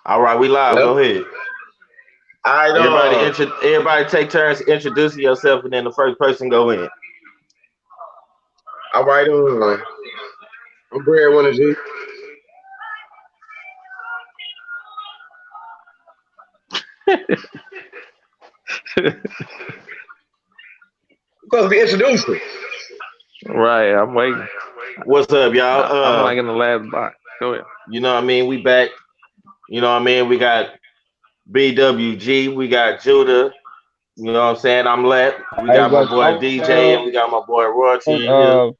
All right, we live. Hello. Go ahead. I Everybody take turns introducing yourself, and then the first person go in. All right. I'm Brad Winter G. You supposed to be introducing. Right, I'm waiting. What's up, y'all? I'm like in the last box. Go ahead. You know what I mean? We back. You know what I mean? We got BWG. We got Judah. You know what I'm saying? I'm Let. We Hey, got my what's boy going DJ, and we on? got my boy Royalty in here.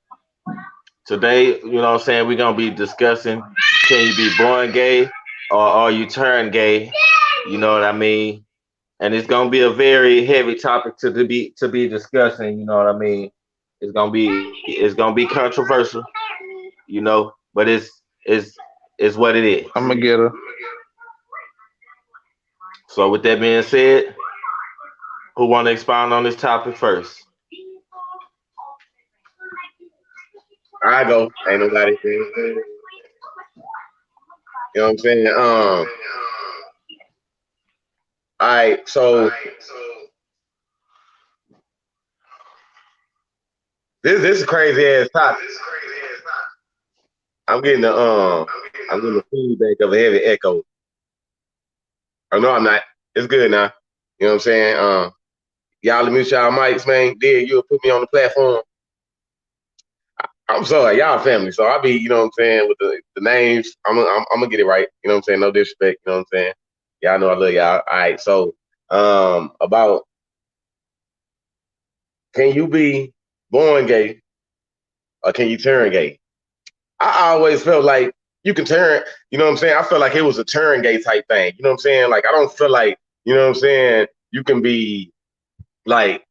Today, you know what I'm saying? We're gonna be discussing: can you be born gay, or are you turned gay? You know what I mean? And it's gonna be a very heavy topic to be discussing. You know what I mean? It's gonna be controversial. You know, but it's what it is. I'm gonna get her. So with that being said, who want to expound on this topic first? I go. Ain't nobody saying. You know what I'm saying? All right. So this is a crazy ass topic. I'm getting the feedback of a heavy echo. Oh no, I'm not. It's good now. You know what I'm saying? Y'all mute y'all mics, man. Did you'll put me on the platform? I'm sorry, y'all family. So I'll be, you know what I'm saying, with the names. I'm gonna get it right. You know what I'm saying? No disrespect. You know what I'm saying? Y'all know I love y'all. All right. So about can you be born gay or can you turn gay? I always felt like you can turn. You know what I'm saying? I felt like it was a turn gay type thing. You know what I'm saying? Like I don't feel like you know what I'm saying. You can be like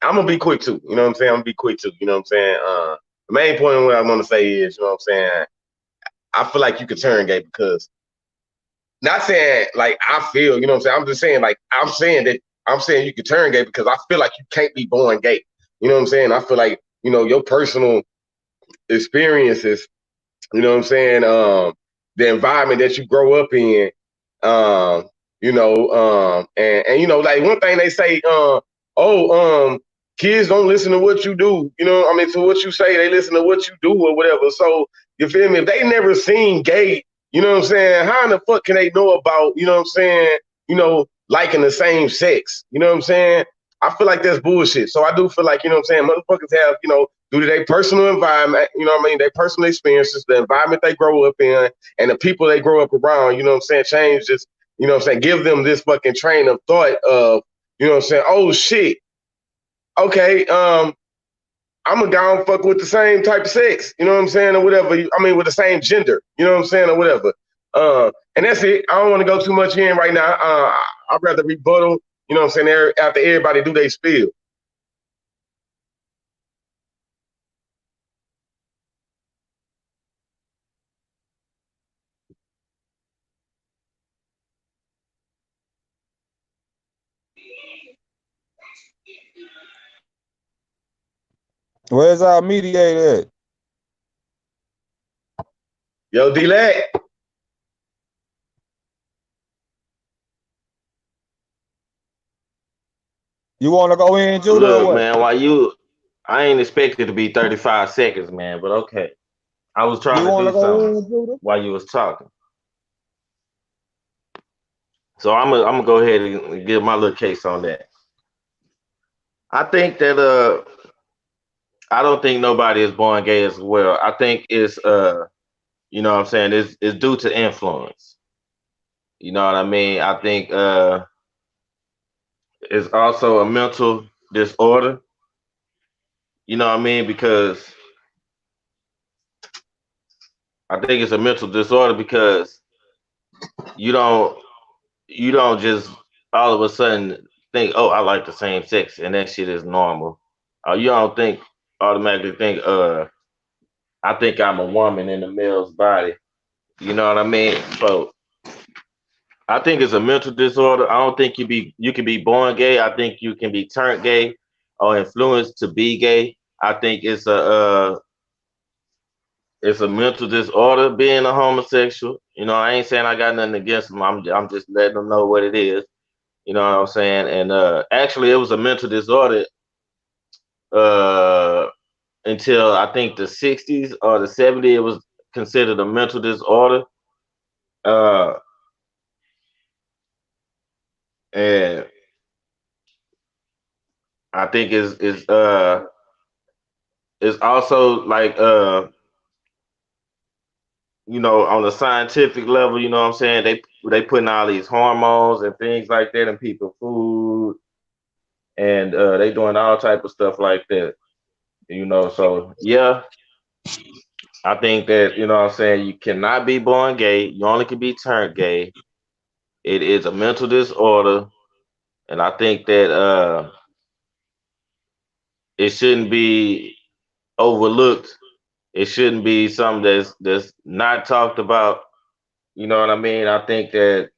I'm gonna be quick too. You know what I'm saying? I'm gonna be quick too. You know what I'm saying? The main point of what I want to say is, you know what I'm saying? I feel like you could turn gay because not saying like I feel, you know what I'm saying? I'm just saying like I'm saying you could turn gay because I feel like you can't be born gay. You know what I'm saying? I feel like, you know, your personal experiences, you know what I'm saying, the environment that you grow up in, um, and you know, like one thing they say, kids don't listen to what you do, you know, I mean to what you say, they listen to what you do or whatever. So you feel me? If they never seen gay, you know what I'm saying, how in the fuck can they know about, you know what I'm saying, liking the same sex? You know what I'm saying? I feel like that's bullshit. So I do feel like, you know what I'm saying, motherfuckers have, due to their personal environment, you know what I mean, their personal experiences, the environment they grow up in, and the people they grow up around, you know what I'm saying, change this, you know what I'm saying, give them this fucking train of thought of, you know what I'm saying, oh shit, okay, I'm gonna go and fuck with the same type of sex, you know what I'm saying, or whatever. I mean, with the same gender, you know what I'm saying, or whatever. And that's it. I don't want to go too much in right now. I'd rather rebuttal, you know what I'm saying, after everybody do they spill. Where's our mediator at? Yo, D-Lac. You want to go in, Judah, or Look, what? man, I ain't expected to be 35 seconds, man, but okay. I was trying You to want do to go something in, Judah? while you was talking. So I'm gonna go ahead and give my little case on that. I think that I don't think nobody is born gay as well. I think it's you know what I'm saying, it's due to influence. You know what I mean? I think it's also a mental disorder. You know what I mean? Because I think it's a mental disorder because you don't you don't just all of a sudden think, oh, I like the same sex and that shit is normal. You don't think automatically think, I think I'm a woman in a male's body. You know what I mean? So I think it's a mental disorder. I don't think you can be born gay. I think you can be turned gay or influenced to be gay. I think it's a it's a mental disorder being a homosexual. You know, I ain't saying I got nothing against them. I'm just letting them know what it is. You know what I'm saying? And actually, it was a mental disorder uh, until I think the 60s or the 70s. It was considered a mental disorder. Uh, and I think it's also like you know, on the scientific level, you know what I'm saying? They putting all these hormones and things like that in people's food, and they doing all type of stuff like that. You know, so yeah, I think that, you know what I'm saying, you cannot be born gay. You only can be turned gay. It is a mental disorder, and I think that it shouldn't be overlooked. It shouldn't be something that's not talked about. You know what I mean? I think that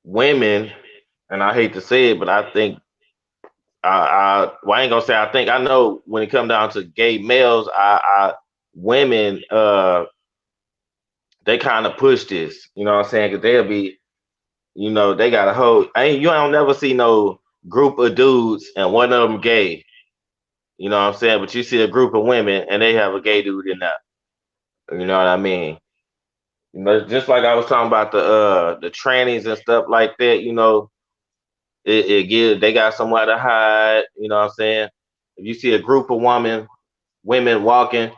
women, and I hate to say it, but I think well, I ain't gonna say I think I know when it come down to gay males, women they kind of push this. You know what I'm saying? Because they'll be, you know, they got a whole. You don't never see no group of dudes and one of them gay. You know what I'm saying? But you see a group of women and they have a gay dude in there. You know what I mean? You know, just like I was talking about the trannies and stuff like that. You know, it gives they got somewhere to hide. You know what I'm saying? If you see a group of women walking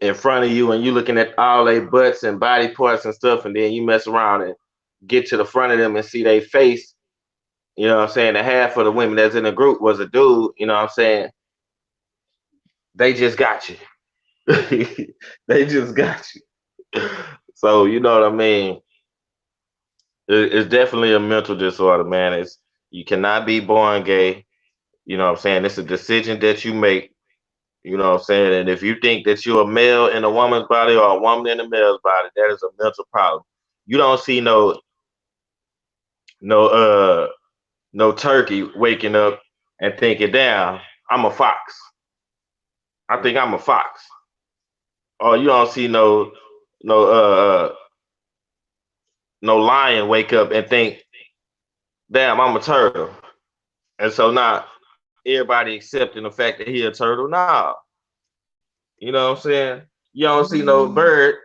in front of you and you looking at all their butts and body parts and stuff, and then you mess around and get to the front of them and see their face, you know what I'm saying? The half of the women that's in the group was a dude, you know what I'm saying? They just got you. They just got you. So, you know what I mean? It's definitely a mental disorder, man. It's you cannot be born gay. You know what I'm saying? It's a decision that you make. You know what I'm saying? And if you think that you're a male in a woman's body or a woman in a male's body, that is a mental problem. You don't see no no turkey waking up and thinking, damn, I'm a fox. I think I'm a fox. Or you don't see no no lion wake up and think, damn, I'm a turtle. And so now everybody accepting the fact that he a turtle. Nah. You know what I'm saying? You don't see no bird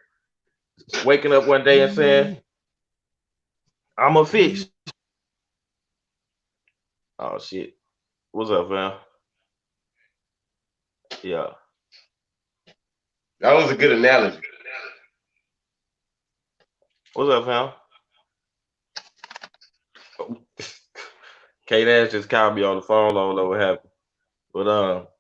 waking up one day and saying, I'm a fish. Oh shit. What's up, fam? Yeah. That was a good analogy. What's up, fam? Kate Ash just called me on the phone. I don't know what happened. But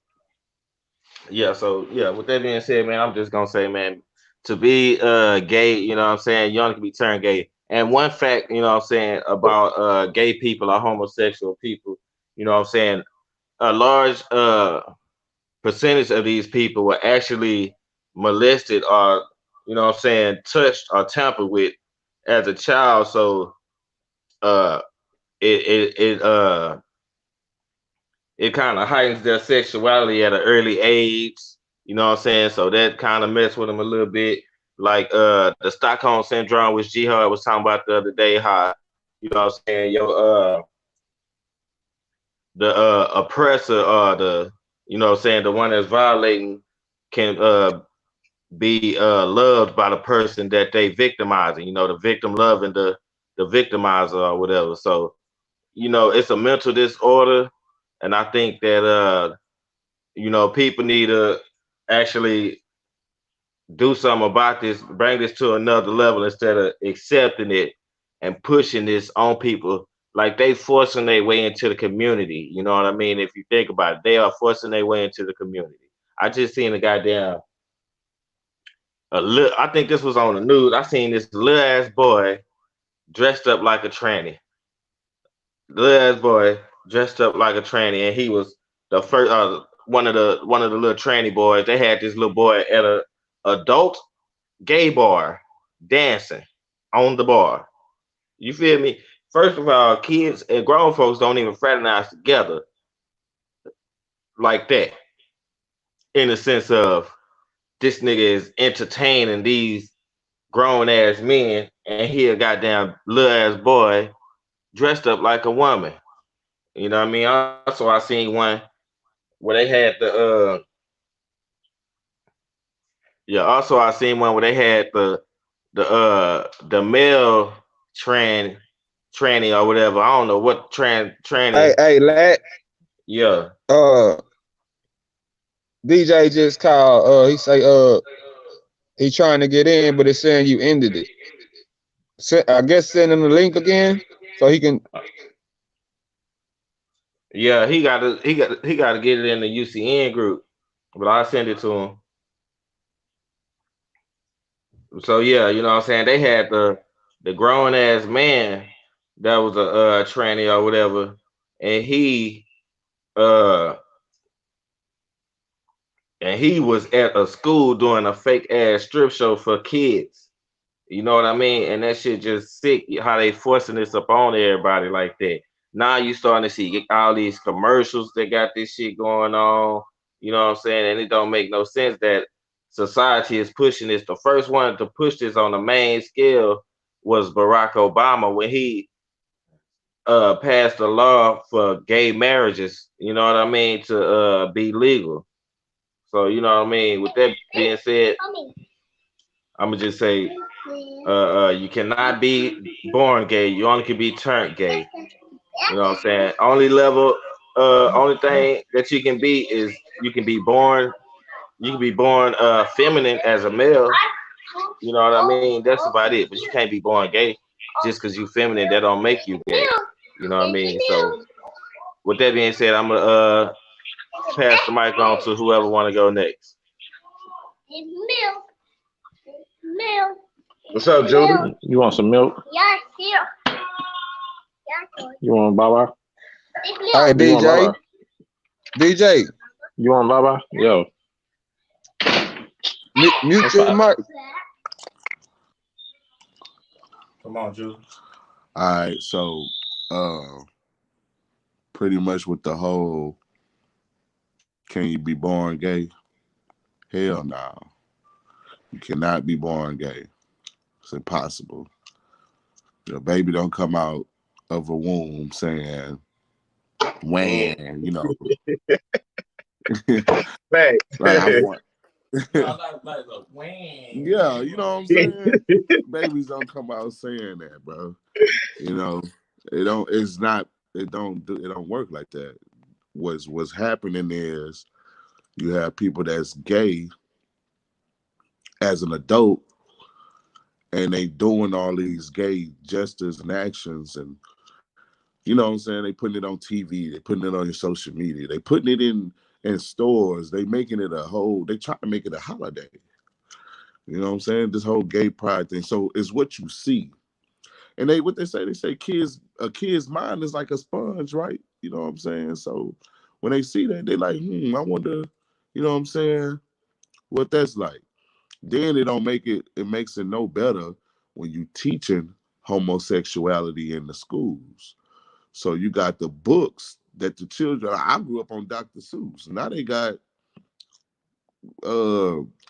yeah, so yeah, with that being said, man, I'm just gonna say, man, to be gay, you know what I'm saying, you only can be turned gay. And one fact, you know what I'm saying, about gay people or homosexual people, you know what I'm saying, a large percentage of these people were actually molested or, you know what I'm saying, touched or tampered with as a child. So uh it kind of heightens their sexuality at an early age. You know what I'm saying? So that kind of messed with them a little bit. Like the Stockholm syndrome, which Jihad was talking about the other day, how, you know what I'm saying, the oppressor or the, you know what I'm saying, the one that's violating can be loved by the person that they victimizing, you know, the victim loving the victimizer or whatever. So, you know, it's a mental disorder. And I think that you know, people need to actually do something about this, bring this to another level instead of accepting it and pushing this on people. Like they forcing their way into the community. You know what I mean? If you think about it, they are forcing their way into the community. I just seen a goddamn I think this was on the news. I seen this little ass boy dressed up like a tranny. Little ass boy dressed up like a tranny, and he was the first one of the little tranny boys. They had this little boy at a adult gay bar dancing on the bar. You feel me? First of all, kids and grown folks don't even fraternize together like that. In the sense of this nigga is entertaining these grown ass men, and he a goddamn little ass boy dressed up like a woman. You know what I mean? Also, I seen one where they had yeah. Also, I seen one where they had the male tranny or whatever. I don't know what tranny. Hey, lad. Yeah. DJ just called. He say he trying to get in, but it's saying you ended it. I guess send him the link again so he can. Yeah, he gotta get it in the UCN group, but I'll send it to him. So yeah, you know what I'm saying? They had the grown ass man that was a tranny or whatever, and uh he was at a school doing a fake ass strip show for kids. You know what I mean? And that shit just sick how they forcing this up on everybody like that. Now you starting to see all these commercials that got this shit going on. You know what I'm saying? And it don't make no sense that society is pushing this. The first one to push this on the main scale was Barack Obama when he passed a law for gay marriages, you know what I mean, to be legal. So you know what I mean? With that being said, I'm gonna just say you cannot be born gay. You only can be turned gay. You know what I'm saying? Only thing that you can be is you can be born. You can be born feminine as a male. You know what I mean? That's about it. But you can't be born gay just because you feminine. That don't make you gay. You know what I mean? So with that being said, I'm gonna pass the mic on to whoever want to go next. What's up, Jody? You want some milk? Yes, here. You want Baba? Hey, You want Baba? DJ, You want Baba? Yo. mute your mic. Come on, Drew. All right, so pretty much with the whole can you be born gay? Hell no. You cannot be born gay. It's impossible. Your baby don't come out of a womb saying "wham," you know. Right. Like I want. Yeah, you know what I'm saying? Babies don't come out saying that, bro. You know, it don't work like that. What's happening is you have people that's gay as an adult and they doing all these gay gestures and actions, and you know what I'm saying, they putting it on TV, they putting it on your social media, they putting it in stores, they making it they trying to make it a holiday. You know what I'm saying? This whole gay pride thing. So it's what you see. And they say a kid's mind is like a sponge, right? You know what I'm saying? So when they see that, they like, I wonder, you know what I'm saying, what that's like. Then it makes it no better when you teaching homosexuality in the schools. So you got the books that the children, I grew up on Dr. Seuss. Now they got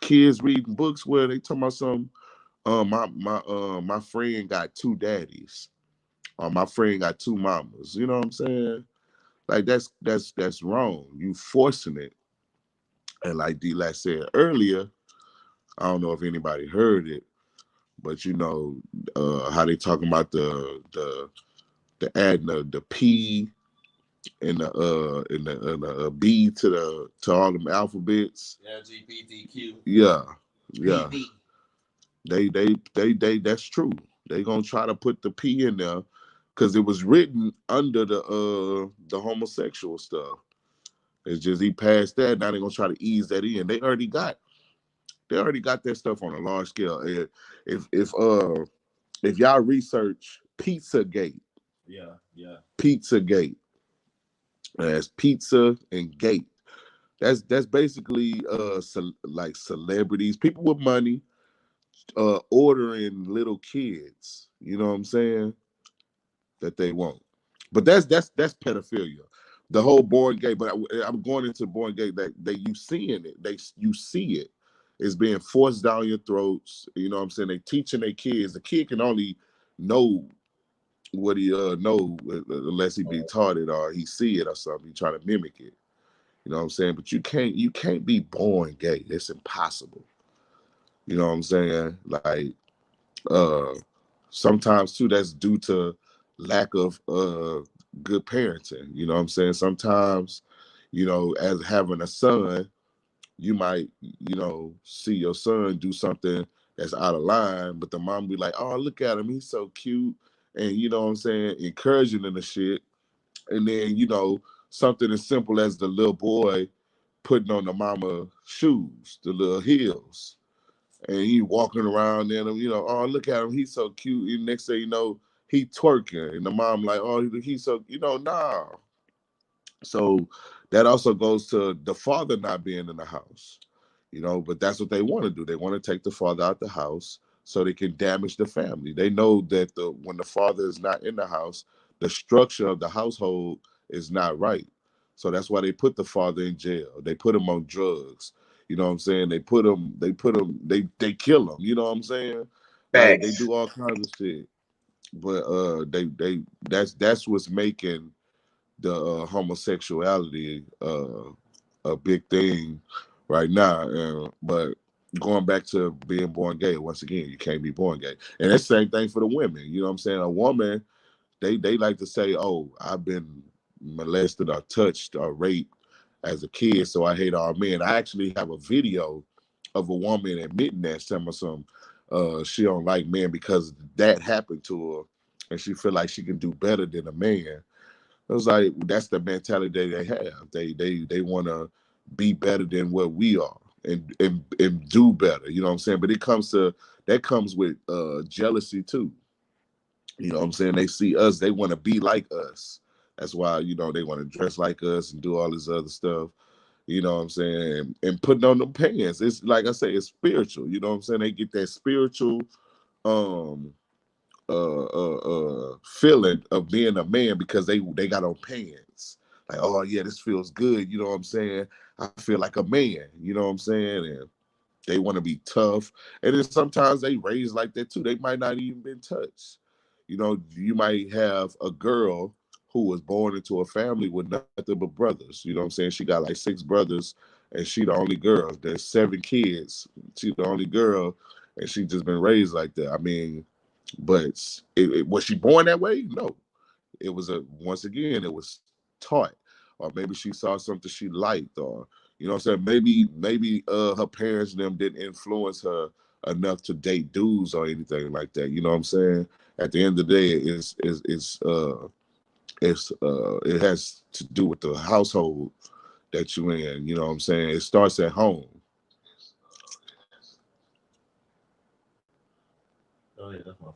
kids reading books where they talking about some my friend got two daddies. My friend got two mamas. You know what I'm saying? Like that's wrong. You forcing it. And like D-Lac said earlier, I don't know if anybody heard it, but you know how they talking about the adding the P and the B to all them alphabets. LGBTQ. Yeah. They that's true. They gonna try to put the P in there because it was written under the homosexual stuff. It's just he passed that. Now they're gonna try to ease that in. They already got that stuff on a large scale. If y'all research Pizzagate, Pizzagate, as pizza and gate. That's basically like celebrities, people with money, ordering little kids. You know what I'm saying? That they want. But that's pedophilia. The whole born gay. But I'm going into born gay. That you seeing it. You see it. It's being forced down your throats. You know what I'm saying? They teaching their kids. The kid can only know what he know unless he be taught it or he see it or something. He try to mimic it. You know what I'm saying? But you can't be born gay. It's impossible. You know what I'm saying? Like sometimes too that's due to lack of good parenting. You know what I'm saying? Sometimes, you know, as having a son, you might, you know, see your son do something that's out of line, but the mom be like, oh, look at him, he's so cute. And you know what I'm saying, encouraging him the shit. And then, you know, something as simple as the little boy putting on the mama shoes, the little heels. And he walking around in them, you know, oh, look at him, he's so cute. And next thing you know, he twerking. And the mom like, oh, he's so, you know, nah. So that also goes to the father not being in the house, you know, but that's what they want to do. They want to take the father out the house so they can damage the family. They know that when the father is not in the house, the structure of the household is not right. So that's why they put the father in jail. They put him on drugs. You know what I'm saying? They kill him. You know what I'm saying? Like they Facts. do all kinds of shit. But that's what's making the homosexuality a big thing right now. But going back to being born gay, once again, you can't be born gay. And that's the same thing for the women. You know what I'm saying? A woman, they like to say, oh, I've been molested or touched or raped as a kid, so I hate all men. I actually have a video of a woman admitting that she don't like men because that happened to her and she feel like she can do better than a man. It was like that's the mentality they have. They want to be better than what we are and do better. You know what I'm saying? But that comes with jealousy too. You know what I'm saying? They see us, they want to be like us. That's why, you know, they want to dress like us and do all this other stuff. You know what I'm saying? And putting on them pants. It's like I say, it's spiritual. You know what I'm saying? They get that spiritual um feeling of being a man because they got on pants. Like, oh yeah, this feels good. You know what I'm saying? I feel like a man. You know what I'm saying? And they want to be tough. And then sometimes they raise like that too. They might not even been touched. You know, you might have a girl who was born into a family with nothing but brothers. You know what I'm saying? She got like 6 brothers and she the only girl. There's 7 kids. She the only girl and she just been raised like that. I mean, but was she born that way? No. It was once again, it was taught. Or maybe she saw something she liked, or you know what I'm saying? Maybe her parents and them didn't influence her enough to date dudes or anything like that. You know what I'm saying? At the end of the day, it has to do with the household that you're in. You know what I'm saying? It starts at home. Oh yeah, that's my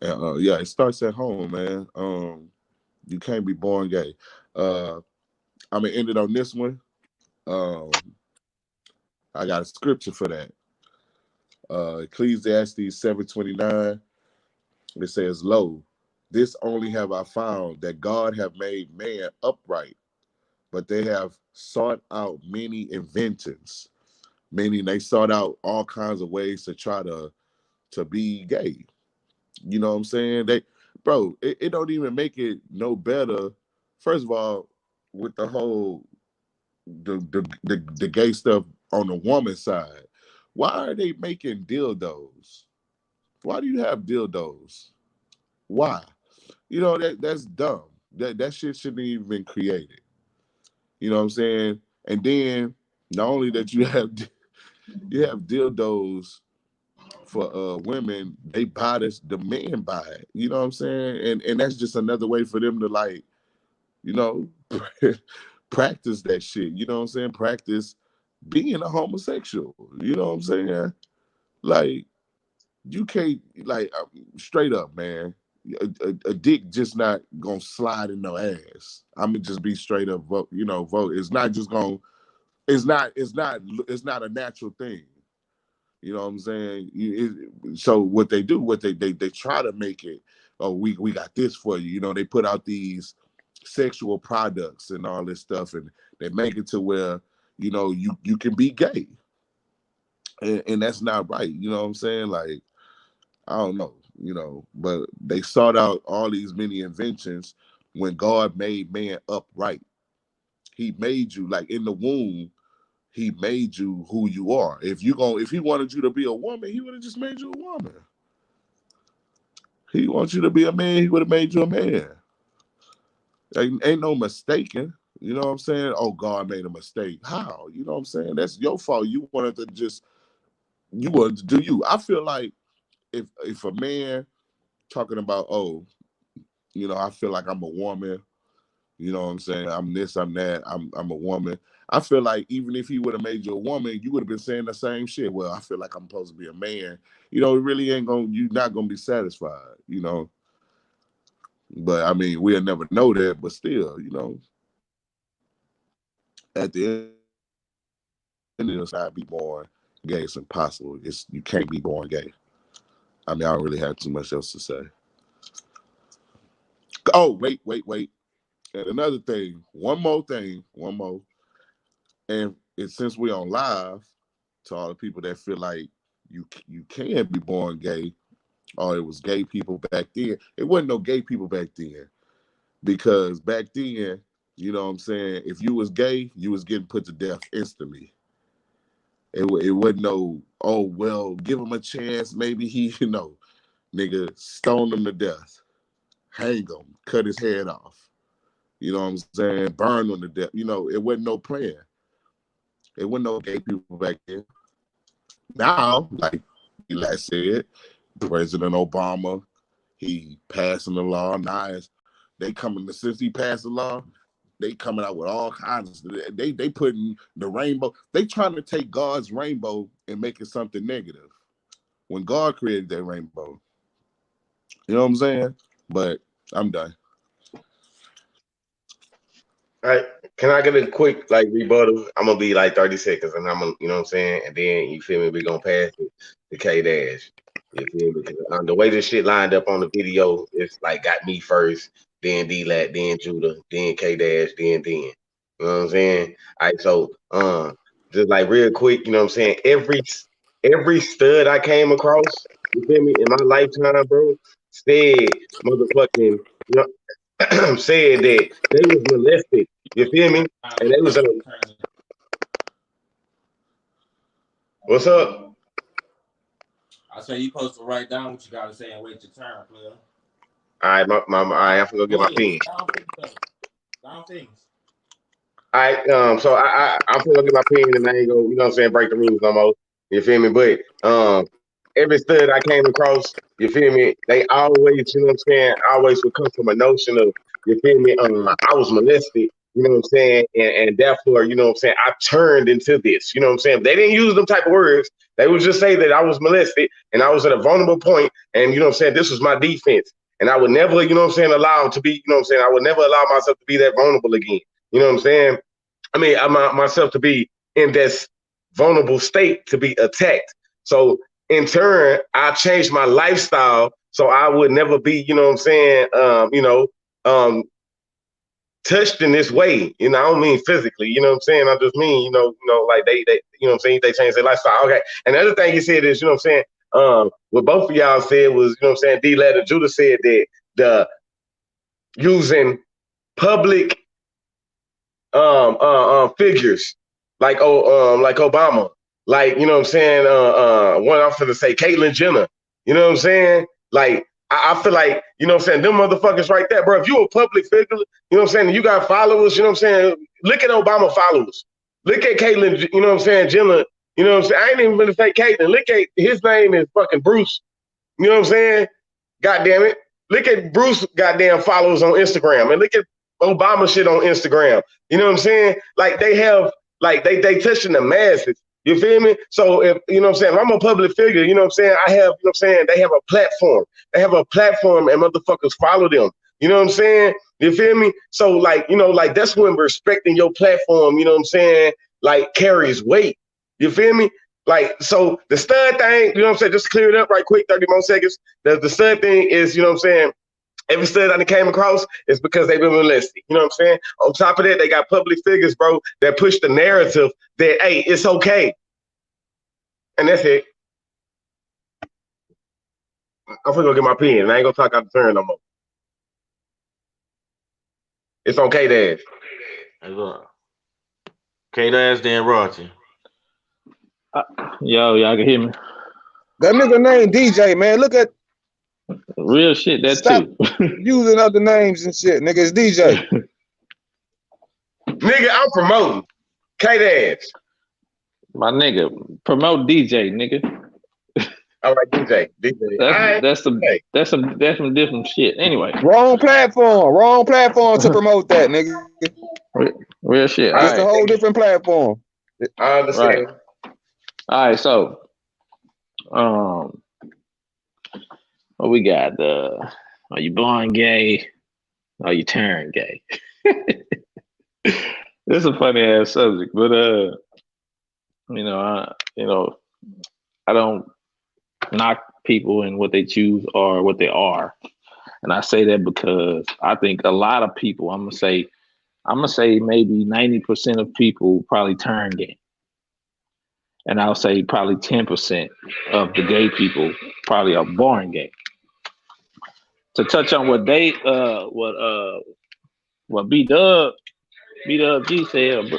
Oh, yeah, it starts at home, man. You can't be born gay. I'm gonna end it on this one. I got a scripture for that. Ecclesiastes 7:29. It says, "Lo, this only have I found that God have made man upright, but they have sought out many inventions." Meaning they sought out all kinds of ways to try to be gay. You know what I'm saying? It don't even make it no better. First of all, with the whole the gay stuff on the woman's side, why are they making dildos? Why do you have dildos? Why? You know that's dumb. That shit shouldn't even been created. You know what I'm saying? And then not only that you have dildos for women, they buy this, the men buy it. You know what I'm saying? And that's just another way for them to like, you know, practice that shit. You know what I'm saying? Practice being a homosexual. You know what I'm saying? Like you can't like straight up, man. A dick just not gonna slide in no ass. I'm gonna just be straight up vote. You know, vote. It's not just gonna. It's not a natural thing. You know what I'm saying? So what they do, they try to make it. Oh, we got this for you. You know, they put out these sexual products and all this stuff, and they make it to where you know you can be gay. and that's not right. You know what I'm saying? Like, I don't know, but they sought out all these many inventions when God made man upright. He made you like in the womb. He made you who you are. If he wanted you to be a woman, he would have just made you a woman. He wants you to be a man, he would have made you a man. Ain't no mistaking. You know what I'm saying? Oh, God made a mistake. How? You know what I'm saying? That's your fault. You wanted to do you. I feel like if a man talking about, oh, I feel like I'm a woman, you know what I'm saying? I'm this, I'm that, I'm a woman. I feel like even if he would have made you a woman, you would have been saying the same shit. Well, I feel like I'm supposed to be a man. It really you're not gonna be satisfied, But I mean, we'll never know that, but still, at the end of the side, be born gay. It's impossible. You can't be born gay. I mean, I don't really have too much else to say. Oh, wait. And another thing, one more. And since we're on live, to all the people that feel like you can be born gay, or it was gay people back then. It wasn't no gay people back then. Because back then, you know what I'm saying, if you was gay, you was getting put to death instantly. It wasn't no, oh, well, give him a chance. Maybe he, nigga, stone him to death. Hang him. Cut his head off. You know what I'm saying? Burn him to death. It wasn't no plan. It wasn't no gay people back then. Now, like Eli said, President Obama, he passing the law. Now they coming, since he passed the law, they coming out with all kinds of, they putting the rainbow. They trying to take God's rainbow and make it something negative. When God created that rainbow. You know what I'm saying? But I'm done. All right. Can I get a quick rebuttal? I'm gonna be 30 seconds, and I'm gonna, you know what I'm saying, and then you feel me, we're gonna pass it to K Dash. You feel me? Because the way this shit lined up on the video, it's got me first, then D-Lat, then Judah, then K Dash, then. You know what I'm saying? All right, so just real quick, you know what I'm saying? Every stud I came across, you feel me, in my lifetime, bro, said motherfucking, said that they was molested. You feel me? And they was what's up? I say you supposed to write down what you gotta say and wait your turn, player. All right, all right, I have to go get my pen. Down things. All right, so I'm gonna get my pen and I ain't gonna, you know what I'm saying, break the rules no more. You feel me? But every stud I came across, you feel me, they always, you know what I'm saying, always would come from a notion of, you feel me, I was molested, you know what I'm saying, and therefore, you know what I'm saying, I turned into this, you know what I'm saying. They didn't use them type of words. They would just say that I was molested and I was at a vulnerable point, and you know what I'm saying, this was my defense. And I would never, you know what I'm saying, allow to be, you know what I'm saying, I would never allow myself to be that vulnerable again. You know what I'm saying? I mean, myself to be in this vulnerable state to be attacked. So in turn, I changed my lifestyle so I would never be, you know what I'm saying, touched in this way. I don't mean physically, you know what I'm saying? I just mean, they you know what I'm saying, they changed their lifestyle. Okay. And the other thing he said is, you know what I'm saying, what both of y'all said was, you know what I'm saying, D-Lat and Judah said that the using public figures like Obama, you know what I'm saying, one I'm gonna say Caitlyn Jenner, you know what I'm saying? I feel like, you know what I'm saying, them motherfuckers right there, bro. If you a public figure, you know what I'm saying, and you got followers, you know what I'm saying, look at Obama followers. Look at Caitlyn, you know what I'm saying, Jenner, you know what I'm saying? I ain't even gonna say Caitlyn. Look at his name is fucking Bruce. You know what I'm saying? God damn it. Look at Bruce goddamn followers on Instagram and look at Obama shit on Instagram. You know what I'm saying? They have, they touching the masses. You feel me? So if, you know what I'm saying, if I'm a public figure, you know what I'm saying, I have, you know what I'm saying, they have a platform. They have a platform and motherfuckers follow them. You know what I'm saying? You feel me? So that's when respecting your platform, you know what I'm saying, carries weight. You feel me? So the stud thing, you know what I'm saying, just to clear it up right quick, 30 more seconds. The stud thing is, you know what I'm saying, every stud I came across is because they've been molested. You know what I'm saying? On top of that, they got public figures, bro, that push the narrative that, hey, it's okay. And that's it. I'm finna go get my pen, and I ain't gonna talk out the turn no more. It's on K-Dash. K-Dash, then Royalty. Yo, y'all can hear me. That nigga named DJ, man. Look at Real shit, that stop too. using other names and shit. Nigga, it's DJ. Nigga, I'm promoting K-Dash. My nigga, promote DJ, nigga. All right, DJ. That's some different shit. Anyway, Wrong platform to promote that, nigga. real shit. All It's a right, whole different platform. I understand. right. All right, so what we got? Are you born gay? Or you turn gay? This is a funny ass subject, but I don't knock people and what they choose or what they are, and I say that because I think a lot of people. I'm gonna say maybe 90% of people probably turn gay, and I'll say probably 10% of the gay people probably are born gay. To touch on what B-Dub-G said,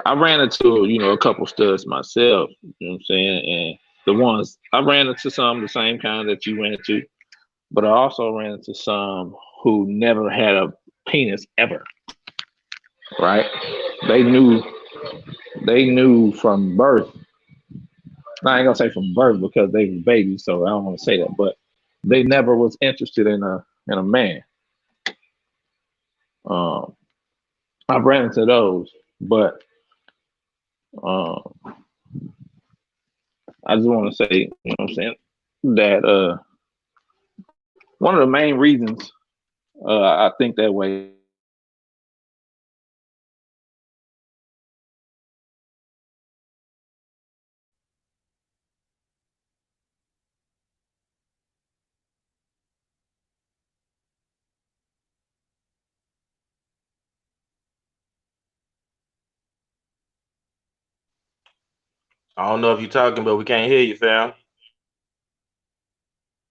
I ran into a couple studs myself. You know what I'm saying, and the ones I ran into some the same kind that you ran into, but I also ran into some who never had a penis ever. Right? They knew from birth. I ain't gonna say from birth because they were babies, so I don't want to say that, but they never was interested in a man. I ran into those, but I just want to say, you know what I'm saying, that one of the main reasons I think that way. I don't know if you're talking, but we can't hear you, fam.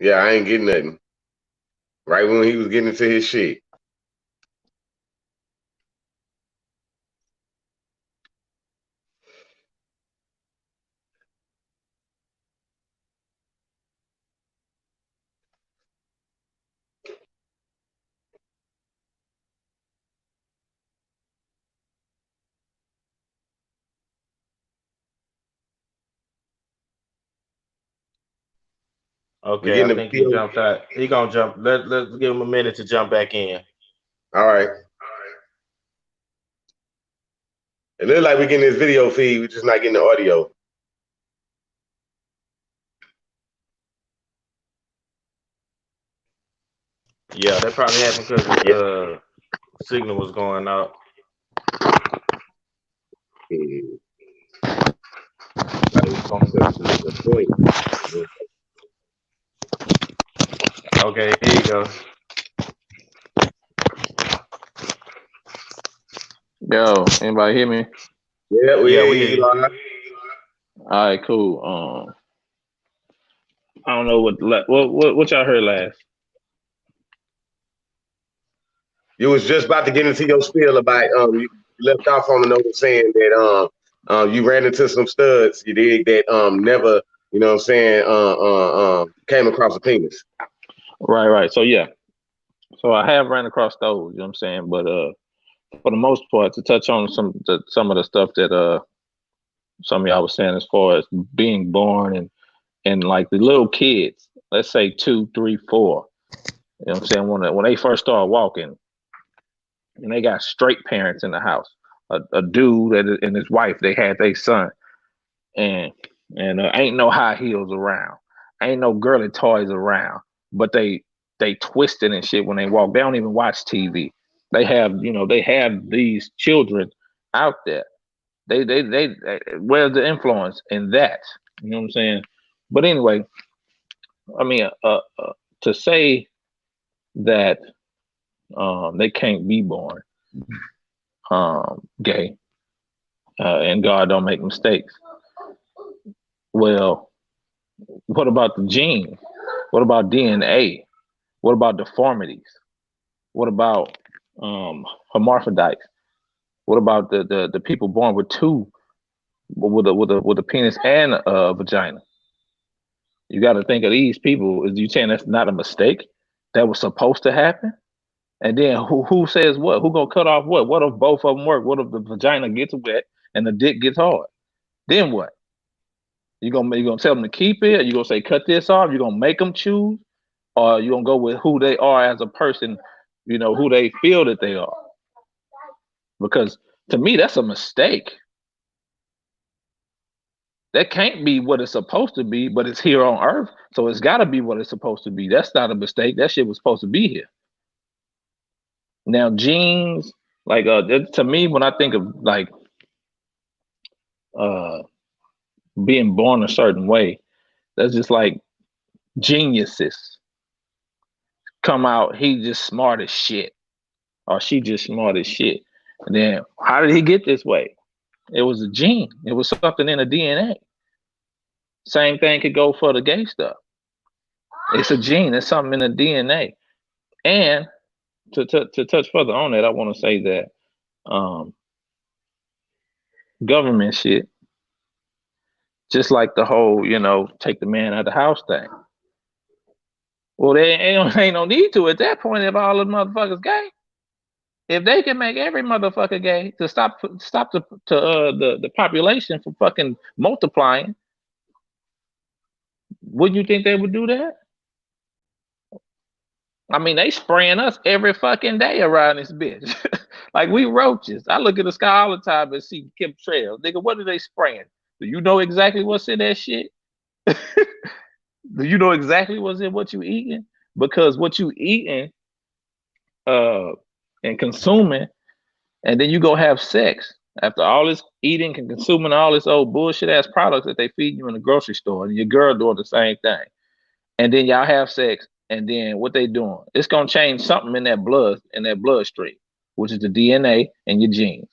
Yeah, I ain't getting nothing. Right when he was getting into his shit. Okay, I think he jumped out. He gonna jump. Let's give him a minute to jump back in. All right. It looks like we're getting this video feed. We're just not getting the audio. Yeah, that probably happened because the signal was going out. Okay, here you go. Yo, anybody hear me? Yeah, we hear you. All right, cool. I don't know what y'all heard last. You was just about to get into your spiel about you left off on the note saying that you ran into some studs you did that never, you know what I'm saying, came across a penis. Right. So yeah. So I have ran across those, you know what I'm saying? But for the most part, to touch on some of the stuff that some of y'all was saying as far as being born and like the little kids, let's say 2, 3, 4, you know what I'm saying, when they first start walking and they got straight parents in the house, a dude and his wife, they had their son, and ain't no high heels around, ain't no girly toys around, but they twisted and shit when they walk. They don't even watch TV. They have these children out there. They where's the influence in that? You know what I'm saying? But anyway, I mean, to say that they can't be born gay, and God don't make mistakes. Well, what about the genes? What about DNA? What about deformities? What about hermaphrodites? What about the people born with two, with a penis and a vagina? You got to think of these people. Is you saying that's not a mistake? That was supposed to happen? And then who says what? Who gonna cut off what? What if both of them work? What if the vagina gets wet and the dick gets hard? Then what? You gonna tell them to keep it? Or you gonna say cut this off? You gonna make them choose, or you gonna go with who they are as a person? You know who they feel that they are. Because to me, that's a mistake. That can't be what it's supposed to be, but it's here on Earth, so it's got to be what it's supposed to be. That's not a mistake. That shit was supposed to be here. Now, genes, like to me, when I think of like being born a certain way, that's just like geniuses come out. He just smart as shit, or she just smart as shit. And then, how did he get this way? It was a gene. It was something in the DNA. Same thing could go for the gay stuff. It's a gene. It's something in the DNA. And to touch further on that, I want to say that government shit, just like the whole, take the man out of the house thing. Well, they ain't no need to at that point if all the motherfuckers gay. If they can make every motherfucker gay to stop the population from fucking multiplying, wouldn't you think they would do that? I mean, they spraying us every fucking day around this bitch. Like we roaches. I look at the sky all the time and see chemtrails. Nigga, what are they spraying? Do you know exactly what's in that shit? Do you know exactly what's in what you eating? Because what you eating and consuming, and then you go have sex after all this eating and consuming all this old bullshit ass products that they feed you in the grocery store, and your girl doing the same thing. And then y'all have sex, and then what they doing? It's gonna change something in that bloodstream, which is the DNA and your genes.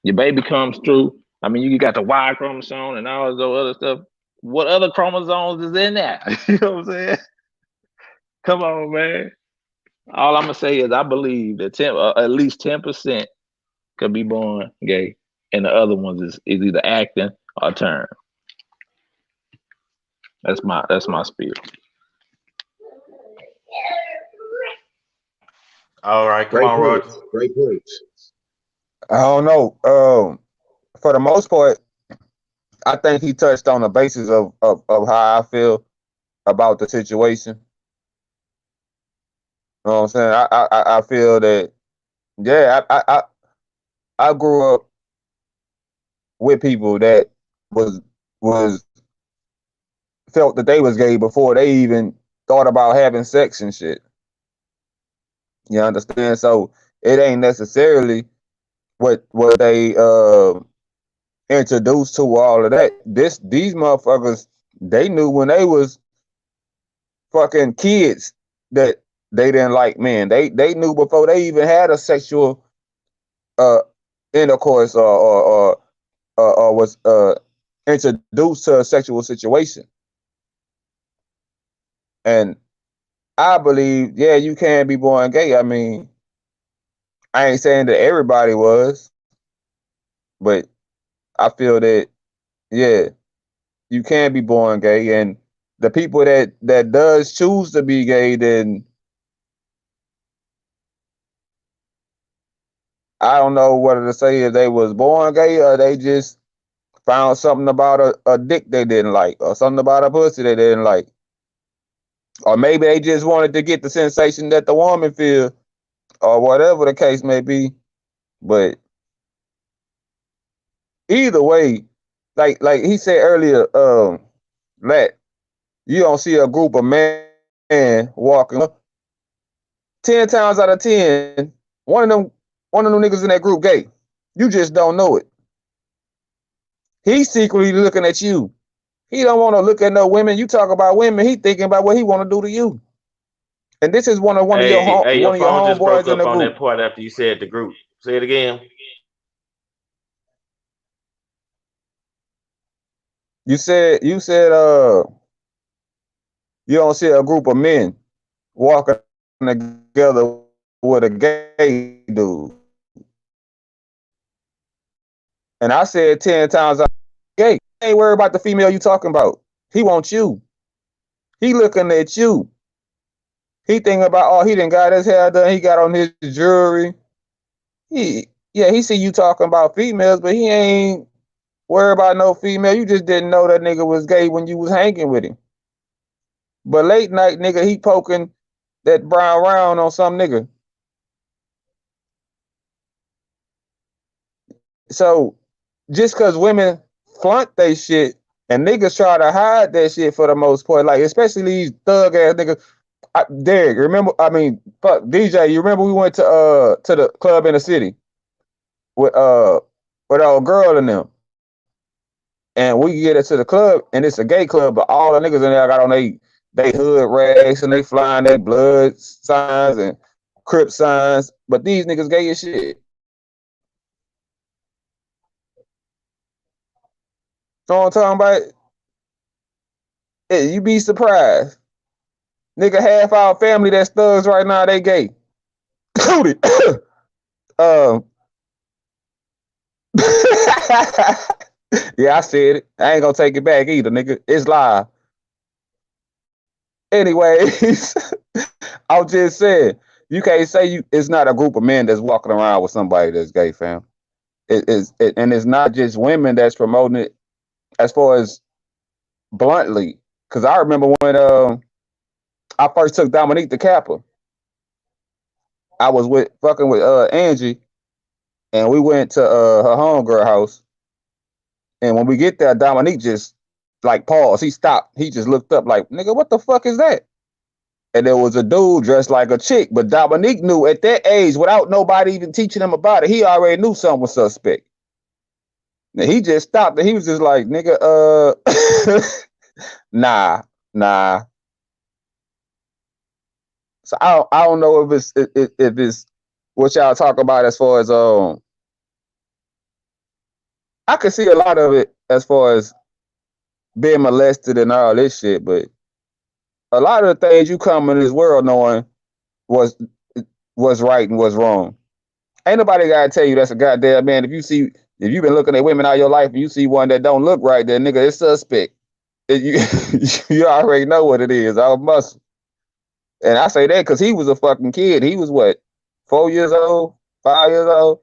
Your baby comes through. I mean, you got the Y chromosome and all this other stuff. What other chromosomes is in there? You know what I'm saying? Come on, man. All I'm gonna say is I believe that at least 10% could be born gay, and the other ones is either acting or turn. That's my spiel. All right, come on, Roger. Great points. I don't know. For the most part, I think he touched on the basis of how I feel about the situation. You know what I'm saying? I feel that, yeah, I grew up with people that was felt that they was gay before they even thought about having sex and shit. You understand? So it ain't necessarily what they introduced to all of that. These motherfuckers, they knew when they was fucking kids that they didn't like men. They knew before they even had a sexual intercourse or was introduced to a sexual situation. And I believe, yeah, you can be born gay. I mean, I ain't saying that everybody was, but I feel that, yeah, you can be born gay. And the people that does choose to be gay, then I don't know whether to say if they was born gay or they just found something about a dick they didn't like, or something about a pussy they didn't like. Or maybe they just wanted to get the sensation that the woman feel, or whatever the case may be. But either way, like he said earlier, Lat, you don't see a group of men walking 10 times out of 10, one of them niggas in that group gay. You just don't know it. He's secretly looking at you. He don't want to look at no women. You talk about women, he thinking about what he want to do to you. And this is one of your phone just homeboys broke in up the on group. that part after you said the group. Say it again. You said you don't see a group of men walking together with a gay dude. And I said 10 times, gay. He ain't worried about the female you talking about. He wants you. He looking at you. He thinking about, oh, he done got his hair done. He got on his jewelry. He see you talking about females, but he ain't worried about no female. You just didn't know that nigga was gay when you was hanging with him. But late night, nigga, he poking that brown round on some nigga. So just cause women flaunt they shit and niggas try to hide that shit for the most part, like especially these thug ass niggas. Derek, remember? I mean, fuck, DJ. You remember we went to the club in the city with our girl and them, and we get into the club and it's a gay club, but all the niggas in there got on they hood rags and they flying their blood signs and Crip signs, but these niggas gay as shit. Know what I'm talking about? Hey, you be surprised. Nigga, half our family that's thugs right now, they gay. Cootie. Yeah, I said it. I ain't gonna take it back either, nigga. It's live. Anyways, I was just saying, you can't say it's not a group of men that's walking around with somebody that's gay, fam. And it's not just women that's promoting it as far as bluntly. Cause I remember when I first took Dominique to Kappa, I was fucking with Angie, and we went to her homegirl house. And when we get there, Dominique just like paused. He stopped. He just looked up like, nigga, what the fuck is that? And there was a dude dressed like a chick. But Dominique knew at that age, without nobody even teaching him about it, he already knew something was suspect. And he just stopped and he was just like, nigga, nah. So I don't know if it's what y'all talk about as far as I could see a lot of it as far as being molested and all this shit, but a lot of the things you come in this world knowing was right and was wrong. Ain't nobody gotta tell you that's a goddamn man. If you've been looking at women all your life and you see one that don't look right, then nigga, it's suspect. You already know what it is. All muscle. And I say that because he was a fucking kid. He was what, 4 years old, 5 years old.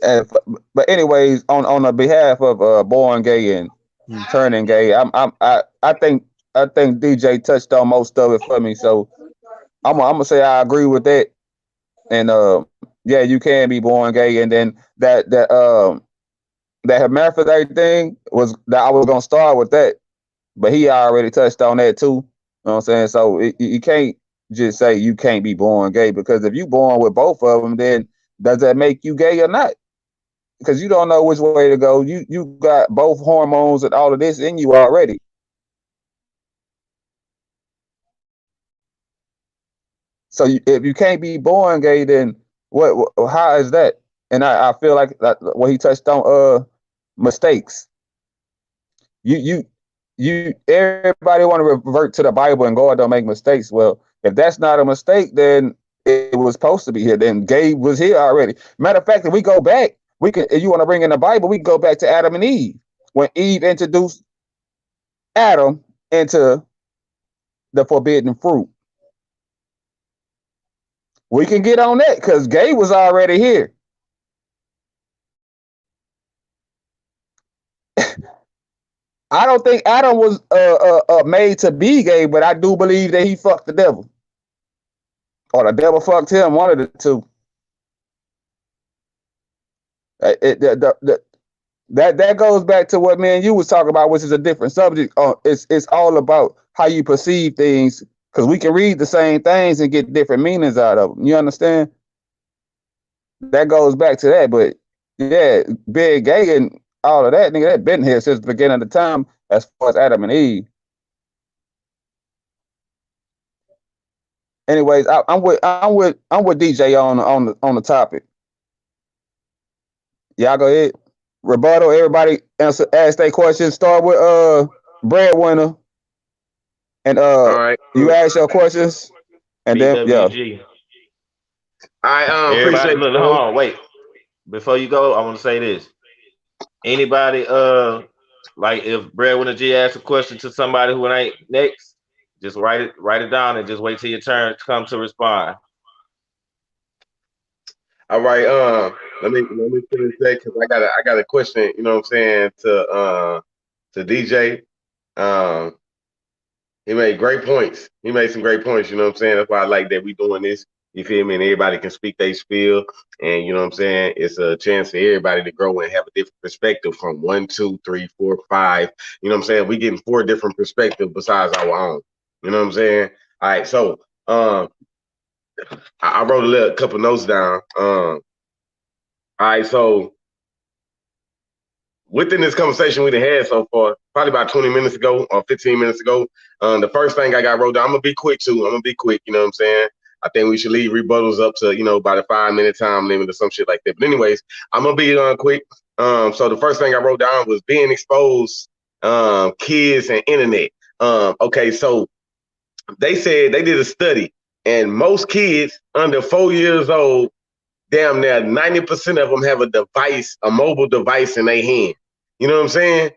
And, but anyways, on the behalf of born gay and turning gay, I think DJ touched on most of it for me. So I'm gonna say I agree with that. And yeah, you can be born gay, and then that hermaphrodite thing was that I was gonna start with that, but he already touched on that too. You know what I'm saying? So you can't just say you can't be born gay, because if you born with both of them, then does that make you gay or not? Because you don't know which way to go. You got both hormones and all of this in you already. So if you can't be born gay, then what? How is that? And I feel like what he touched on, mistakes. You everybody want to revert to the Bible and God don't make mistakes. Well, if that's not a mistake, then it was supposed to be here. Then gay was here already. Matter of fact, if we go back, we can. If you want to bring in the Bible, we can go back to Adam and Eve when Eve introduced Adam into the forbidden fruit. We can get on that because gay was already here. I don't think Adam was made to be gay, but I do believe that he fucked the devil, or the devil fucked him. One of the two. That goes back to what me and you was talking about, which is a different subject. It's all about how you perceive things, because we can read the same things and get different meanings out of them. You understand? That goes back to that. But yeah, being gay and all of that, nigga, that been here since the beginning of the time, as far as Adam and Eve. Anyways, I'm with DJ on the topic. Y'all go ahead. Rebuttal. Everybody ask their questions. Start with breadwinner, and All right. you ask your questions, and then yeah. BWG. I Everybody, appreciate look, you. hold on, wait. Before you go, I want to say this. Anybody, like if Breadwinner G asks a question to somebody who ain't next, just write it down and just wait till your turn to come to respond. All right. Let me finish that because I got a question. You know what I'm saying to DJ. He made great points. He made some great points. You know what I'm saying. That's why I like that we doing this. You feel me? And everybody can speak their spiel. And you know what I'm saying? It's a chance for everybody to grow and have a different perspective from 1, 2, 3, 4, 5. You know what I'm saying? We getting 4 different perspectives besides our own. You know what I'm saying? All right. So I wrote a couple notes down. All right. So within this conversation we had so far, probably about 20 minutes ago or 15 minutes ago, the first thing I got wrote down, I'm going to be quick too. I'm going to be quick, you know what I'm saying? I think we should leave rebuttals up to, by the 5-minute time limit or some shit like that. But anyways, I'm going to be quick. So the first thing I wrote down was being exposed, kids and internet. Okay, so they said they did a study and most kids under 4 years old, damn near 90% of them have a device, a mobile device in their hand. You know what I'm saying?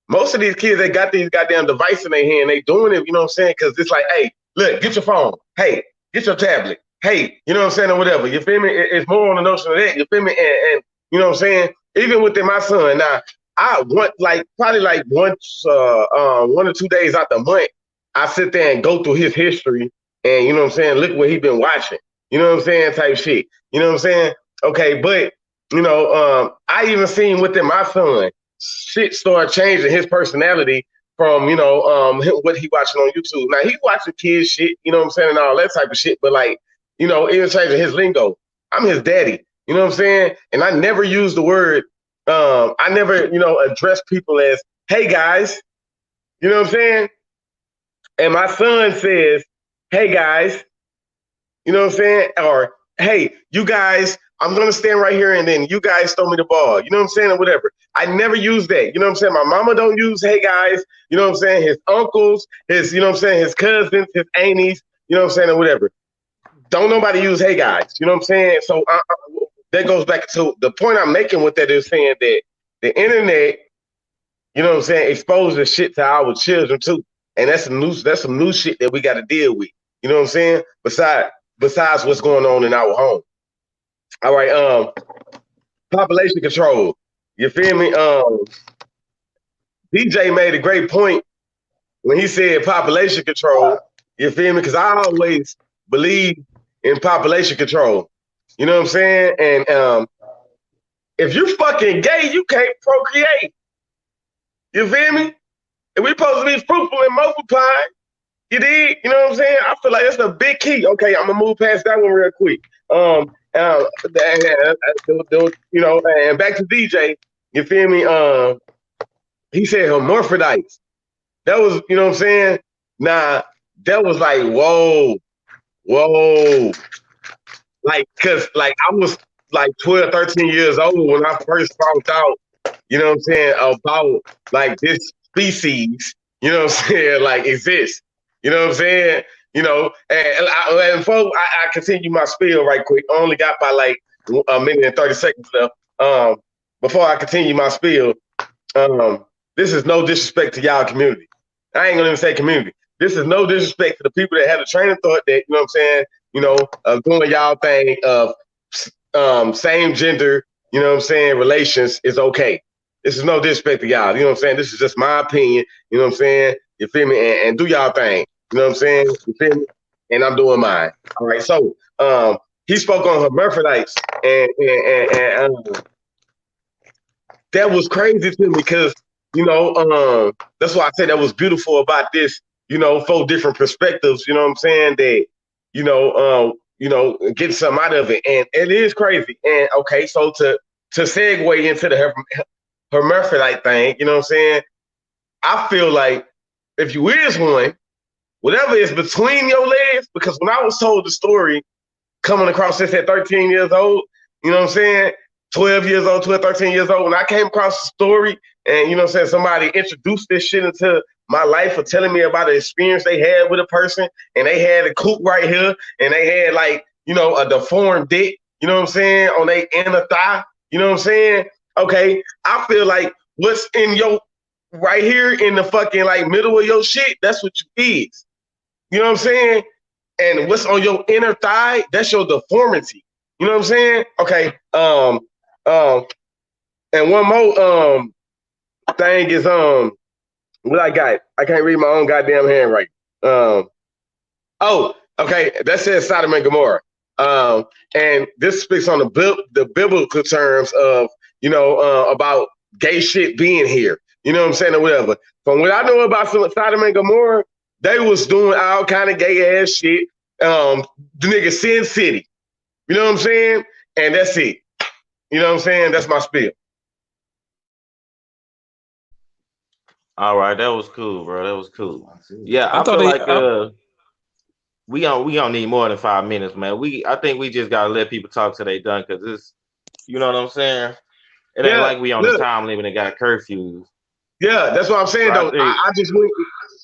Most of these kids, they got these goddamn devices in their hand. They doing it, you know what I'm saying? Because it's like, hey, look, get your phone. Hey, get your tablet. Hey, you know what I'm saying, or whatever. You feel me? It's more on the notion of that. You feel me? And you know what I'm saying? Even within my son, now, I want probably once 1 or 2 days out the month, I sit there and go through his history and, you know what I'm saying, look what he been watching. You know what I'm saying? Type shit. You know what I'm saying? Okay, but, I even seen within my son, shit started changing his personality from, what he watching on YouTube. Now, he watching kids shit, you know what I'm saying, and all that type of shit, but, even changing his lingo. I'm his daddy, you know what I'm saying? And I never use the word, I never, address people as, hey, guys, you know what I'm saying? And my son says, hey, guys, you know what I'm saying? Or, hey, you guys, I'm going to stand right here and then you guys throw me the ball. You know what I'm saying? Or whatever. I never use that. You know what I'm saying? My mama don't use, hey, guys. You know what I'm saying? His uncles, his, you know what I'm saying? His cousins, his aunties, you know what I'm saying? Or whatever. Don't nobody use, hey, guys. You know what I'm saying? So that goes back to the point I'm making with that is saying that the internet, you know what I'm saying, exposes shit to our children too. And that's some new shit that we got to deal with. You know what I'm saying? Besides what's going on in our home. All right, population control. You feel me? DJ made a great point when he said population control. You feel me? Because I always believe in population control. You know what I'm saying? And if you fucking gay, you can't procreate. You feel me? If we supposed to be fruitful and multiplying, you dig? You know what I'm saying? I feel like that's a big key. Okay, I'm gonna move past that one real quick. And back to DJ. You feel me? He said hermaphrodites. That was, you know what I'm saying? Nah, that was like, whoa. Cause I was 12, 13 years old when I first found out, you know what I'm saying, about this species, you know what I'm saying, exists. You know what I'm saying? And folks, I continue my spiel right quick. I only got by 1 minute and 30 seconds left. Before I continue my spiel, this is no disrespect to y'all community. I ain't gonna even say community. This is no disrespect to the people that had a train of thought that, you know what I'm saying, doing y'all thing of same gender, you know what I'm saying, relations is okay. This is no disrespect to y'all. You know what I'm saying? This is just my opinion. You know what I'm saying? You feel me? And do y'all thing. You know what I'm saying? You feel me? And I'm doing mine. All right. So he spoke on hermaphrodites, and that was crazy to me because, that's why I said that was beautiful about this, 4 different perspectives, you know what I'm saying, that, get something out of it. And it is crazy. And okay, so to segue into the hermaphrodite thing, you know what I'm saying? I feel like if you is one, whatever is between your legs, because when I was told the story coming across this at 13 years old, you know what I'm saying? 12 years old, 12, 13 years old. When I came across the story and, you know what I'm saying, somebody introduced this shit into my life for telling me about the experience they had with a person, and they had a coupe right here, and they had like, you know, a deformed dick, you know what I'm saying, on their inner thigh, you know what I'm saying? Okay, I feel like what's in your right here in the fucking like middle of your shit, that's what you is. You know what I'm saying? And what's on your inner thigh, that's your deformity. You know what I'm saying? Okay. And one more thing is what I got. I can't read my own goddamn handwriting. Oh, okay. That says Sodom and Gomorrah. And this speaks on the biblical terms of, you know, about gay shit being here. You know what I'm saying, or whatever. From what I know about Sodom and Gomorrah, they was doing all kind of gay ass shit. The nigga Sin City. You know what I'm saying? And that's it. You know what I'm saying? That's my spiel. All right, that was cool, bro. That was cool. Yeah, I thought feel they- like we don't need more than 5 minutes, man. I think we just gotta let people talk till they done, because it's, you know what I'm saying? It ain't like we on the time limit and got curfews. Yeah, that's what I'm saying So though.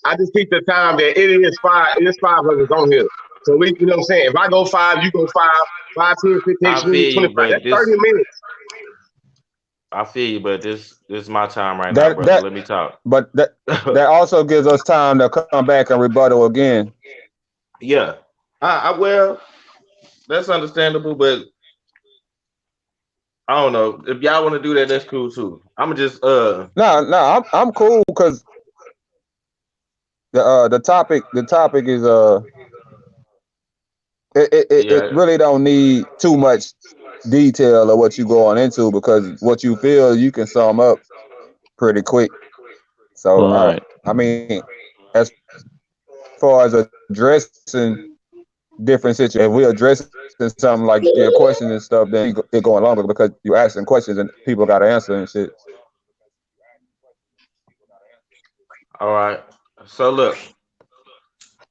I just keep the time that it is 5 of us on here. So we, you know what I'm saying? If I go 5, you go 5, 5, 10, 15, I 20, feel you, 25. but That's 30 minutes. I feel you, but this is my time right now, That brother. that Let me talk. but that also gives us time to come back and rebuttal again. Yeah. Well, that's understandable, but I don't know. If y'all want to do that, that's cool too. I'm just No, I'm cool because the topic is it yeah. really don't need too much detail of what you going into, because what you feel you can sum up pretty quick. So Right. I mean, as far as addressing different situations, if we addressing something like your question and stuff, then it going longer because you asking questions and people got to answer and shit. All right. So look,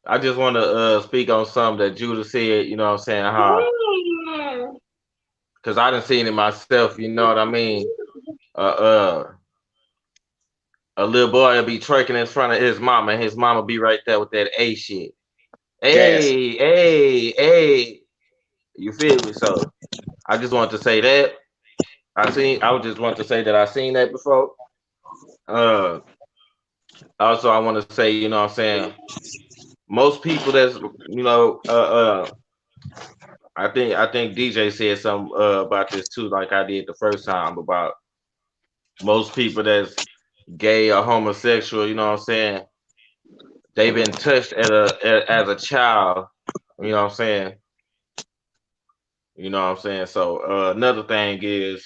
I just want to speak on something that Judah said. You know what I'm saying? How? Because I done seen it myself. You know what I mean? A little boy will be twerking in front of his mama, and his mama be right there with that A shit. Hey, hey. You feel me? So I just want to say that. I would just want to say that I seen that before. Also I want to say, you know what I'm saying, most people that's, you know, I think DJ said something about this too, like I did the first time, about most people that's gay or homosexual, you know what I'm saying, they've been touched as a child, you know what I'm saying. You know what I'm saying? So another thing is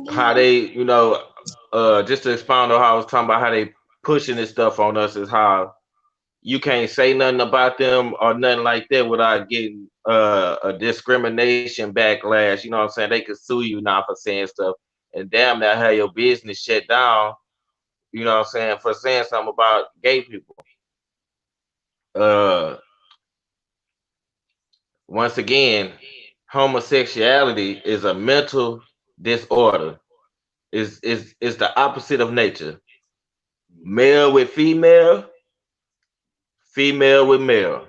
how they, you know, just to expound on how I was talking about how they pushing this stuff on us, is how you can't say nothing about them or nothing like that without getting a discrimination backlash. You know what I'm saying? They could sue you now for saying stuff, and damn near have your business shut down, you know what I'm saying, for saying something about gay people. Once again, homosexuality is a mental disorder. Is the opposite of nature. Male with female, female with male.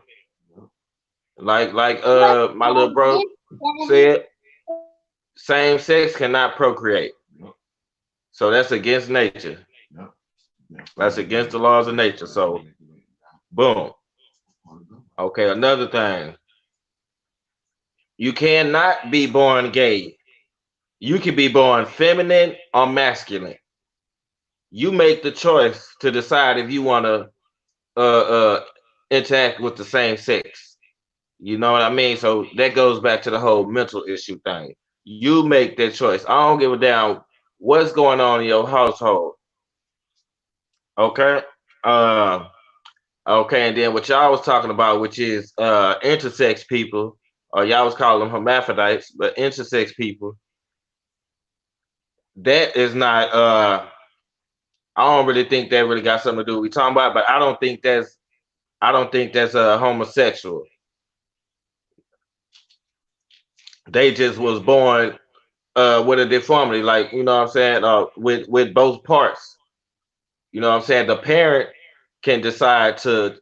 Like my little bro said, same sex cannot procreate. So that's against nature. That's against the laws of nature. So boom. Okay, another thing. You cannot be born gay. You can be born feminine or masculine. You make the choice to decide if you want to interact with the same sex. You know what I mean? So that goes back to the whole mental issue thing. You make that choice. I don't give a damn what's going on in your household. Okay? Okay, and then what y'all was talking about, which is intersex people, or y'all was calling them hermaphrodites, but intersex people, that is not I don't really think that really got something to do with what we talking about, but I don't think that's homosexual. they just was born with a deformity, like you know what I'm saying, with both parts. You know what I'm saying? The parent can decide to,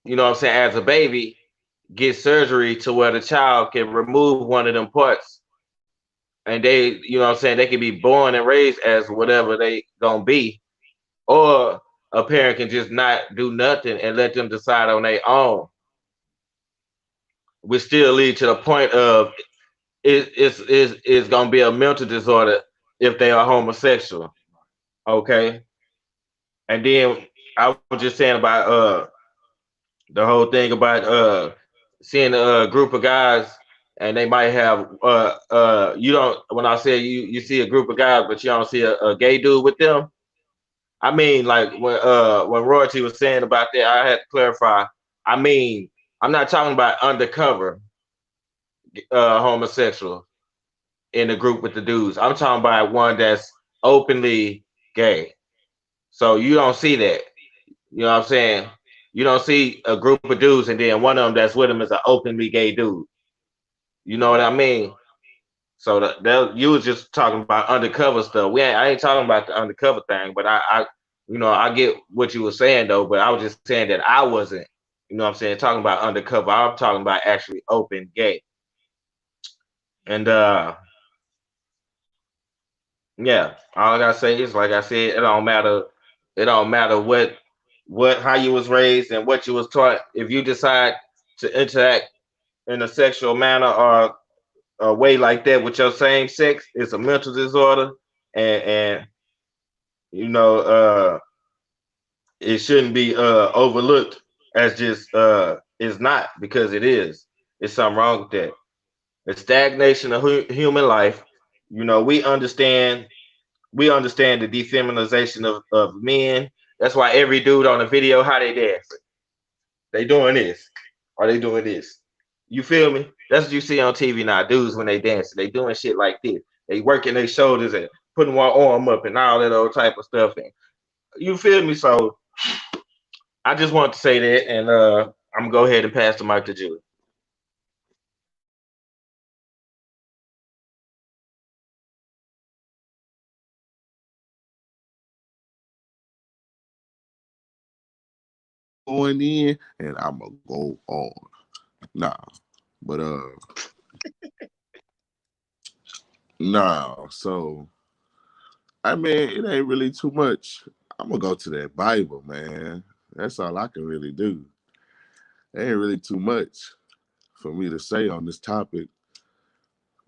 you know what I'm saying, as a baby, get surgery to where the child can remove one of them parts, and they, you know what I'm saying, they can be born and raised as whatever they gonna be, or a parent can just not do nothing and let them decide on their own, which still lead to the point of it's gonna be a mental disorder if they are homosexual. Okay. And then I was just saying about the whole thing about seeing a group of guys and they might have you don't, when I say you see a group of guys but you don't see a gay dude with them. I mean, like when Royalty was saying about that, I had to clarify. I mean, I'm not talking about undercover homosexual in the group with the dudes. I'm talking about one that's openly gay. So you don't see that. You know what I'm saying? You don't see a group of dudes and then one of them that's with them is an openly gay dude. You know what I mean? So you was just talking about undercover stuff. I ain't talking about the undercover thing, but you know, I get what you were saying though. But I was just saying that I wasn't, you know what I'm saying, talking about undercover. I'm talking about actually open gay. And yeah, all I gotta say is, like I said, it don't matter. It don't matter how you was raised and what you was taught. If you decide to interact in a sexual manner or a way like that with your same sex, it's a mental disorder, and you know it shouldn't be overlooked as just it's not, because it is. It's something wrong with that. The stagnation of human life. You know, we understand the defeminization of men. That's why every dude on the video, how they dancing, they doing this, or they doing this. You feel me? That's what you see on TV now. Dudes when they dancing, they doing shit like this. They working their shoulders and putting one arm up and all that old type of stuff. And you feel me? So I just want to say that, and I'm gonna go ahead and pass the mic to Julie. Going in, and I'm gonna go on. Nah, but nah. So I mean, it ain't really too much. I'm gonna go to that Bible, man. That's all I can really do. It ain't really too much for me to say on this topic.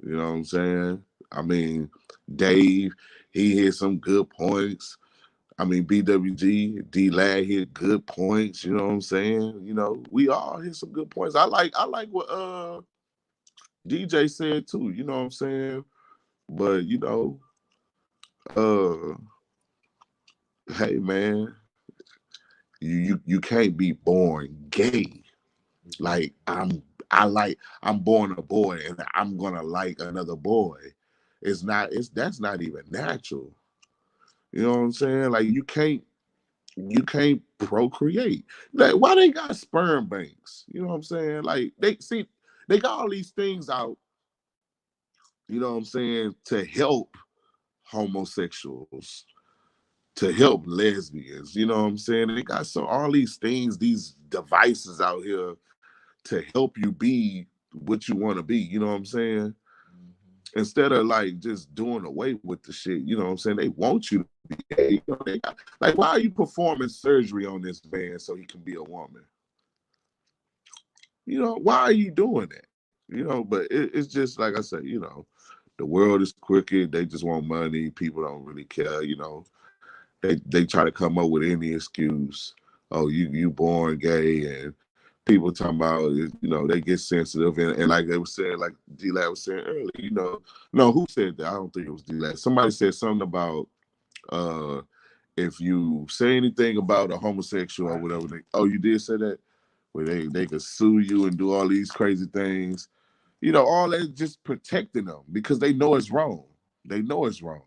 You know what I'm saying? I mean, Dave, he hit some good points. I mean, BWG, D Lad hit good points. You know what I'm saying? You know, we all hit some good points. I like what DJ said too. You know what I'm saying? But you know, uh, hey man, you can't be born gay. Like I'm born a boy and I'm gonna like another boy. That's not even natural. You know what I'm saying? Like you can't procreate. Like why they got sperm banks? You know what I'm saying? Like they got all these things out, you know what I'm saying, to help homosexuals, to help lesbians. You know what I'm saying? They got all these things, these devices out here to help you be what you want to be. You know what I'm saying? Instead of like just doing away with the shit, you know what I'm saying? They want you to be gay. You know, like, why are you performing surgery on this man so he can be a woman? You know, why are you doing that? You know, but it's just like I said, you know, the world is crooked. They just want money. People don't really care. You know, they try to come up with any excuse. Oh, you born gay, and people talking about, you know, they get sensitive, and like they were saying, like D-Lab was saying earlier, you know, no, who said that? I don't think it was D-Lab. Somebody said something about if you say anything about a homosexual or whatever. Oh, you did say that? Where they could sue you and do all these crazy things. You know, all that just protecting them because they know it's wrong. They know it's wrong.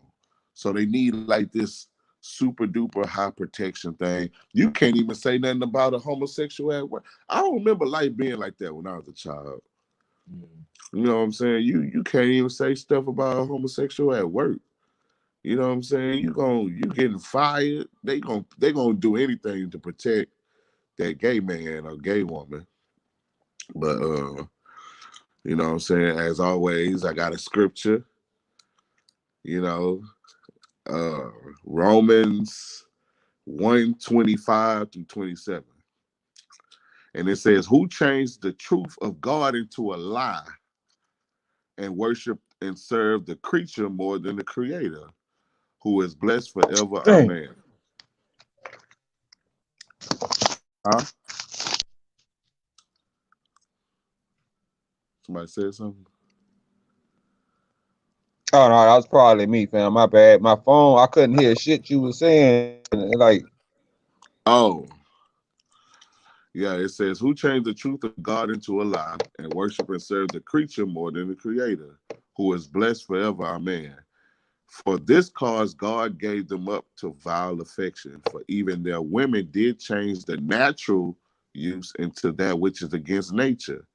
So they need like this super duper high protection thing. You can't even say nothing about a homosexual at work. I don't remember life being like that when I was a child. You know what I'm saying? You can't even say stuff about a homosexual at work. You know what I'm saying? You getting fired. They gonna do anything to protect that gay man or gay woman. But you know what I'm saying? As always, I got a scripture. You know, Romans 1:25-27. And it says, who changed the truth of God into a lie and worship and serve the creature more than the creator, who is blessed forever. Dang. Amen. Huh? Somebody said something? Oh no, that was probably me, fam. My bad. My phone, I couldn't hear shit you was saying. Like, Oh. Yeah, it says, who changed the truth of God into a lie and worship and serve the creature more than the creator, who is blessed forever. Amen. For this cause God gave them up to vile affection, for even their women did change the natural use into that which is against nature.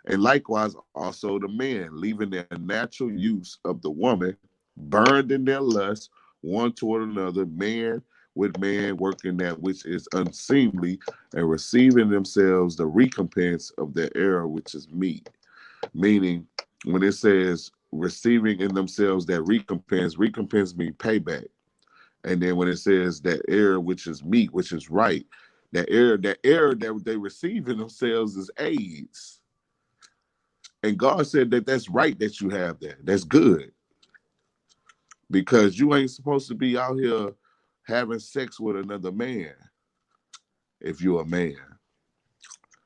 And likewise also the men, leaving their natural use of the woman, burned in their lust one toward another, man with man, working that which is unseemly, and receiving themselves the recompense of their error, which is meat. Meaning, when it says receiving in themselves that recompense means payback. And then when it says that error, which is meat, which is right, that error that they receive in themselves is AIDS. And God said that that's right that you have that. That's good. Because you ain't supposed to be out here having sex with another man if you're a man.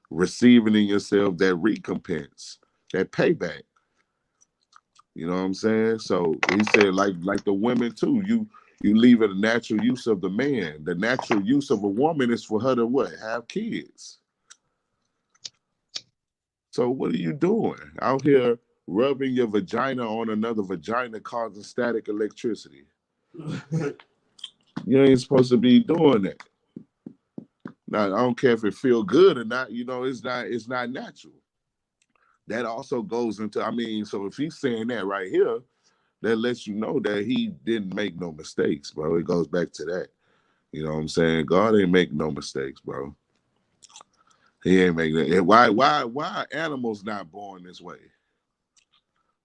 Receiving in yourself that recompense, that payback. You know what I'm saying? So he said, like the women too, you leave it a natural use of the man. The natural use of a woman is for her to what? Have kids. So what are you doing out here rubbing your vagina on another vagina causing static electricity? You ain't supposed to be doing that. Now, I don't care if it feel good or not, you know, it's not natural. That also goes into, so if he's saying that right here, that lets you know that he didn't make no mistakes, bro. It goes back to that. You know what I'm saying? God ain't make no mistakes, bro. He ain't making that. Why are animals not born this way?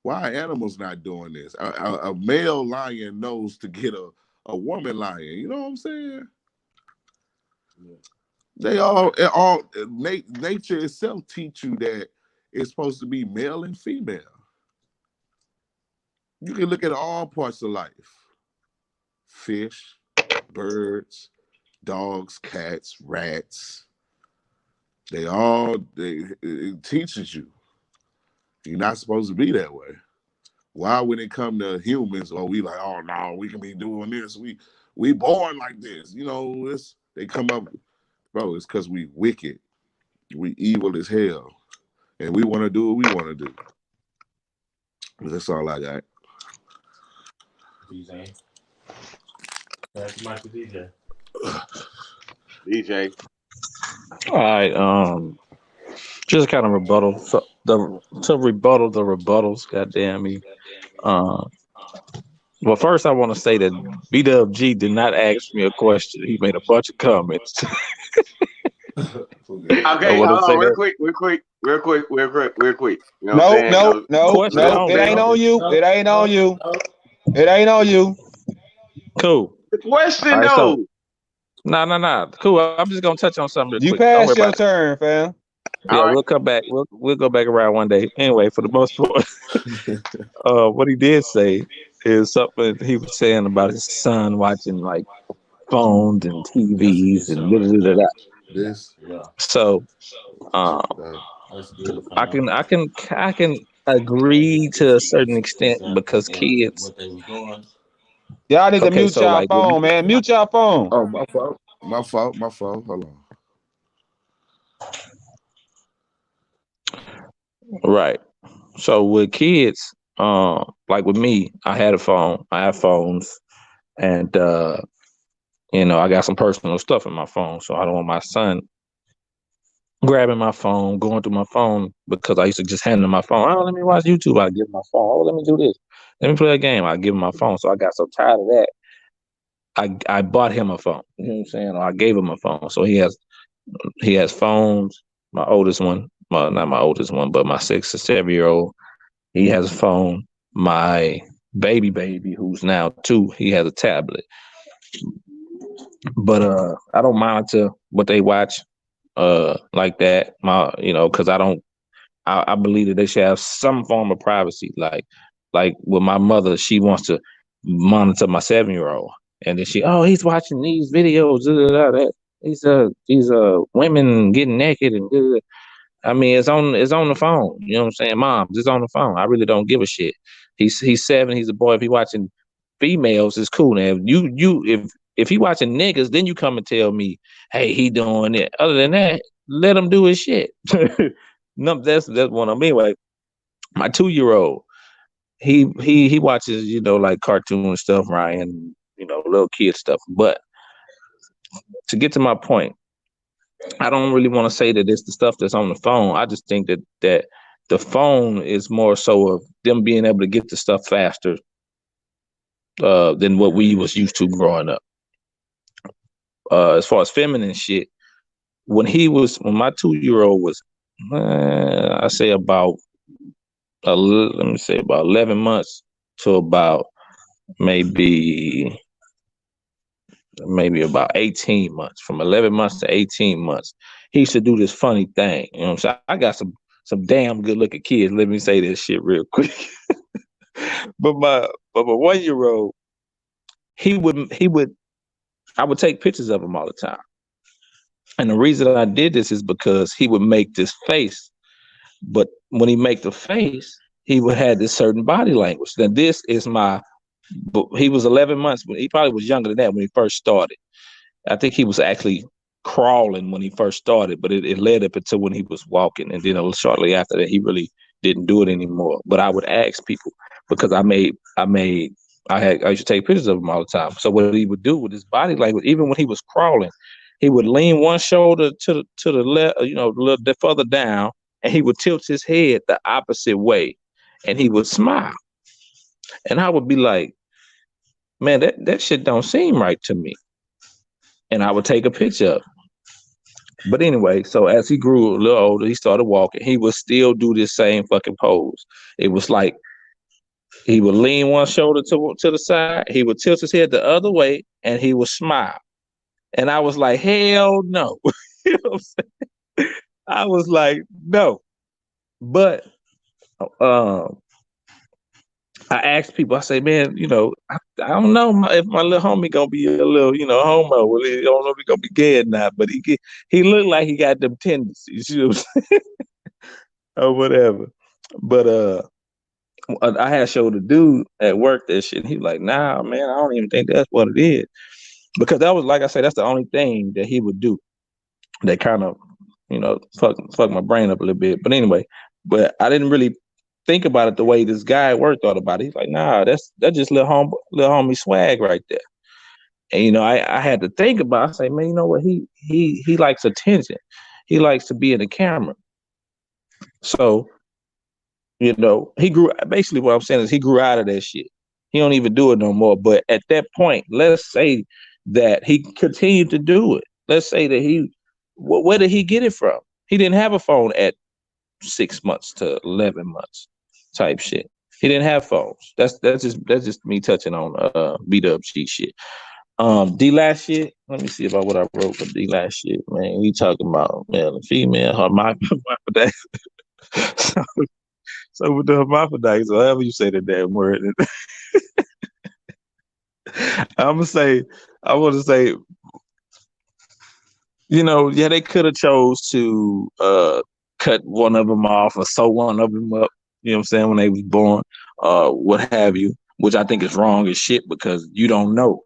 Why are animals not doing this? A male lion knows to get a woman lion. You know what I'm saying? Yeah. They all nature itself teach you that it's supposed to be male and female. You can look at all parts of life. Fish, birds, dogs, cats, rats. It teaches you. You're not supposed to be that way. Why when it come to humans, we like, oh no, we can be doing this. We born like this. You know, they come up, bro, it's because we wicked. We evil as hell. And we want to do what we want to do. That's all I got. DJ. That's my DJ. DJ. All right. Just kind of rebuttal. So to rebuttal the rebuttals. Goddamn me. Well, first I want to say that BWG did not ask me a question. He made a bunch of comments. Okay, hold on, real quick. You know what I'm saying? No. It ain't on you. It ain't on you. It ain't on you. Cool. The question right, though. So, nah. Cool. I'm just gonna touch on something real you quick. Passed your turn, fam. Yeah, right. We'll come back. We'll go back around one day. Anyway, for the most part, what he did say is something he was saying about his son watching like phones and TVs and da. This. So, I can agree to a certain extent because kids. Y'all need to mute y'all phone, man. Mute y'all phone. Oh, my fault. Hold on. Right. So with kids, like with me, I had a phone. I have phones, and I got some personal stuff in my phone, so I don't want my son grabbing my phone, going through my phone because I used to just hand him my phone. Oh, let me watch YouTube. I give him my phone. Oh, let me do this. Let me play a game. I give him my phone. So I got so tired of that. I bought him a phone. You know what I'm saying? Or I gave him a phone. So he has phones. My oldest one, well, not my oldest one, but my 6 or 7-year-old, he has a phone. My baby, who's now 2, he has a tablet. But I don't monitor what they watch like that. Because I believe that they should have some form of privacy. Like with my mother, she wants to monitor my 7-year-old, and then he's watching these videos. These women getting naked and. I mean, it's on the phone. You know what I'm saying? Moms, it's on the phone. I really don't give a shit. He's 7. He's a boy. If he watching females, it's cool. Now, if he watching niggas, then you come and tell me, hey, he doing it. Other than that, let him do his shit. No, that's one of them. Anyway, my 2-year-old, he watches, like cartoon stuff, Ryan, little kid stuff. But to get to my point, I don't really want to say that it's the stuff that's on the phone. I just think that the phone is more so of them being able to get the stuff faster than what we was used to growing up. As far as feminine shit, when my 2-year-old was, I say about 11 months to about maybe about 18 months, from 11 months to 18 months, he used to do this funny thing. You know what I'm saying? I got some damn good looking kids. Let me say this shit real quick. but my 1-year-old, I would take pictures of him all the time. And the reason I did this is because he would make this face, but when he make the face, he would have this certain body language. Now he was 11 months, but he probably was younger than that when he first started. I think he was actually crawling when he first started, but it led up until when he was walking. And then shortly after that, he really didn't do it anymore. But I would ask people because I used to take pictures of him all the time. So what he would do with his body language, even when he was crawling, he would lean one shoulder to the left, a little bit further down, and he would tilt his head the opposite way, and he would smile. And I would be like, man, that shit don't seem right to me. And I would take a picture of him. But anyway, so as he grew a little older, he started walking. He would still do this same fucking pose. It was like he would lean one shoulder to the side, he would tilt his head the other way, and he would smile. And I was like, hell no. You know what I'm saying? I was like, no. But I asked people, I say, man, I don't know if my little homie gonna be a little, homo. Well, I don't know if he gonna be gay or not, but he looked like he got them tendencies, you know what I'm saying? Or whatever. But I had showed a dude at work that shit, and he was like, nah, man, I don't even think that's what it is. Because that was, like I said, that's the only thing that he would do that kind of, fuck my brain up a little bit. But anyway, but I didn't really think about it the way this guy at work thought about it. He's like, nah, that's just little homie swag right there. And I had to think about it. I say, man, you know what? He likes attention. He likes to be in the camera. So, he grew. Basically, what I'm saying is he grew out of that shit. He don't even do it no more. But at that point, let's say that he continued to do it. Let's say that where did he get it from? He didn't have a phone at 6 months to 11 months type shit. He didn't have phones. That's just me touching on BWG shit. D-Last shit. Let me see about what I wrote for D-Last shit, man. We talking about male and female, hermaphrodite. So with the hermaphrodites, or however you say the damn word, I want to say, yeah, they could have chose to cut one of them off or sew one of them up, you know what I'm saying, when they was born, what have you, which I think is wrong as shit because you don't know.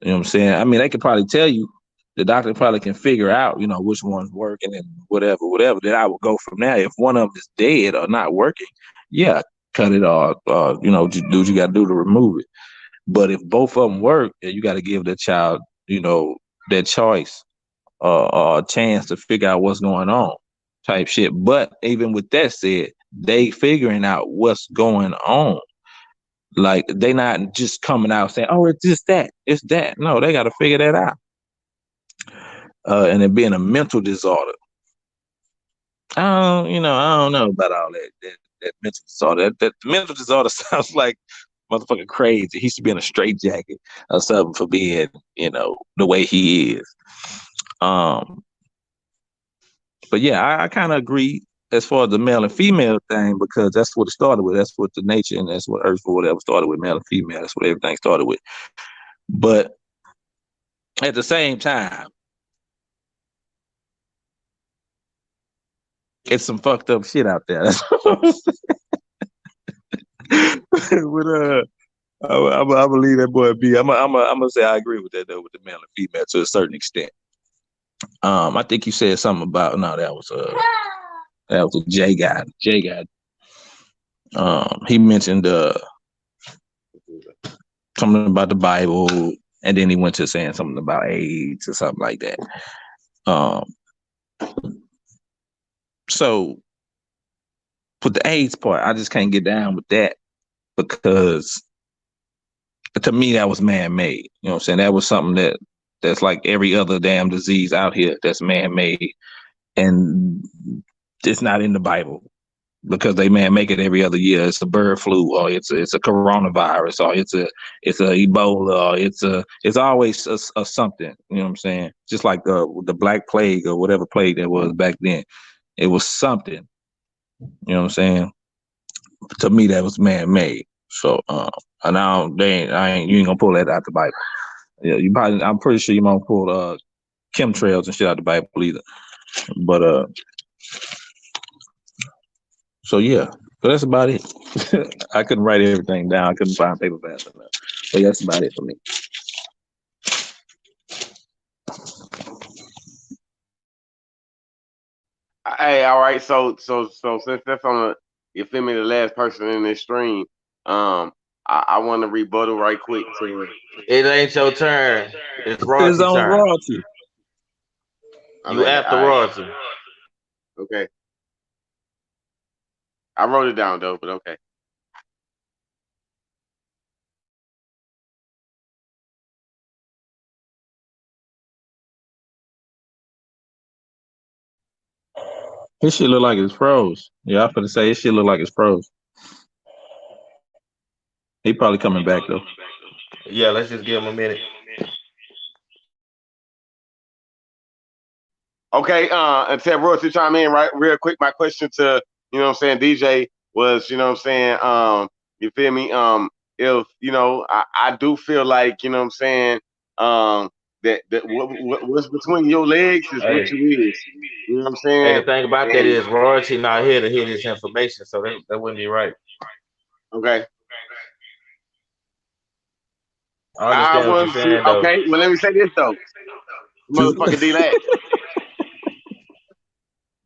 You know what I'm saying? I mean, they could probably tell you, the doctor probably can figure out, which one's working and whatever. Then I would go from there. If one of them is dead or not working, yeah, cut it off, do what you got to do to remove it. But if both of them work, you got to give the child, that choice a chance to figure out what's going on, type shit. But even with that said, they figuring out what's going on. Like they not just coming out saying, "Oh, it's just that, it's that." No, they got to figure that out. And it being a mental disorder. I don't know about all that mental disorder. That mental disorder sounds like motherfucking crazy. He should be in a straitjacket or something for being, the way he is. But yeah, I kind of agree as far as the male and female thing, because that's what it started with. That's what the nature and that's what Earth or whatever started with, male and female. That's what everything started with. But at the same time, it's some fucked up shit out there. That's what I'm saying. But I believe that boy B. I'm gonna say I agree with that though, with the male and female to a certain extent. I think you said something about that was a J guy. He mentioned something about the Bible, and then he went to saying something about AIDS or something like that. So with the AIDS part, I just can't get down with that because to me that was man-made. You know what I'm saying? That was something that's like every other damn disease out here that's man-made, and it's not in the Bible because they make it every other year. It's a bird flu, or it's a coronavirus, or it's a Ebola, or it's always a something. You know what I'm saying? Just like the Black Plague or whatever plague that was back then, it was something. You know what I'm saying? To me, that was man-made. So, and now you ain't gonna pull that out the Bible. Yeah, I'm pretty sure you won't pull chemtrails and shit out the Bible either. But so yeah, but that's about it. I couldn't write everything down. I couldn't find paper fast enough. But that's about it for me. Hey, all right. So since that's you feel me, the last person in this stream, I want to rebuttal right quick to it. It ain't your turn. It's It's royalty on turn. royalty. You after royalty. Okay. I wrote it down though, but okay. His shit look like it's froze. Yeah, I'm finna say his shit look like it's froze. He probably coming back though. Yeah, let's just give him a minute. Okay, and Ted Royce to chime in right real quick. My question to, DJ was, you feel me? If, I do feel like, that what's between your legs is what you is. You know what I'm saying? Hey, the thing about that is royalty not here to hear this information, so that wouldn't be right. Okay. I understand what you're saying, though. Okay, well, let me say this, though. Motherfucker D-Lack.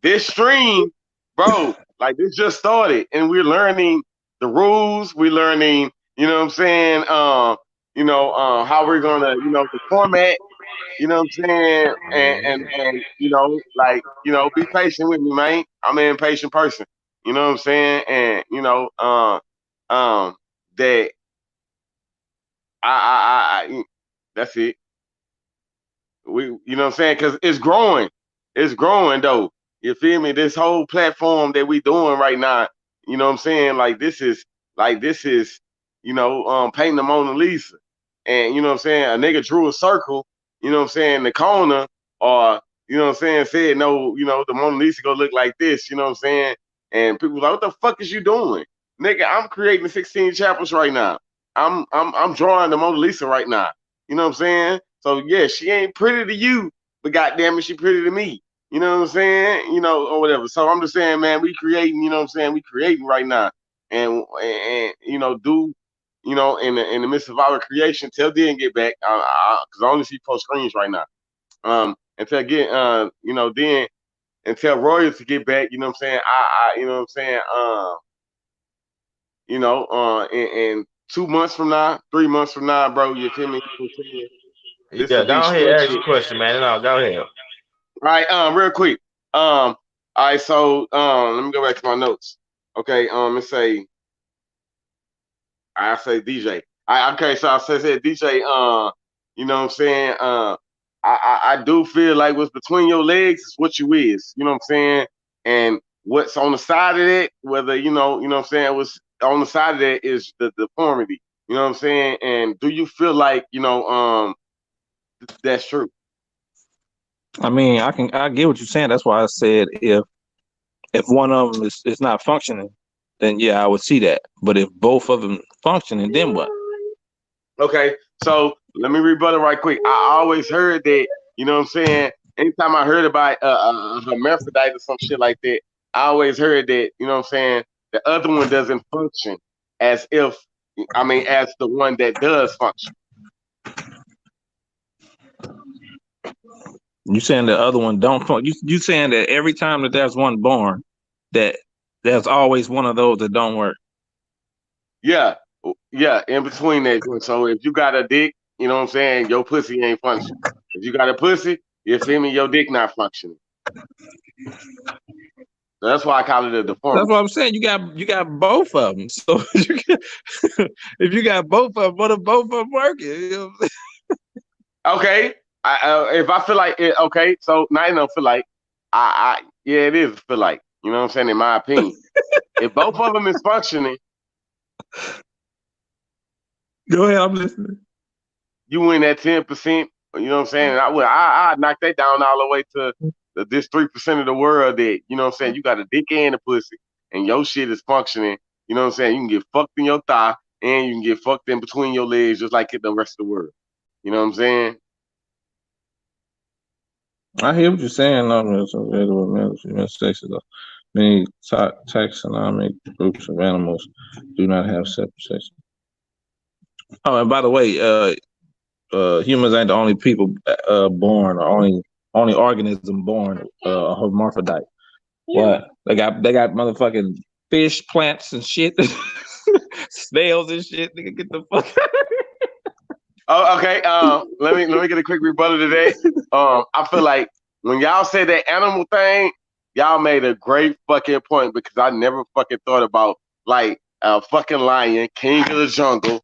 This stream, bro, like this just started, and we're learning the rules. We're learning, you know what I'm saying? How we're gonna, the format. You know what I'm saying? And be patient with me, man. I'm an impatient person. You know what I'm saying? And that I that's it. You know what I'm saying? Because it's growing. It's growing though. You feel me? This whole platform that we doing right now, you know what I'm saying? This is painting the Mona Lisa. And you know what I'm saying? A nigga drew a circle, you know what I'm saying, the corner, or you know what I'm saying, said no, the Mona Lisa gonna look like this, you know what I'm saying? And people like, what the fuck is you doing? Nigga, I'm creating 16 chapters right now. I'm drawing the Mona Lisa right now. You know what I'm saying? So yeah, she ain't pretty to you, but goddamn it, she pretty to me. You know what I'm saying? Or whatever. So I'm just saying, man, we creating, you know what I'm saying? We creating right now. And do in the midst of our creation, tell D and get back. Because I only see post screens right now. Until get then and tell Royal to get back, you know what I'm saying? You know what I'm saying? In 2 months from now, 3 months from now, bro, you feel me? Yeah, go ahead, ask your question, man. No, go ahead. Right, real quick. All right, so let me go back to my notes. Okay, let's say I say DJ. Okay, so I said DJ, you know what I'm saying? I do feel like what's between your legs is what you is, you know what I'm saying? And what's on the side of it, whether you know what I'm saying, what's on the side of that is the deformity. You know what I'm saying? And do you feel like, that's true? I mean, I get what you're saying. That's why I said if one of them is not functioning, then yeah, I would see that. But if both of them functioning, then what? Okay, so let me rebuttal right quick. I always heard that, you know what I'm saying? Anytime I heard about hermaphrodite or some shit like that, I always heard that, you know what I'm saying, the other one doesn't function as if, as the one that does function. You saying the other one don't function? You saying that every time that there's one born, that there's always one of those that don't work? Yeah, in between that. So if you got a dick, you know what I'm saying, your pussy ain't functioning. If you got a pussy, you feel me, your dick not functioning. So that's why I call it a deformity. That's what I'm saying. You got both of them. So if you got both of them, what if both of them working? You know what I'm saying? Okay, if I feel like it, okay, so now you don't feel like yeah, it is feel like, you know what I'm saying, in my opinion. If both of them is functioning, go ahead, I'm listening. You win that 10%, you know what I'm saying? I knock that down all the way to this 3% of the world that, you know what I'm saying, you got a dick and a pussy and your shit is functioning, you know what I'm saying? You can get fucked in your thigh and you can get fucked in between your legs just like the rest of the world. You know what I'm saying? I hear what you're saying. Many taxonomic groups of animals do not have separate sexes. Oh, and by the way, humans ain't the only people born, or only organism born a hermaphrodite. What? They got motherfucking fish, plants, and shit, snails and shit. Nigga, get the fuck. Oh, okay. Let me get a quick rebuttal to that. I feel like when y'all said that animal thing, y'all made a great fucking point because I never fucking thought about like a fucking lion, king of the jungle,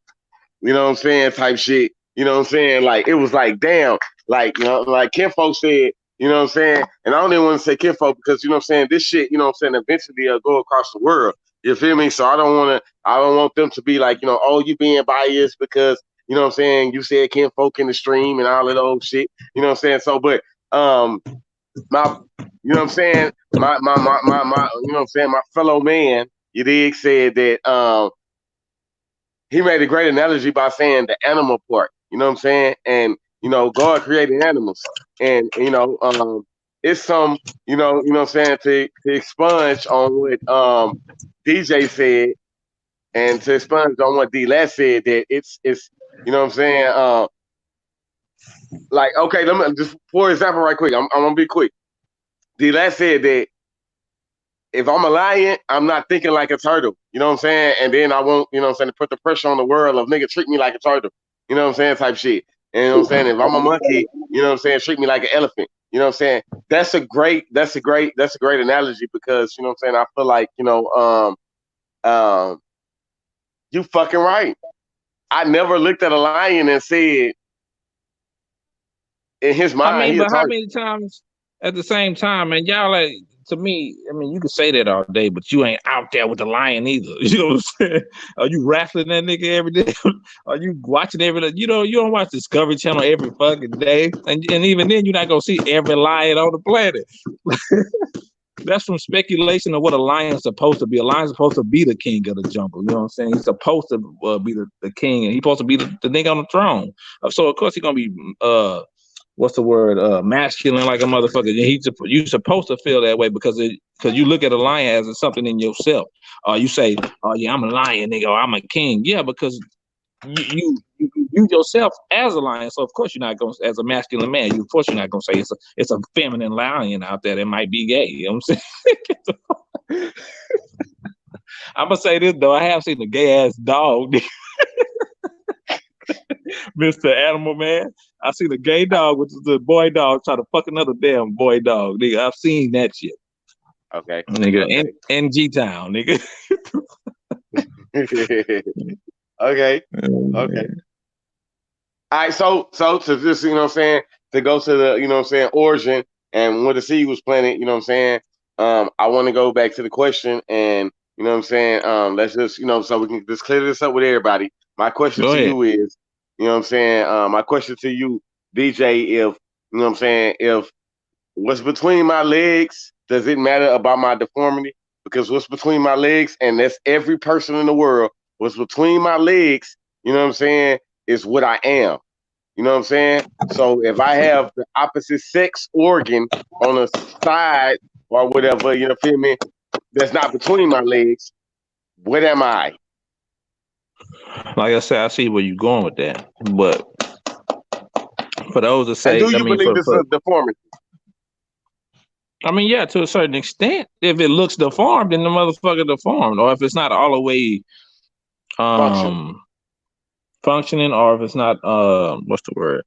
you know what I'm saying, type shit. You know what I'm saying? Like it was like damn, like like Kinfolk said, you know what I'm saying? And I don't even want to say Kinfolk because you know what I'm saying, this shit, you know what I'm saying, eventually go across the world. You feel me? So I don't want them to be like, oh, you being biased because you know what I'm saying, you said Kinfolk in the stream and all that old shit. You know what I'm saying? So but my you know what I'm saying, my you know what I'm saying, my fellow man, you dig, said that he made a great analogy by saying the animal part, you know what I'm saying? And, God created animals. And, it's some, you know what I'm saying, to expunge on what DJ said and to expunge on what D-Lat said, that it's you know what I'm saying, like, okay, let me just, for example, right quick, I'm going to be quick. D-Lat said that if I'm a lion, I'm not thinking like a turtle. You know what I'm saying? And then I won't, you know what I'm saying, to put the pressure on the world of nigga treat me like a turtle. You know what I'm saying? Type shit. And you know what I'm saying? If I'm a monkey, you know what I'm saying, treat me like an elephant. You know what I'm saying? That's a great analogy because, you know what I'm saying, I feel like, you fucking right. I never looked at a lion and said in his mind, but how many times at the same time, and y'all like, to me, I mean, you can say that all day, but you ain't out there with the lion either. You know what I'm saying? Are you wrestling that nigga every day? Are you watching every day? You don't watch Discovery Channel every fucking day. And even then, you're not going to see every lion on the planet. That's from speculation of what a lion's supposed to be. A lion's supposed to be the king of the jungle. You know what I'm saying? He's supposed to be the king, and he's supposed to be the nigga on the throne. So, of course, he's going to be... what's the word? Masculine like a motherfucker. You're supposed to feel that way because you look at a lion as something in yourself. You say, "Oh yeah, I'm a lion, nigga. Or I'm a king." Yeah, because you yourself as a lion. So of course you're not going to, as a masculine man. Of course you're not going to say it's a feminine lion out there that might be gay. You know what I'm saying? I'm gonna say this though. I have seen a gay ass dog. Mr. Animal Man. I seen a gay dog, which is a boy dog, try to fuck another damn boy dog. Nigga, I've seen that shit. Okay. Nigga, Okay. NG Town, nigga. Okay. Okay. All right, so to this, you know what I'm saying, to go to the, you know what I'm saying, origin and when the seed was planted, you know what I'm saying. I want to go back to the question and you know what I'm saying. Let's just, you know, so we can just clear this up with everybody. My question Go to ahead. you is, you know what I'm saying, my question to you, DJ, if you know what I'm saying, if what's between my legs, does it matter about my deformity? Because what's between my legs, and that's every person in the world, what's between my legs, you know what I'm saying, is what I am. You know what I'm saying? So if I have the opposite sex organ on a side or whatever, you know, feel me, that's not between my legs, what am I? Like I said, I see where you're going with that. But for those that And say, do you believe it's a deformity? I mean, yeah, to a certain extent, if it looks deformed, then the motherfucker deformed, or if it's not all the way Function. functioning, or if it's not what's the word?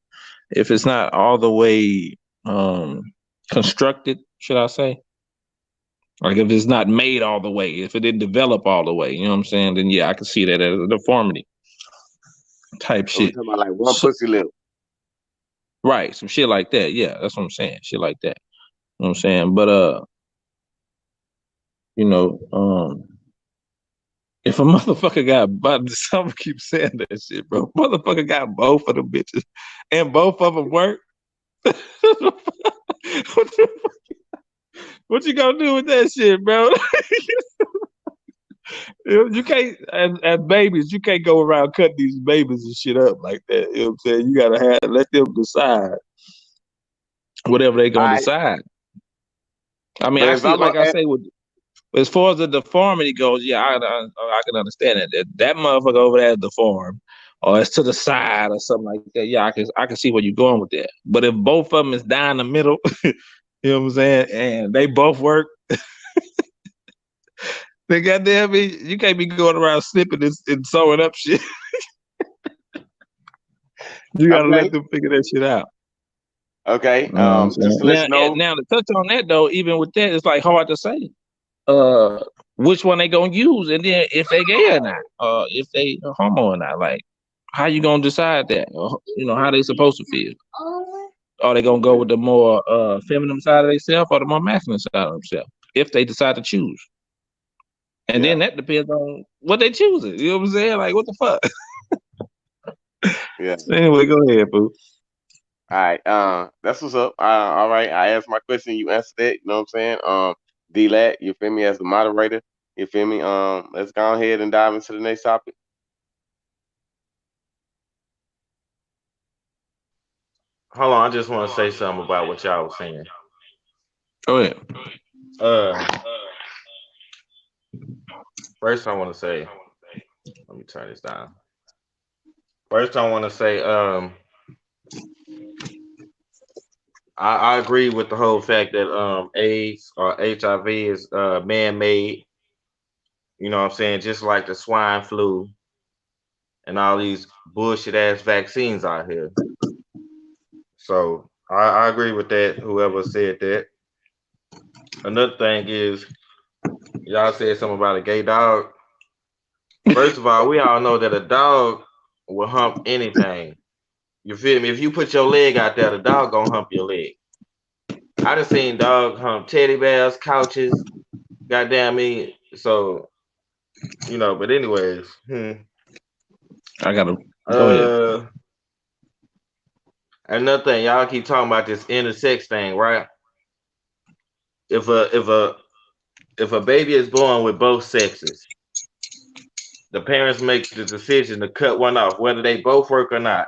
If it's not all the way constructed, should I say? Like if it's not made all the way, if it didn't develop all the way, you know what I'm saying? Then yeah, I can see that as a deformity type Are we shit. talking about like one So, pussy lip? right, some shit like that. Yeah, that's what I'm saying. Shit like that. You know what I'm saying? But you know, if a motherfucker got, but someone keeps saying that shit, bro. Motherfucker got both of them bitches, and both of them work. What you gonna do with that shit, bro? You can't, as babies, you can't go around cutting these babies and shit up like that. You know what I'm saying? You gotta let them decide whatever they gonna decide. I mean, But I if see, I'm like I say, with as far as the deformity goes, yeah, I can understand it. That motherfucker over there is deformed, or it's to the side or something like that. Yeah, I can see where you're going with that. But if both of them is down the middle, you know what I'm saying, and they both work, then goddamn me, you can't be going around snipping and sewing up shit. You gotta let them figure that shit out. Okay. Just to let you know. Now to touch on that though, even with that, it's like hard to say. Which one they gonna use, and then if they gay or not, if they homo or not, like how you gonna decide that? You know, how they supposed to feel? Are they gonna go with the more feminine side of themselves or the more masculine side of themselves if they decide to choose? And then that depends on what they choosing. You know what I'm saying? Like what the fuck? Yeah. Anyway, go ahead, boo. All right. That's what's up. All right. I asked my question. You answered it. You know what I'm saying? D-Lat, you feel me, as the moderator. You feel me? Let's go ahead and dive into the next topic. Hold on, I just want to say something about what y'all was saying. Go ahead. First I want to say, let me turn this down. First I want to say, I agree with the whole fact that AIDS or HIV is man-made. You know what I'm saying? Just like the swine flu and all these bullshit ass vaccines out here. So I agree with that, whoever said that. Another thing is, y'all said something about a gay dog. First of all, we all know that a dog will hump anything. You feel me? If you put your leg out there, the dog gonna hump your leg. I done seen dog hump teddy bears, couches, goddamn me. So, you know, but anyways. I gotta go ahead. Another thing, y'all keep talking about this intersex thing, right? If a baby is born with both sexes, the parents make the decision to cut one off, whether they both work or not.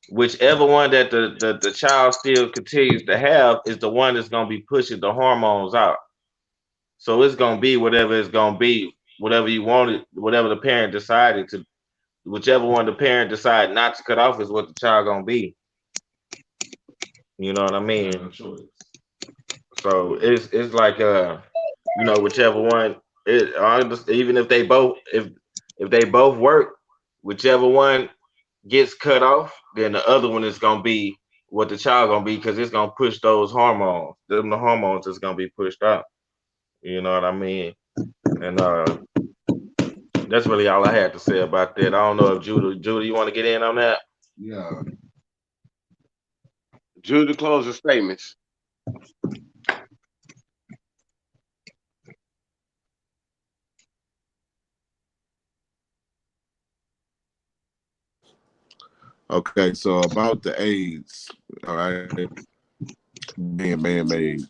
Whichever one that the child still continues to have is the one that's gonna be pushing the hormones out. So it's gonna be whatever it's gonna be, whatever you wanted, whatever the parent decided to, whichever one the parent decided not to cut off is what the child gonna be. You know what I mean? So it's like you know, whichever one. Even if they both if they both work, whichever one gets cut off, then the other one is gonna be what the child gonna be because it's gonna push those hormones. Them the hormones is gonna be pushed out. You know what I mean? And that's really all I had to say about that. I don't know if Judah, you want to get in on that? Yeah. Judah, closing statements. Okay, so about the AIDS, all right, being man-made,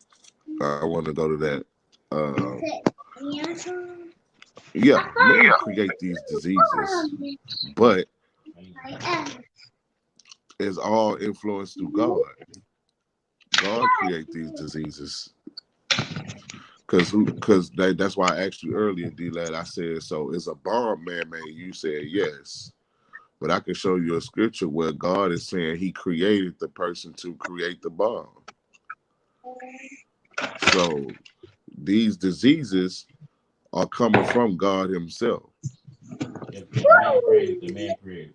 I want to go to that. Yeah, men create these diseases, but it's all influenced through God. God create these diseases. Because that's why I asked you earlier, D-Lad. I said, so is a bomb man-made? You said yes. But I can show you a scripture where God is saying he created the person to create the bomb. So these diseases are coming from God himself. The man created.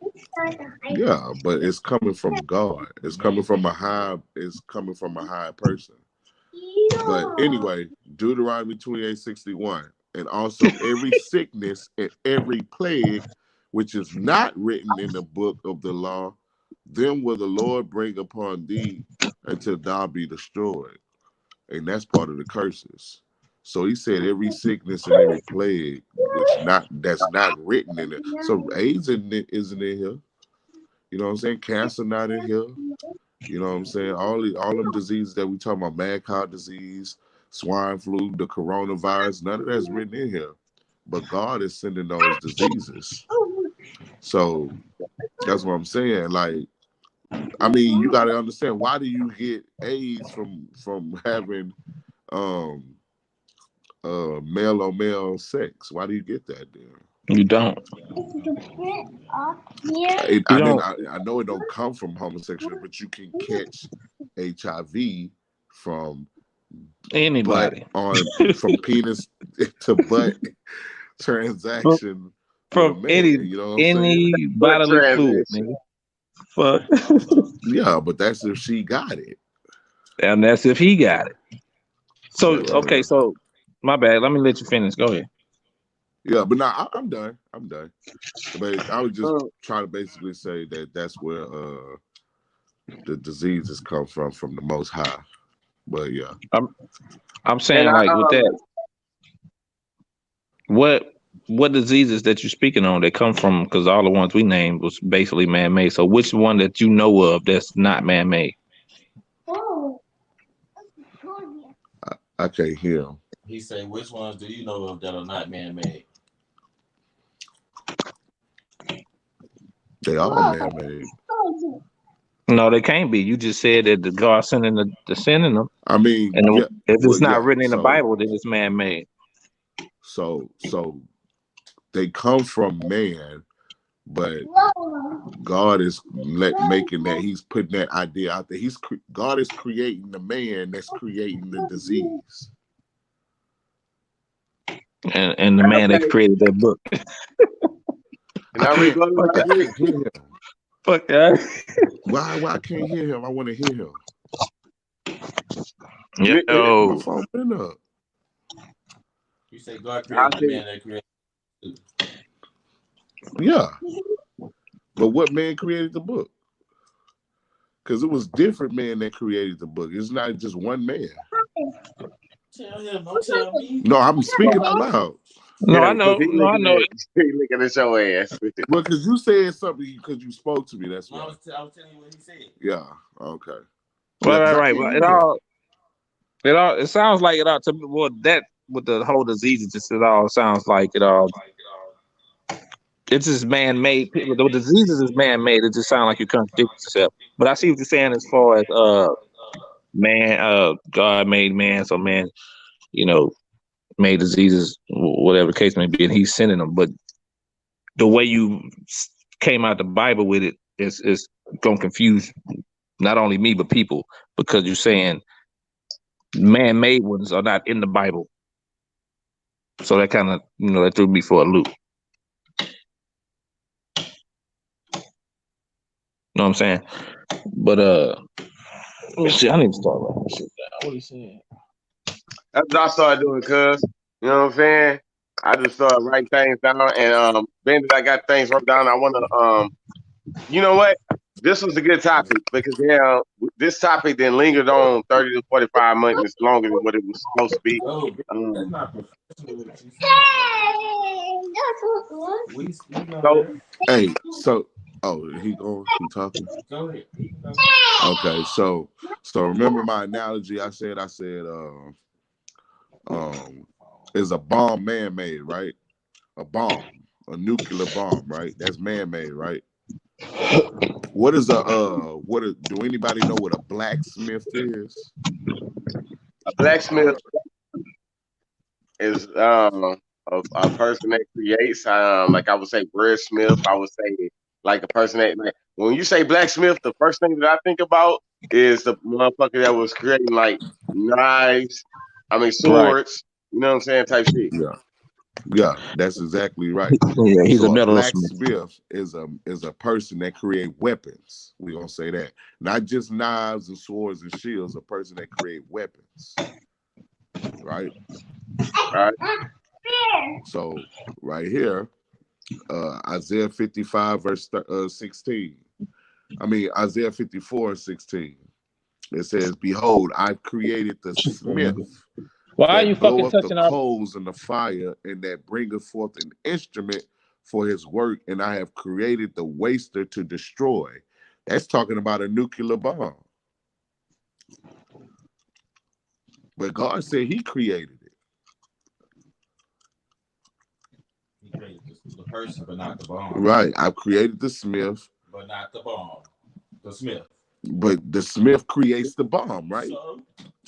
Yeah, but it's coming from God. It's coming from a high person. But anyway, Deuteronomy 28:61. And also every sickness and every plague which is not written in the book of the law, them will the Lord bring upon thee until thou be destroyed. And that's part of the curses. So he said every sickness and every plague that's not written in it. So AIDS isn't in here. You know what I'm saying? Cancer not in here. You know what I'm saying? All them diseases that we talk about, mad cow disease, swine flu, the coronavirus, none of that's written in here. But God is sending those diseases. So that's what I'm saying. Like, I mean, you got to understand, why do you get AIDS from having male on male sex? Why do you get that then? You don't. I know it don't come from homosexual, but you can catch HIV from anybody, from penis to butt transaction from any bodily fluid, nigga. Fuck. Yeah, but that's if she got it, and that's if he got it. So okay, so my bad. Let me let you finish. Go ahead. Yeah, but now I'm done. But I was just trying to basically say that that's where the diseases come from the Most High. But yeah, I'm saying with that, what diseases that you're speaking on that come from? Because all the ones we named was basically man-made. So which one that you know of that's not man-made? I can't hear him. He said, which ones do you know of that are not man-made? They all man-made. No, they can't be. You just said that the God sending them. I mean, and if it's not written in the Bible, then it's man-made. So they come from man, but God is making that. He's putting that idea out there. God is creating the man that's creating the disease. And the man that created that book. I can't hear him. Fuck that. Why I can't hear him? I want to hear him. Yeah. My phone been up. You say God created the man that created. Yeah. But what man created the book? Because it was different men that created the book. It's not just one man. Tell him, don't tell me. No, I'm speaking out loud. No, I know. No, I know. He looking at your ass. Well, because you said something, because you spoke to me. That's why. I was telling you what he said. Yeah. Okay. Right. Well, it sounds like it all to me. Well, that with the whole disease, it all sounds like it all. It's just man-made. The diseases is man-made. It just sounds like you contradict yourself. But I see what you're saying as far as God made man, so man, made diseases, whatever the case may be, and he's sending them. But the way you came out the Bible with it is gonna confuse not only me but people, because you're saying man-made ones are not in the Bible. So that kind of that threw me for a loop. know what I'm saying? But let me see. I need to start writing this shit down. What he said? That's what I started doing, cuz. You know what I'm saying? I just started writing things down, and being that I got things wrote down, I want to you know what? This was a good topic because this topic then lingered on 30 to 45 minutes longer than what it was supposed to be. Oh, that's Um, not professional. What you saying, bro. We know so that. Hey, so he talking. Go ahead. Okay, so remember my analogy? I said is a bomb man-made, right? A bomb, a nuclear bomb, right? That's man-made, right? What is do anybody know what a blacksmith is? a blacksmith is a person that creates, like I would say, breadsmith. I would say like a person that, like, when you say blacksmith, the first thing that I think about is the motherfucker that was creating like knives, Right. swords. You know what I'm saying? Type shit. Yeah, that's exactly right. Yeah, he's So a a metalsmith. blacksmith is a person that create weapons. We're gonna say that. Not just knives and swords and shields, a person that create weapons. Right? All right. So right here, Isaiah 55 verse 16. Isaiah 54:16. It says, "Behold, I've created the smith Why are that you fucking bloweth the touching our? coals in the fire, and that bringeth forth an instrument for his work, and I have created the waster to destroy." That's talking about a nuclear bomb. But God said he created it. He created the person, but not the bomb. Right. I've created the smith. But not the bomb. The smith. But the smith creates the bomb, right? So,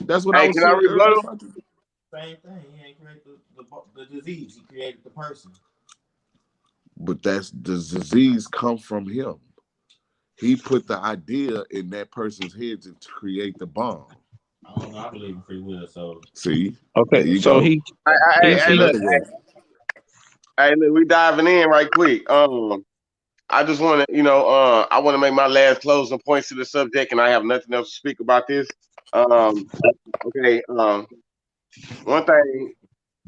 That's what I Hey, was can I saying earlier. rebuttal? same thing. He ain't created the disease. He created the person. But the disease come from him. He put the idea in that person's head to create the bomb. I don't know. I believe in free will. So See? Okay, There you so go. he. Hey, look, Another way. we diving in right quick. I just want to, I want to make my last closing points to the subject, and I have nothing else to speak about this. Okay. One thing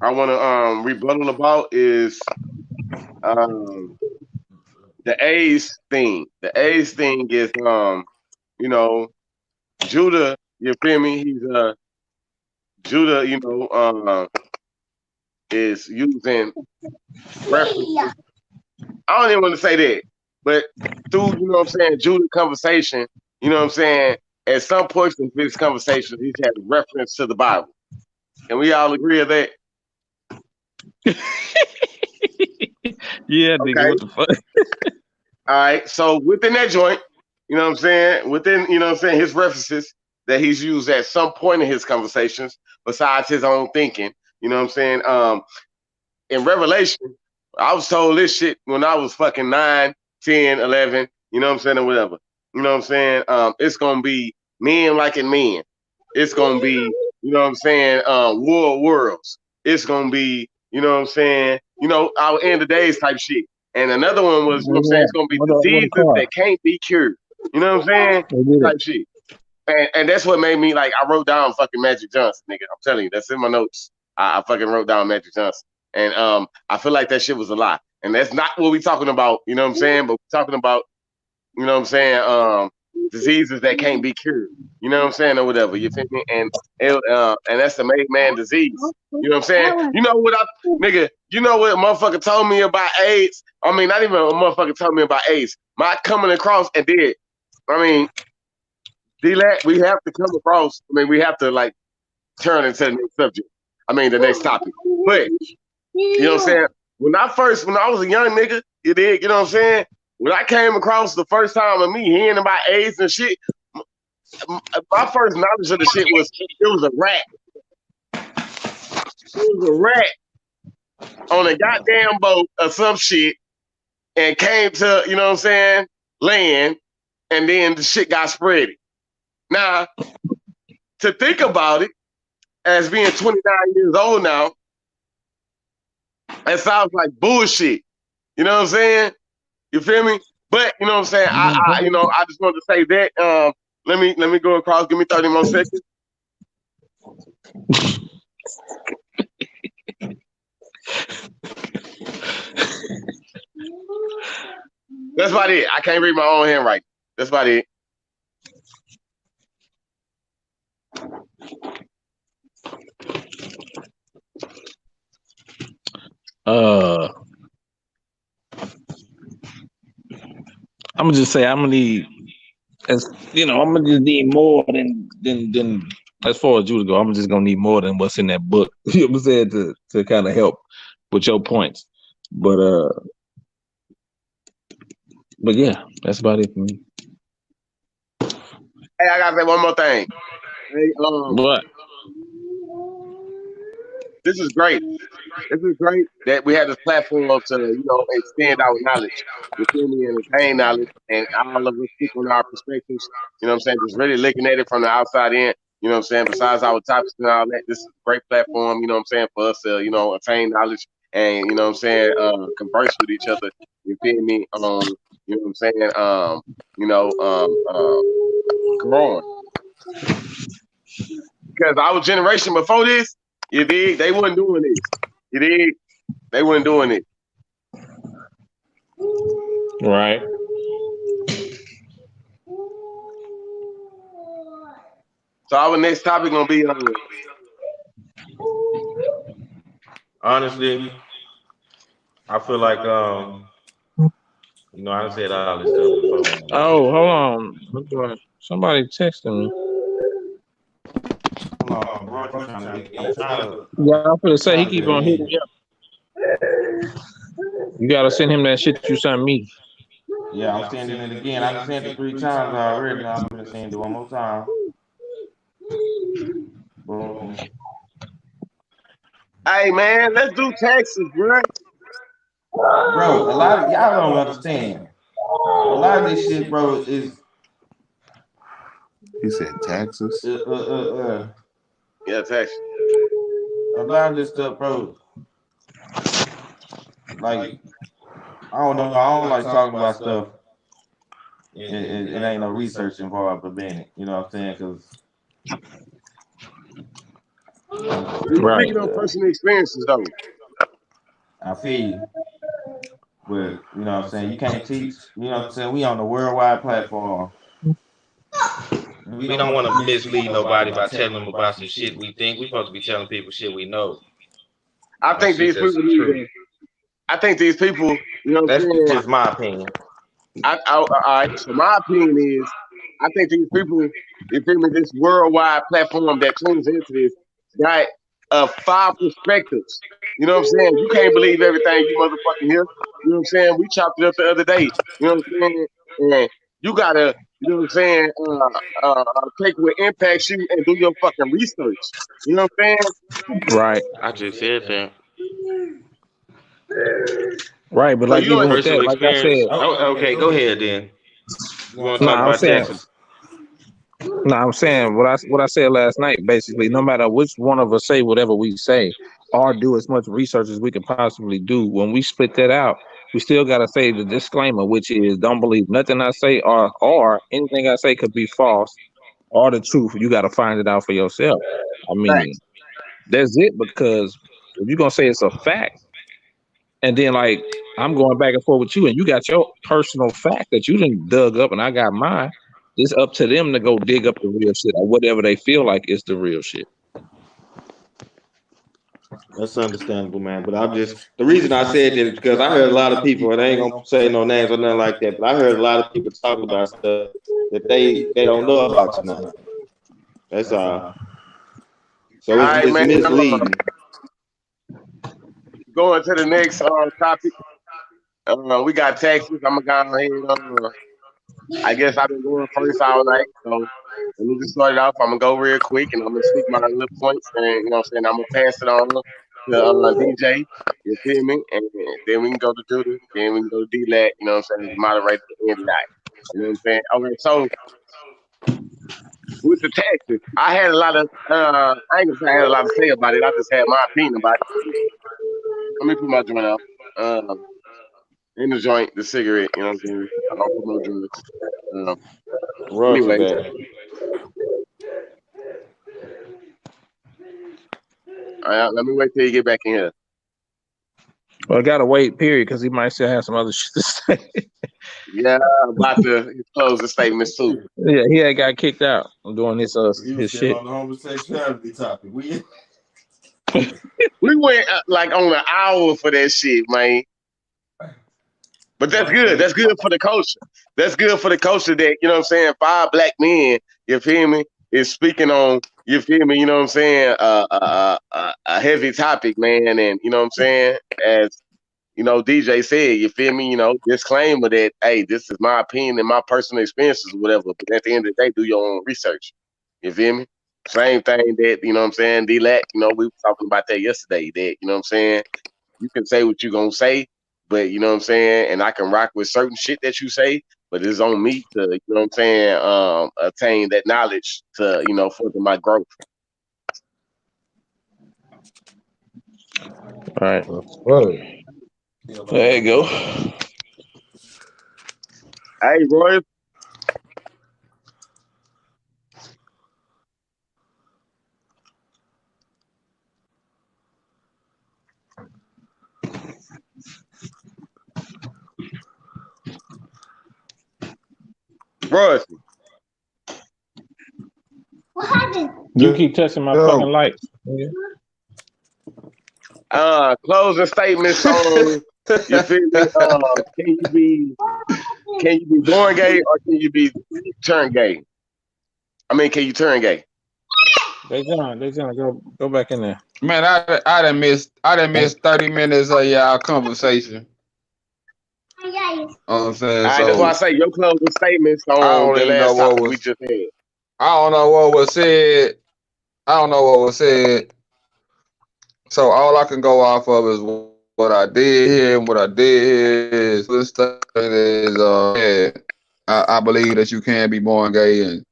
I want to rebuttal about is the A's thing. The A's thing is, Judah. You feel me? He's Judah. Is using references. I don't even want to say that, but through, Judah conversation, at some point in this conversation, he's had reference to the Bible. Can we all agree on that? Yeah, nigga, Okay. what the fuck? All right. So within that joint, within, his references that he's used at some point in his conversations, besides his own thinking, in Revelation, I was told this shit when I was fucking 9, 10, 11, or whatever. It's going to be men liking men. It's going to be, war worlds. It's going to be, our end of days type shit. And another one was, it's going to be diseases that can't be cured. You know what I'm saying? Type shit. And that's what made me, like, I wrote down fucking Magic Johnson, nigga. I'm telling you, that's in my notes. I fucking wrote down Magic Johnson. And I feel like that shit was a lie. And that's not what we're talking about, But we're talking about, diseases that can't be cured. Or whatever. You feel me? And that's the made man disease. You know what I'm saying? You know what a motherfucker told me about AIDS? I mean, not even a motherfucker told me about AIDS. My coming across and did. I mean, D-Lat, we have to come across. We have to, like, turn into the next subject. The next topic. But you know what I'm saying? When I was a young nigga, you dig, you know what I'm saying? When I came across the first time of me hearing about AIDS and shit, my first knowledge of the shit was it was a rat. It was a rat on a goddamn boat or some shit and came to, land, and then the shit got spread. Now, to think about it, as being 29 years old now, that sounds like bullshit. You know what I'm saying? You feel me? But you know what I'm saying? I just wanted to say that. Let me go across. Give me 30 more seconds. That's about it. I can't read my own handwriting. That's about it. I'm gonna just say I'm gonna need, as you know, I'm gonna just need more than as far as you to go. I'm just gonna need more than what's in that book. You know what I'm saying, to kind of help with your points. But yeah, that's about it for me. Hey, I gotta say one more thing. Hey, What? This is great. This is great that we have this platform to extend our knowledge, you feel me, and attain knowledge, and all of us speak on our perspectives. You know what I'm saying? Just really looking at it from the outside in. You know what I'm saying? Besides our topics and all that, this is a great platform. You know what I'm saying, for us to attain knowledge and you know what I'm saying, converse with each other. You feel me? You know what I'm saying? Growing. Because our generation before this, you dig, they wasn't doing this. You dig? They weren't doing it. Right. So our next topic gonna be Honestly, I feel like I done said all this stuff before. Oh, hold on. Somebody texting me. Hold on, bro. I'm trying to. Yeah, I'm gonna say he keep on hitting me up. You gotta send him that shit you sent me. Yeah, I'm sending it again. I done sent it 3 times already. I'm gonna send it one more time. Boom. hey man, let's do taxes, bro. Bro, a lot of y'all don't understand. A lot of this shit, bro, is. He said taxes. Yeah, taxes. A lot of this stuff, bro. Like, I don't know. I don't like talking about stuff. It ain't no research involved for being, you know what I'm saying? Because You're speaking on personal experiences, though. I feel you. But, you know what I'm saying? You can't teach, you know what I'm saying? We on the worldwide platform. We don't want to mislead nobody by telling them about some shit we think. We supposed to be telling people shit we know. I think these people need to. I think these people, you know what I'm saying? That's just my opinion. All right. So my opinion is, I think these people, you feel me, this worldwide platform that tunes into this, got 5 perspectives. You know what I'm saying? You can't believe everything you motherfucking hear. You know what I'm saying? We chopped it up the other day. You know what I'm saying? And you gotta, you know what I'm saying, take what impacts you and do your fucking research. You know what I'm saying? Right. I just said that. Right, but So like you know even what? with that, like I said, Okay, go ahead then. You want to talk I'm about saying, taxes? I'm saying what I said last night. Basically, no matter which one of us say whatever we say, or do as much research as we can possibly do, when we split that out, we still gotta say the disclaimer, which is don't believe nothing I say, or anything I say could be false or the truth. You gotta find it out for yourself. I mean, that's it. Because if you're gonna say it's a fact, and then like I'm going back and forth with you, and you got your personal fact that you didn't dug up, and I got mine. It's up to them to go dig up the real shit or whatever they feel like is the real shit. That's understandable, man. But the reason I said that is because I heard a lot of people, and I ain't gonna say no names or nothing like that, but I heard a lot of people talking about stuff that they don't know about tonight. That's all. So it's misleading. Going to the next topic. We got taxes. I'm gonna go ahead. I guess I've been going first all night, so let me just start it off. I'm gonna go real quick, and I'm gonna speak my little points, and you know what I'm saying. I'm gonna pass it on to DJ. You feel me? And then we can go to Judah. Then we can go to D-Lat. You know what I'm saying? Moderate at the end of the night. You know what I'm saying? Okay, so with the taxes, I had a lot of. I ain't gonna say I had a lot to say about it. I just had my opinion about it. Let me put my joint up. in the joint, the cigarette. You know what I'm saying? I don't promote drugs. Royalty Anyway, back. all right, let me wait till you get back in here. Well, I gotta wait, period, because he might still have some other shit to say. Yeah, I'm about to close the statements too. Yeah, he had got kicked out. I'm doing this He was his still shit. on the homosexuality topic. We went like on an hour for that shit, man. But that's good. That's good for the culture. That's good for the culture that, you know what I'm saying, 5 black men, you feel me, is speaking on, you feel me, you know what I'm saying, a heavy topic, man. And, you know what I'm saying, as, you know, DJ said, you feel me, you know, disclaimer that, hey, this is my opinion and my personal experiences or whatever. But at the end of the day, do your own research. You feel me? Same thing that, you know what I'm saying, D-Lac, you know, we were talking about that yesterday, that, you know what I'm saying, you can say what you're going to say, but you know what I'm saying, and I can rock with certain shit that you say, but it's on me to, you know what I'm saying, attain that knowledge to, you know, further my growth. All right. Whoa. There you go. Hey, Roy. Roy. What happened? You keep touching my fucking light. Closing statements on, you feel me? Can you be born gay or can you be turned gay? I mean, can you turn gay? They gonna go back in there. Man, I done missed 30 minutes of y'all conversation. You know what I'm saying? All right, So that's why I say your closing statements I on don't the even know last what topic we was. just had. I don't know what was said. I don't know what was said. So all I can go off of is what I did here, and what I did here is this thing is yeah, I believe that you can be born gay,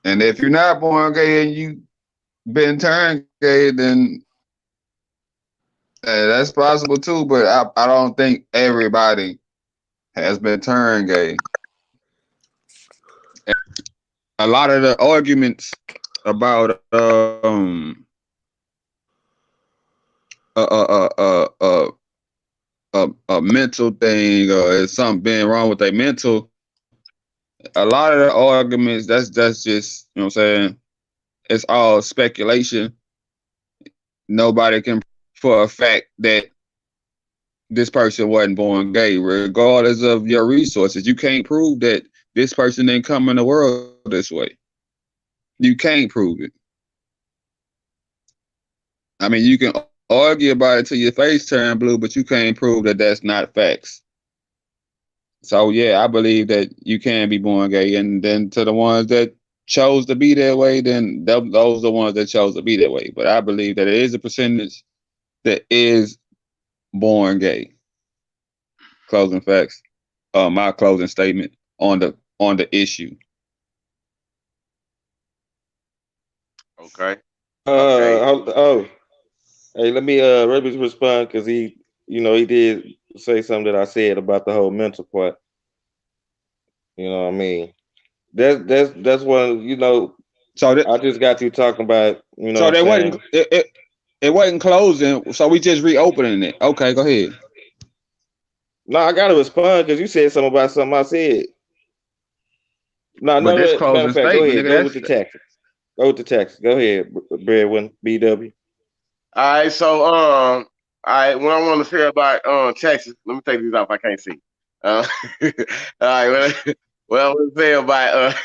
and if you're not born gay and you been turned gay, then that's possible too. But I don't think everybody has been turned gay. A lot of the arguments about a mental thing or is something being wrong with their mental. A lot of the arguments that's just, you know what I'm saying, it's all speculation. Nobody can for a fact that this person wasn't born gay, regardless of your resources. You can't prove that this person didn't come in the world this way. You can't prove it. I mean, you can argue about it till your face turn blue, but you can't prove that that's not facts. So yeah, I believe that you can be born gay, and then to the ones that chose to be that way, then those are the ones that chose to be that way. But I believe that it is a percentage that is born gay. Closing facts. My closing statement on the issue. Okay. Hey, let me respond because he did say something that I said about the whole mental part. You know what I mean? That's one, So I just got you talking about, so they wasn't it wasn't closing, so we just reopening it. Okay, go ahead. No, I gotta respond because you said something about something I said. No, But this closing matter of fact, go statement, ahead. Go with the taxes. Go with the taxes. Go ahead, Breadwin, BW. All right, so all right, what I want to say about Texas, let me take these off. I can't see. All right, what I want to say about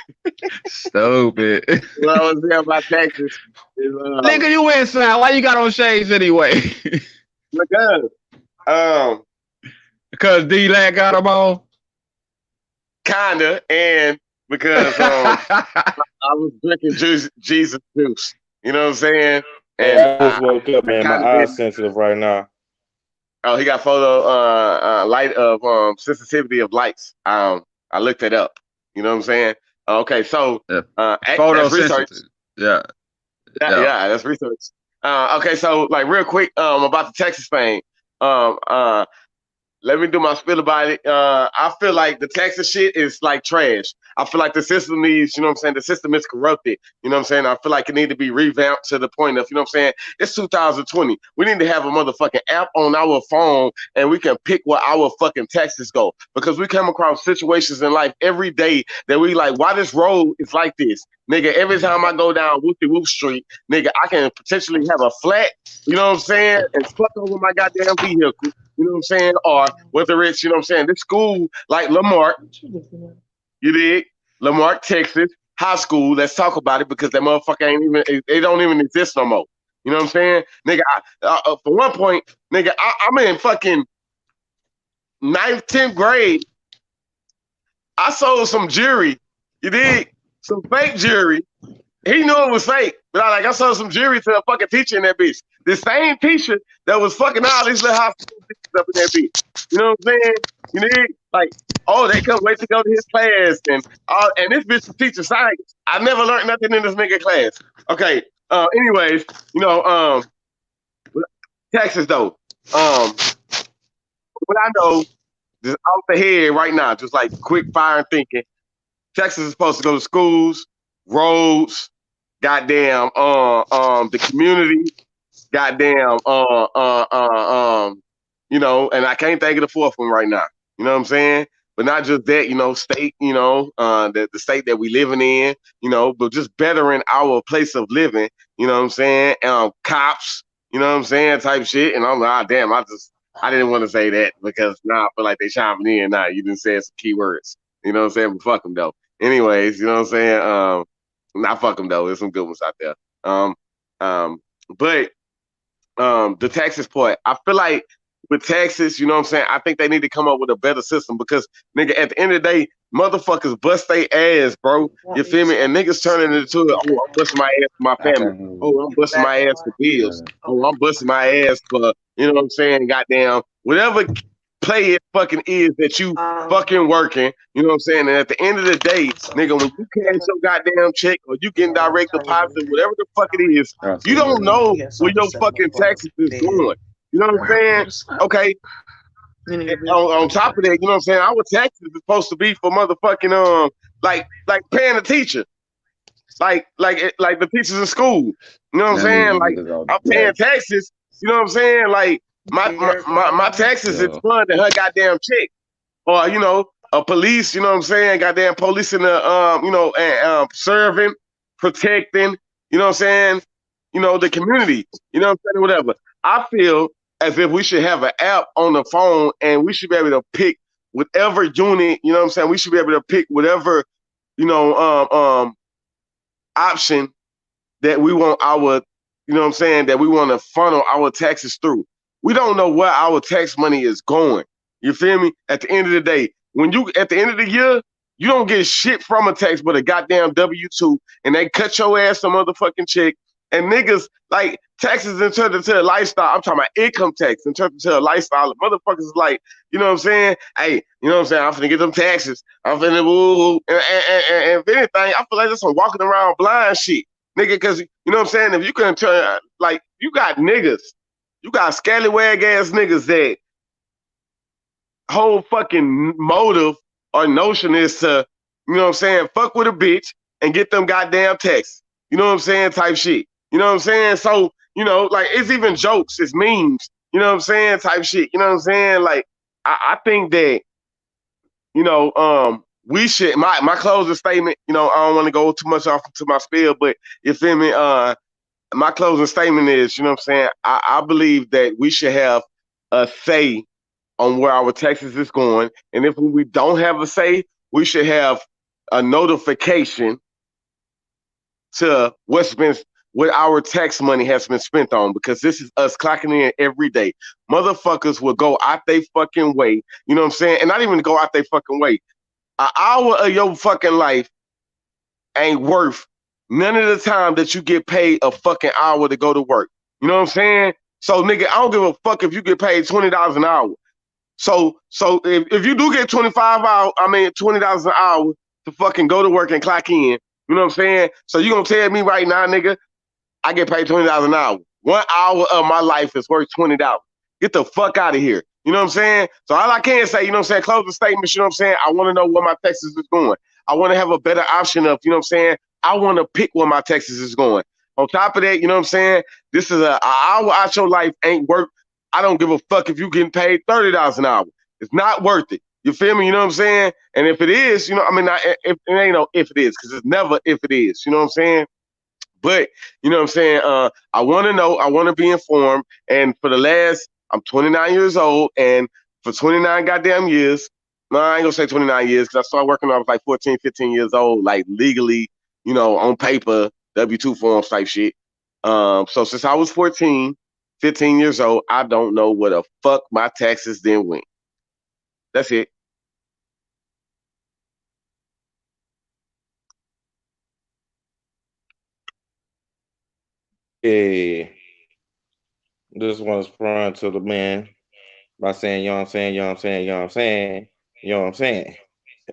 stupid. what I want to say about Texas is nigga, you inside. Why you got on shades anyway? Because D-Lac got them on. Kinda, and because I was drinking Jesus juice. You know what I'm saying? And I just woke up, man. My eyes sensitive right now. Oh, he got photo light of sensitivity of lights. I looked it up. You know what I'm saying? Okay, so photo that's research. Yeah, that's research. Okay, so like real quick, about the Texas thing. Let me do my spill about it. I feel like the Texas shit is like trash. I feel like the system needs, you know what I'm saying? The system is corrupted. You know what I'm saying? I feel like it need to be revamped to the point of, you know what I'm saying? It's 2020. We need to have a motherfucking app on our phone and we can pick where our fucking taxes go. Because we come across situations in life every day that we like, why this road is like this? Nigga, every time I go down Whoop Street, nigga, I can potentially have a flat, you know what I'm saying? And fuck over my goddamn vehicle. You know what I'm saying? Or whether it's, you know what I'm saying, this school like Lamar, you dig? Lamar, Texas, high school, let's talk about it because that motherfucker ain't even, they don't even exist no more. You know what I'm saying? Nigga, for one point, nigga, I'm in fucking 9th, 10th grade. I sold some jewelry, you dig? Some fake jewelry. He knew it was fake, but I sold some jewelry to a fucking teacher in that bitch. The same teacher that was fucking all these little high school bitches up in that bitch. You know what I'm saying? You know, like, oh, they couldn't wait to go to his class, and this bitch was teaching science. I never learned nothing in this nigga class. Okay. Anyways, you know, Texas though. What I know, just off the head right now, just like quick fire thinking. Texas is supposed to go to schools, roads, goddamn, the community, goddamn, you know, and I can't think of the fourth one right now. You know what I'm saying? But not just that, you know, state, you know, the state that we living in, you know, but just bettering our place of living, you know what I'm saying? Cops, you know what I'm saying, type shit. And I'm like, damn, I didn't want to say that because now I feel like they chiming in now. You didn't say some key words. You know what I'm saying? But fuck them though. Anyways, you know what I'm saying? Not fuck them though. There's some good ones out there. But the Texas part, I feel like with Texas, you know what I'm saying? I think they need to come up with a better system because nigga, at the end of the day, motherfuckers bust their ass, bro. You feel me? And niggas turning it into, oh, I'm busting my ass for my family. Oh, I'm busting my ass for bills. Oh, I'm busting my ass for, you know what I'm saying? Goddamn, whatever play it fucking is that you fucking working, you know what I'm saying? And at the end of the day, nigga, when you cash your goddamn check or you getting direct deposit, whatever the fuck it is, you don't know where your fucking taxes is going. You know what I'm saying? Okay. On top of that, you know what I'm saying? Our taxes is supposed to be for motherfucking like paying a teacher. Like the teachers in school. You know what I'm saying? Like I'm paying taxes, you know what I'm saying? Like my taxes is funding her goddamn check. Or, you know, a police, you know what I'm saying? Goddamn police in the you know, and serving, protecting, you know what I'm saying? You know, the community, you know what I'm saying? Whatever. I feel as if we should have an app on the phone and we should be able to pick whatever unit, you know what I'm saying? We should be able to pick whatever, you know, option that we want our, you know what I'm saying, that we want to funnel our taxes through. We don't know where our tax money is going. You feel me? At the end of the day, when you, at the end of the year, you don't get shit from a tax but a goddamn W-2 and they cut your ass some motherfucking check. And niggas, like, taxes in terms of a lifestyle, I'm talking about income tax in terms of a lifestyle. Motherfuckers is like, you know what I'm saying? Hey, you know what I'm saying? I'm finna get them taxes. I'm finna woo. And if anything, I feel like that's some walking around blind shit. Nigga, because, you know what I'm saying? If you can turn, like, you got niggas. You got scallywag ass niggas that whole fucking motive or notion is to, you know what I'm saying, fuck with a bitch and get them goddamn texts. You know what I'm saying? Type shit. You know what I'm saying? So, you know, like, it's even jokes, it's memes, you know what I'm saying? Type shit. You know what I'm saying? Like, I think that, you know, we should, my closing statement, you know, I don't want to go too much off to my spiel, but you feel me? My closing statement is, you know what I'm saying? I believe that we should have a say on where our taxes is going. And if we don't have a say, we should have a notification to what our tax money has been spent on, because this is us clocking in every day. Motherfuckers will go out they fucking way, you know what I'm saying? And not even go out they fucking way. An hour of your fucking life ain't worth none of the time that you get paid a fucking hour to go to work. You know what I'm saying? So, nigga, I don't give a fuck if you get paid $20 an hour. So if you do get $20 an hour to fucking go to work and clock in, you know what I'm saying? So you gonna tell me right now, nigga, I get paid $20 an hour. 1 hour of my life is worth $20. Get the fuck out of here. You You know what I'm saying? So all I can say, you know what I'm saying, closing statements, you know what I'm saying? I want to know where my taxes is going. I want to have a better option of, you know what I'm saying? I want to pick where my taxes is going. On top of that, you know what I'm saying? This is an hour out your life ain't worth. I don't give a fuck if you getting paid $30 an hour. It's not worth it. You feel me? You know what I'm saying? And if it is, you know, I mean, if it ain't no if it is, because it's never if it is. You know what I'm saying? But you know what I'm saying? I want to know. I want to be informed. And for the last, I'm 29 years old, and for 29 goddamn years, no, I ain't gonna say 29 years because I started working when I was like 14, 15 years old, like legally, you know, on paper, W-2 forms type shit. So since I was 14, 15 years old, I don't know where the fuck my taxes then went. That's it. Hey, this one's prone to the man by saying, you know what I'm saying, you know what I'm saying, you know what I'm saying, you know what I'm saying,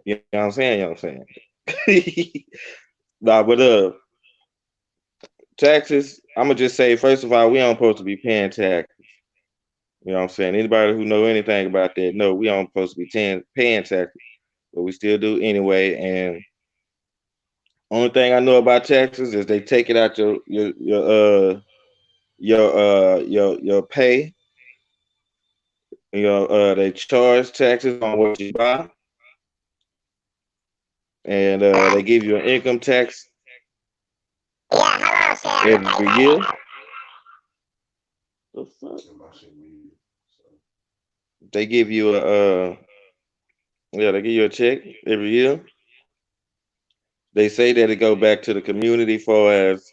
you know what I'm saying, you know what I'm saying. Nah, but taxes, I'm gonna just say, first of all, we aren't supposed to be paying taxes. You know what I'm saying? Anybody who know anything about that, no, we aren't supposed to be paying taxes, but we still do anyway. And only thing I know about taxes is they take it out your pay. You know, they charge taxes on what you buy, and they give you an income tax every year. The fuck? They give you they give you a check every year. They say that it go back to the community for as,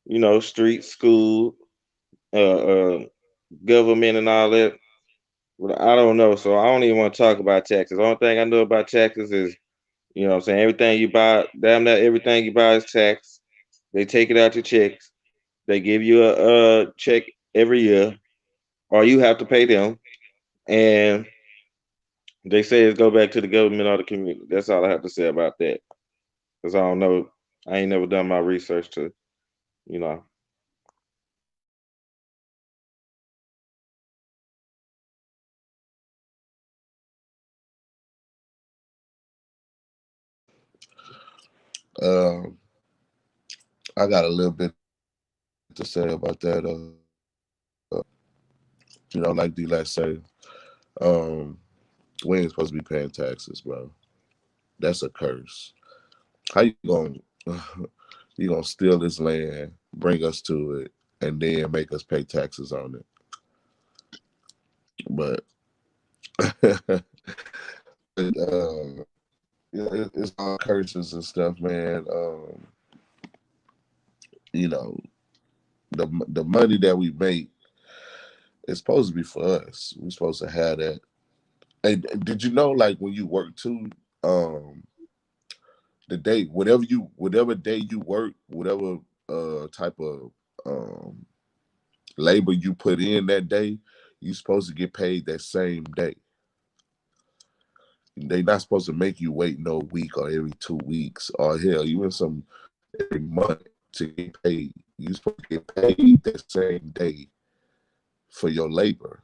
you know, street, school, government and all that. But I don't know, so I don't even want to talk about taxes. The only thing I know about taxes is, you know what I'm saying, everything you buy, damn near everything you buy is taxed. They take it out your checks. They give you a check every year, or you have to pay them. And they say it's go back to the government or the community. That's all I have to say about that. Because I don't know. I ain't never done my research to, you know. I got a little bit to say about that. You know, like D-Lash say, we ain't supposed to be paying taxes, bro. That's a curse. How you gonna steal this land, bring us to it, and then make us pay taxes on it? But it's all curses and stuff, man. You know, the money that we make is supposed to be for us. We're supposed to have that. And did you know, like when you work too, the day, whatever day you work, whatever type of labor you put in that day, you're supposed to get paid that same day. They're not supposed to make you wait no week or every 2 weeks or hell, even some every month to get paid. You're supposed to get paid that same day for your labor.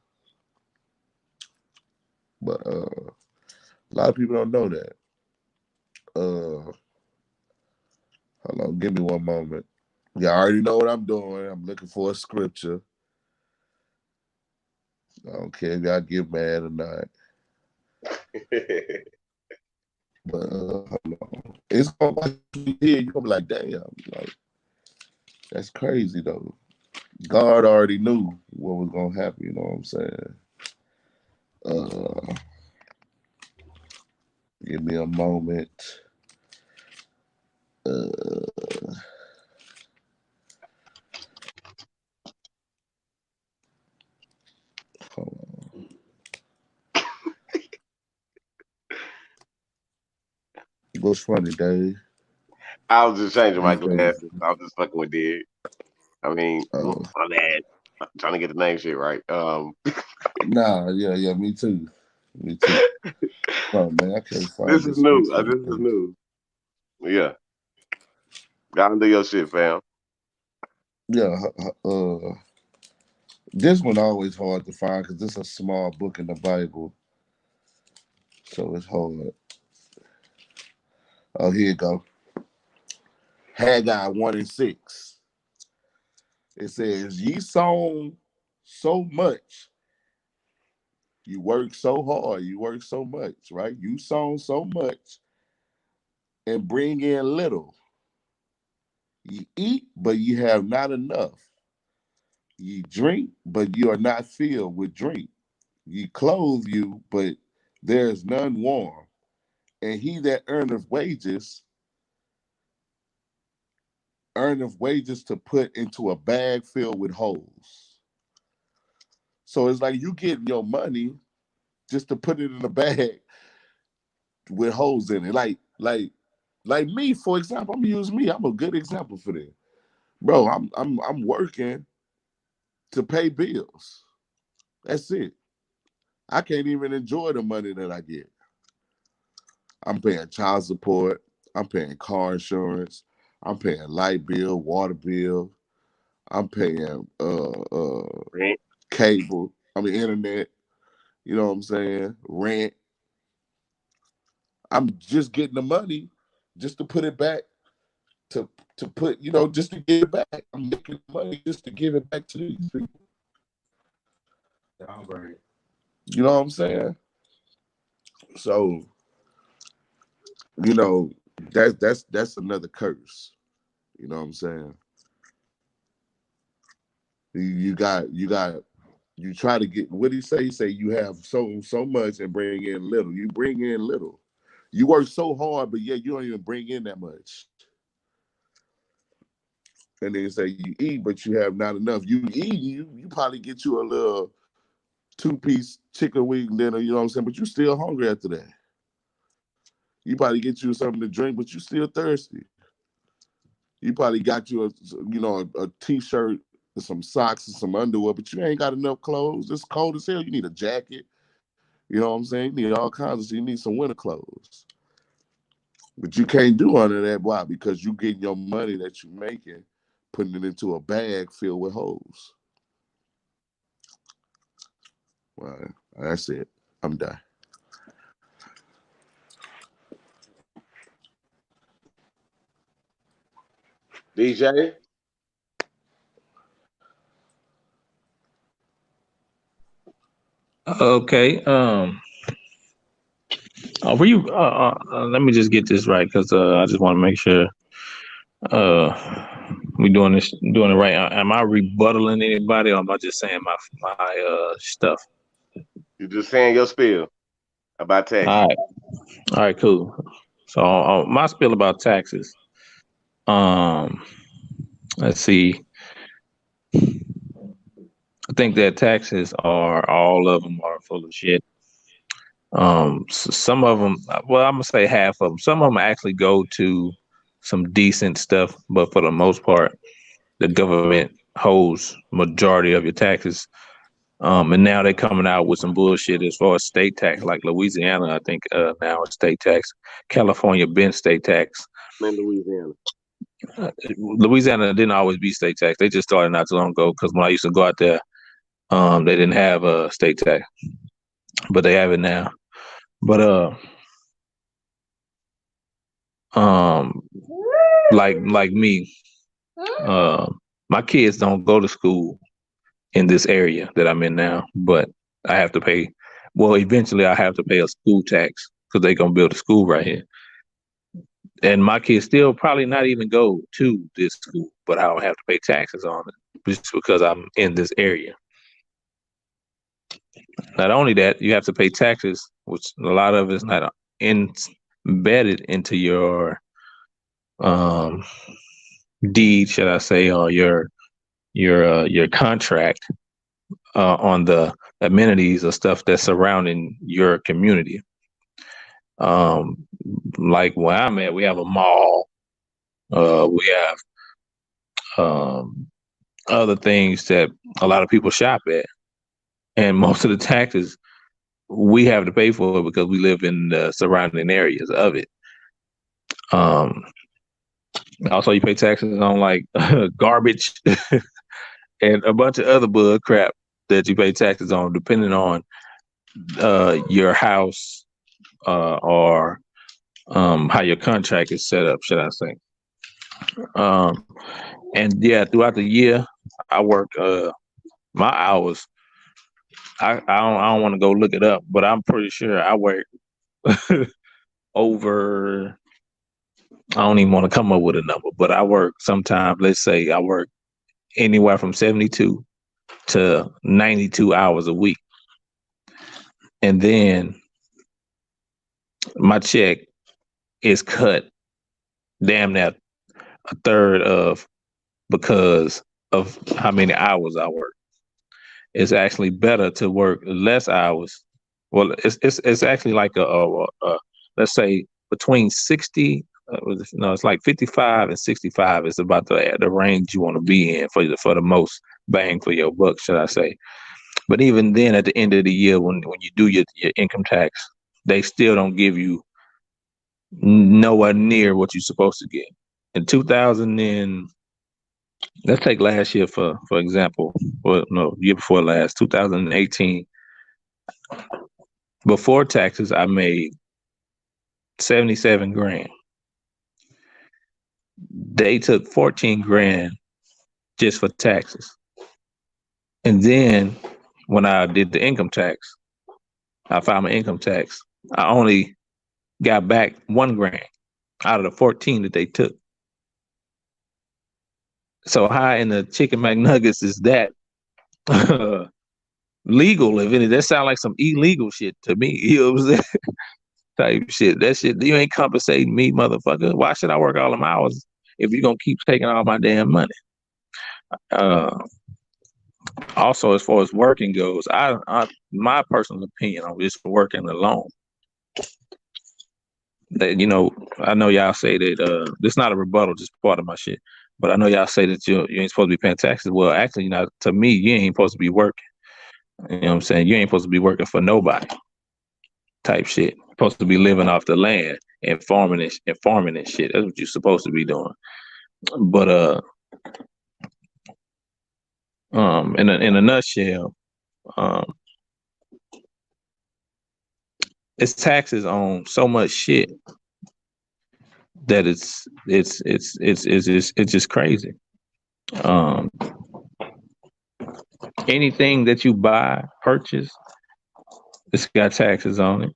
But a lot of people don't know that. Hold on, give me one moment. Yeah, I already know what I'm doing. I'm looking for a scripture. I don't care if y'all get mad or not. But hold on. It's gonna be here. You're gonna be like, damn, like that's crazy though. God already knew what was gonna happen, you know what I'm saying? Give me a moment. Hold on. What's funny, Dave? I was just changing my You think- glasses. I was just fucking with Dig. I mean, my bad. I'm trying to get the name shit right. Nah, yeah, me too. Me too. Oh man, I can't find This is new. This is new. Yeah. Gotta do your shit, fam. Yeah, This one always hard to find because this is a small book in the Bible, so it's hard. Oh, here you go. Haggai 1:6. It says, "Ye sown so much, you work so hard, you work so much, right? You sown so much and bring in little. Ye eat, but ye have not enough. Ye drink, but you are not filled with drink. Ye clothe you, but there is none warm. And he that earneth wages to put into a bag filled with holes." So it's like you getting your money just to put it in a bag with holes in it. Like me, for example, I'm gonna use me. I'm a good example for that. Bro, I'm working to pay bills. That's it. I can't even enjoy the money that I get. I'm paying child support. I'm paying car insurance. I'm paying light bill, water bill. I'm paying Rent. cable. Internet. You know what I'm saying? Rent. I'm just getting the money just to put it back to put, just to give it back. I'm making money just to give it back to these people. Sounds right. You know what I'm saying? So, that's another curse. You know what I'm saying? You try to get, what do you say? You say you have so much and bring in little. You bring in little. You work so hard, but yeah, you don't even bring in that much. And then you say you eat, but you have not enough. You eat, you probably get you a little 2-piece chicken wing dinner, you know what I'm saying? But you still hungry after that. You probably get you something to drink, but you still thirsty. You probably got you a t-shirt, some socks, and some underwear, but you ain't got enough clothes. It's cold as hell. You need a jacket. You know what I'm saying? You need all kinds of stuff. You need some winter clothes. But you can't do none of that. Why? Because you getting your money that you're making, putting it into a bag filled with holes. Well, that's it. I'm done. DJ. Okay. Were you? Let me just get this right because I just want to make sure we doing it right. Am I rebuttaling anybody, or am I just saying my stuff? You're just saying your spiel about taxes. All right, cool. So my spiel about taxes. Let's see. I think that taxes all of them are full of shit. Some of them, well, I'm gonna say half of them. Some of them actually go to some decent stuff, but for the most part, the government holds majority of your taxes. And now they're coming out with some bullshit as far as state tax, like Louisiana, I think now is state tax. California been state tax. In Louisiana. Louisiana didn't always be state tax. They just started not too long ago because when I used to go out there, they didn't have a state tax, but they have it now. But like me, my kids don't go to school in this area that I'm in now, but I have to pay. Well, eventually I have to pay a school tax because they're gonna build a school right here. And my kids still probably not even go to this school, but I don't have to pay taxes on it just because I'm in this area. Not only that, you have to pay taxes, which a lot of it's not embedded into your deed, should I say, or your contract on the amenities or stuff that's surrounding your community. Like where I'm at, we have a mall. We have other things that a lot of people shop at, and most of the taxes we have to pay for it because we live in the surrounding areas of it. Also, you pay taxes on like garbage and a bunch of other bug crap that you pay taxes on, depending on your house or how your contract is set up, should I say. And yeah, throughout the year, I work my hours. I don't want to go look it up, but I'm pretty sure I work over. I don't even want to come up with a number, but I work sometimes. Let's say I work anywhere from 72 to 92 hours a week, and then my check is cut damn near a third of because of how many hours I work. It's actually better to work less hours. Well, it's actually like a let's say between 60. No, it's like 55 and 65 is about the range you want to be in for the most bang for your buck, should I say. But even then, at the end of the year, when you do your income tax, they still don't give you nowhere near what you're supposed to get. In 2000 and let's take last year for example. Well, no, year before last, 2018. Before taxes, I made 77 grand. They took 14 grand just for taxes. And then when I did the income tax, I filed my income tax. I only got back 1 grand out of the 14 that they took. So how in the chicken McNuggets is that legal? If any, that sound like some illegal shit to me. You know what I'm saying? Type shit. That shit, you ain't compensating me, motherfucker. Why should I work all them hours if you're gonna keep taking all my damn money? Also, as far as working goes, I my personal opinion on just working alone. That, you know, I know y'all say that this not a rebuttal, just part of my shit. But I know y'all say that you ain't supposed to be paying taxes. Well, actually, you know, to me, you ain't supposed to be working. You know what I'm saying? You ain't supposed to be working for nobody. Type shit. You're supposed to be living off the land and farming and shit. That's what you're supposed to be doing. But in a nutshell, it's taxes on so much shit that it's just crazy. Anything that you buy, purchase, it's got taxes on it.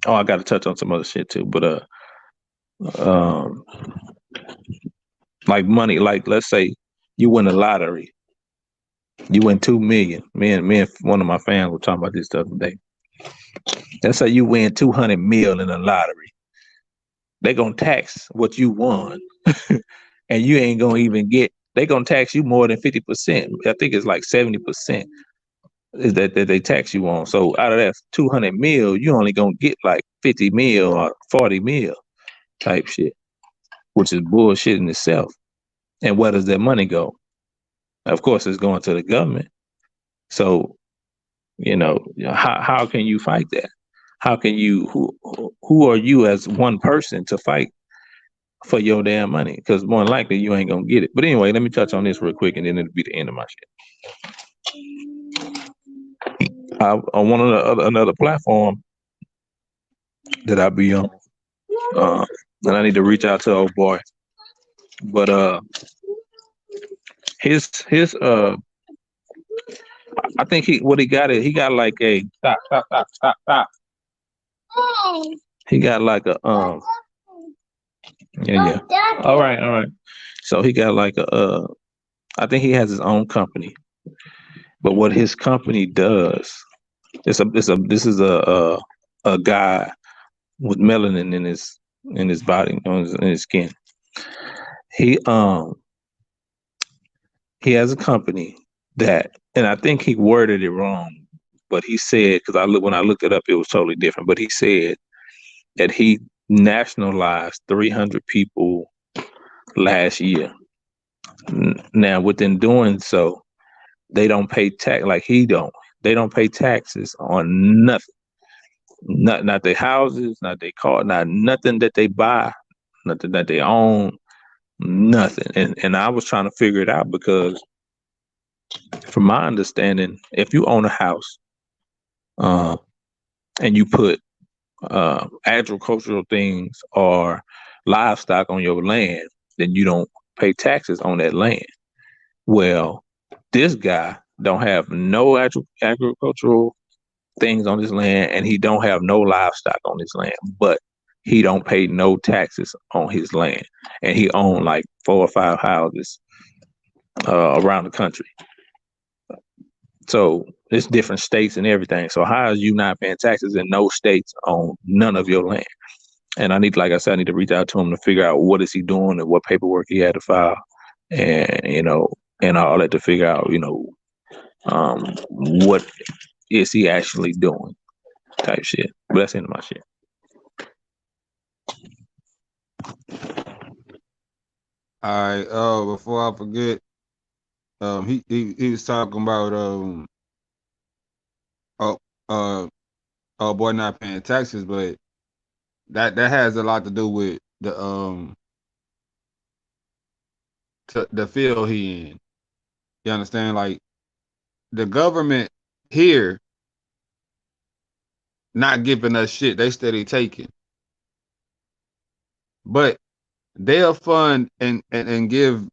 Oh, I got to touch on some other shit too, but like money, like let's say you win the lottery, you win 2 million. Me and one of my fans were talking about this the other day. Let's say you win 200 mil in a lottery. They gonna tax what you won, and you ain't gonna even get. They gonna tax you more than 50%. I think it's like 70% is that they tax you on. So out of that 200 mil, you only gonna get like 50 mil or 40 mil type shit, which is bullshit in itself. And where does that money go? Of course, it's going to the government. So, you know, how can you fight that? How can you? Who are you as one person to fight for your damn money? Because more than likely you ain't gonna get it. But anyway, let me touch on this real quick, and then it'll be the end of my shit. On another platform that I be on, and I need to reach out to old boy. But his I think he got like a stop. He got like a yeah. All right. So he got like a I think he has his own company. But what his company does, this is a guy with melanin in his body, in his skin. He has a company that, and I think he worded it wrong, but he said, because when I looked it up, it was totally different. But he said that he nationalized 300 people last year. Now, within doing so, they don't pay tax like he don't. They don't pay taxes on nothing. Not their houses, not their car, not nothing that they buy, nothing that they own, nothing. And I was trying to figure it out because From my understanding, if you own a house, and you put agricultural things or livestock on your land, then you don't pay taxes on that land. Well, this guy don't have no agricultural things on his land, and he don't have no livestock on his land, but he don't pay no taxes on his land, and he owned like 4 or 5 houses around the country. So it's different states and everything. So how is you not paying taxes in no states on none of your land? And I need, like I said, I need to reach out to him to figure out what is he doing and what paperwork he had to file, and and all that to figure out, what is he actually doing, type shit. But that's the end of my shit. All right. Before I forget, he was talking about boy not paying taxes, but that has a lot to do with the field he in. You understand? Like the government here not giving us shit, they steady taking. But they'll fund and give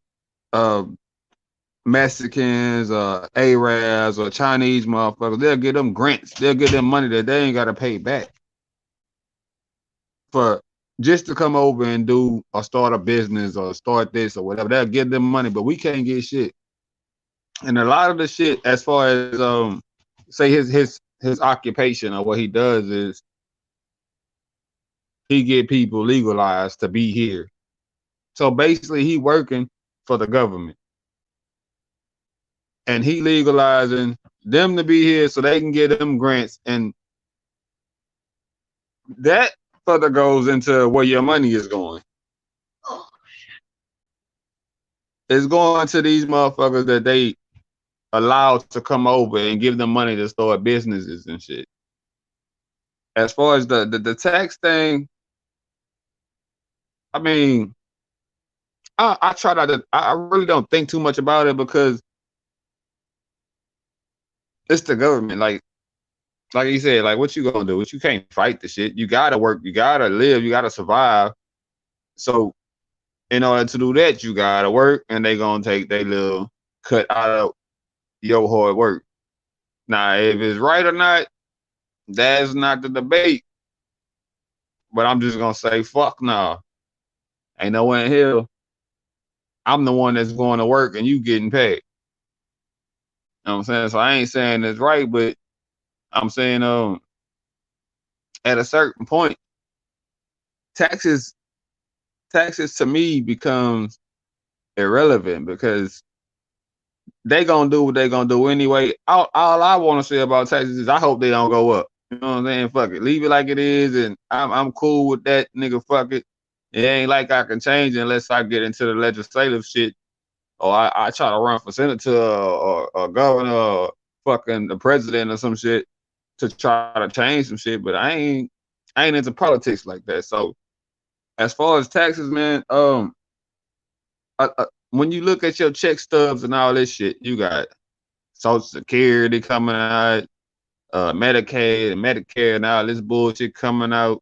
Mexicans or Arabs or Chinese motherfuckers, they'll give them grants, they'll give them money that they ain't gotta pay back for just to come over and do or start a business or start this or whatever. They'll give them money, but we can't get shit. And a lot of the shit, as far as say his occupation or what he does is he get people legalized to be here. So basically he working for the government. And he legalizing them to be here so they can get them grants. And that further goes into where your money is going. It's going to these motherfuckers that they allowed to come over and give them money to start businesses and shit. As far as the tax thing, I mean, I try not to, I really don't think too much about it because it's the government. Like you said, like what you gonna do? What you can't fight the shit. You gotta work, you gotta live, you gotta survive. So in order to do that, you gotta work, and they gonna take their little cut out of your hard work. Now, if it's right or not, that's not the debate. But I'm just gonna say, fuck no. Ain't no one in here. I'm the one that's going to work and you getting paid. You know what I'm saying? So I ain't saying it's right, but I'm saying at a certain point, taxes to me becomes irrelevant because they gonna do what they gonna do anyway. All I want to say about taxes is I hope they don't go up. You know what I'm saying? Fuck it, leave it like it is, and I'm cool with that, nigga. Fuck it. It ain't like I can change unless I get into the legislative shit, or I try to run for senator or governor or fucking the president or some shit to try to change some shit. But I ain't into politics like that. So as far as taxes, man, when you look at your check stubs and all this shit, you got Social Security coming out, Medicaid and Medicare and all this bullshit coming out.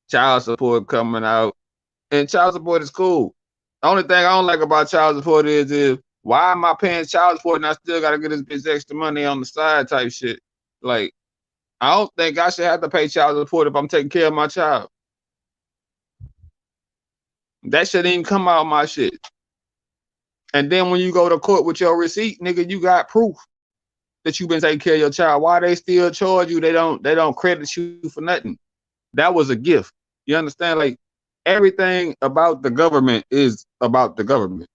Child support coming out. And child support is cool. The only thing I don't like about child support is why am I paying child support and I still gotta get this bitch extra money on the side type shit. Like, I don't think I should have to pay child support if I'm taking care of my child. That shouldn't even come out of my shit. And then when you go to court with your receipt, nigga, you got proof that you've been taking care of your child. Why they still charge you? They don't credit you for nothing. That was a gift. You understand? Like, everything about the government is about the government.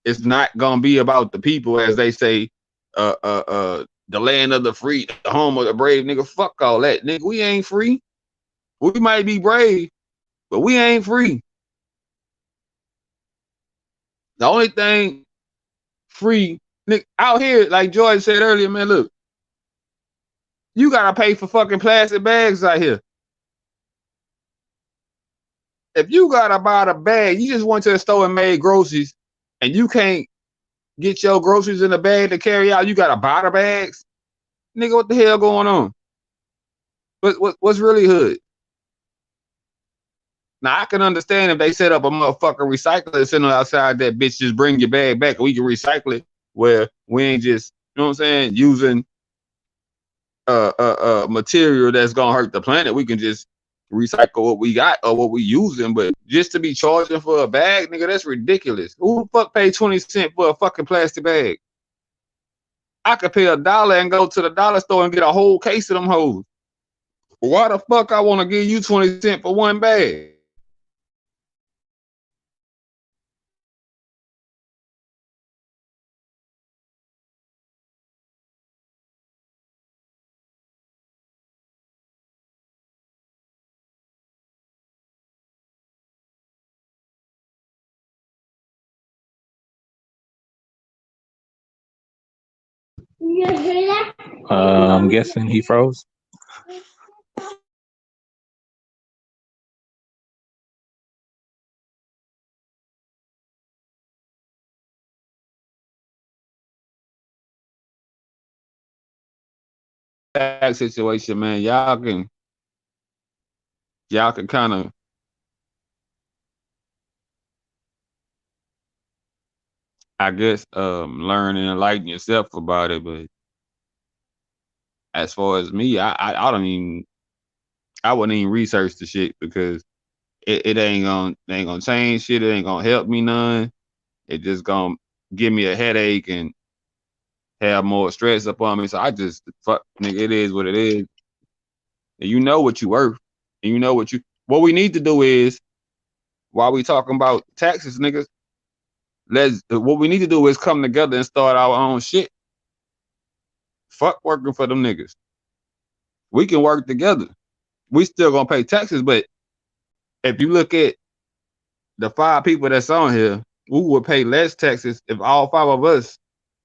It's not gonna be about the people, as they say, the land of the free, the home of the brave, nigga. Fuck all that, nigga. We ain't free. We might be brave, but we ain't free. The only thing free, nigga, out here, like George said earlier, man, look, you gotta pay for fucking plastic bags out here. if you gotta buy the bag, you just went to the store and made groceries, and you can't get your groceries in the bag to carry out. You gotta buy the bags, nigga. What the hell going on? What's really hood? Now I can understand if they set up a motherfucking recycler sitting outside that bitch, just bring your bag back and we can recycle it, where we ain't just, you know what I'm saying, using material that's gonna hurt the planet. We can just recycle what we got or what we using, but just to be charging for a bag, nigga, that's ridiculous. Who the fuck paid 20 cents for a fucking plastic bag? I could pay $1 and go to the dollar store and get a whole case of them hoes. Why the fuck I want to give you 20 cents for one bag? I'm guessing he froze. Tax situation, man. Y'all can kind of, I guess, learn and enlighten yourself about it. But as far as me, I don't even, I wouldn't even research the shit, because it ain't gonna change shit. It ain't gonna help me none. It just gonna give me a headache and have more stress upon me. So I just, fuck, nigga, it is what it is. And you know what you worth. And you know what we need to do is, while we talking about taxes, niggas, what we need to do is come together and start our own shit. Fuck working for them niggas. We can work together. We still gonna pay taxes, but if you look at the 5 people that's on here, we would pay less taxes if all 5 of us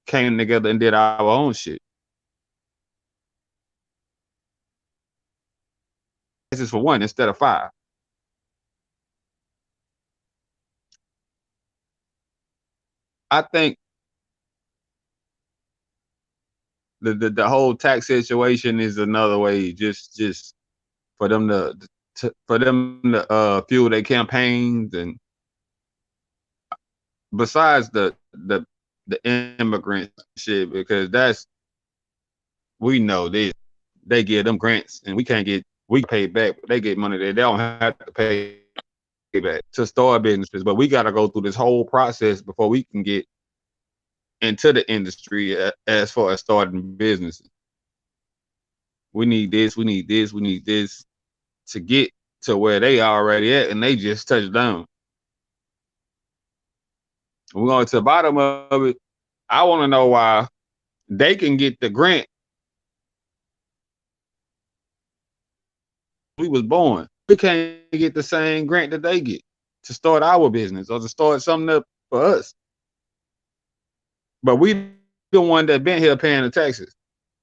came together and did our own shit. This is for 1 instead of 5. I think the whole tax situation is another way, just for them to fuel their campaigns, and besides the immigrant shit, because we know they give them grants and we pay back, but they get money that they don't have to pay back to start businesses. But we got to go through this whole process before we can get into the industry as far as starting businesses. We need this to get to where they already at, and they just touched down. We're going to the bottom of it. I want to know why they can get the grant. We was born. We can't get the same grant that they get to start our business or to start something up for us. But we the one that been here paying the taxes.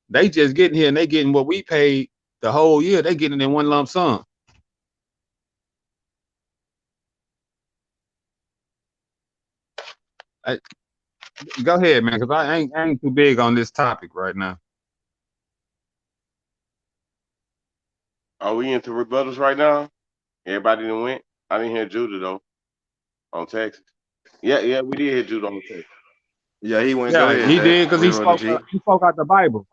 They just getting here and they getting what we paid the whole year. They getting it in one lump sum. Go ahead, man, because I ain't too big on this topic right now. Are we into rebuttals right now? Everybody done went. I didn't hear Judah though on Texas. Yeah, we did hear Judah on Texas. Yeah, he went. Yeah, Go ahead, he Jay. did, because We he on the spoke out the Bible.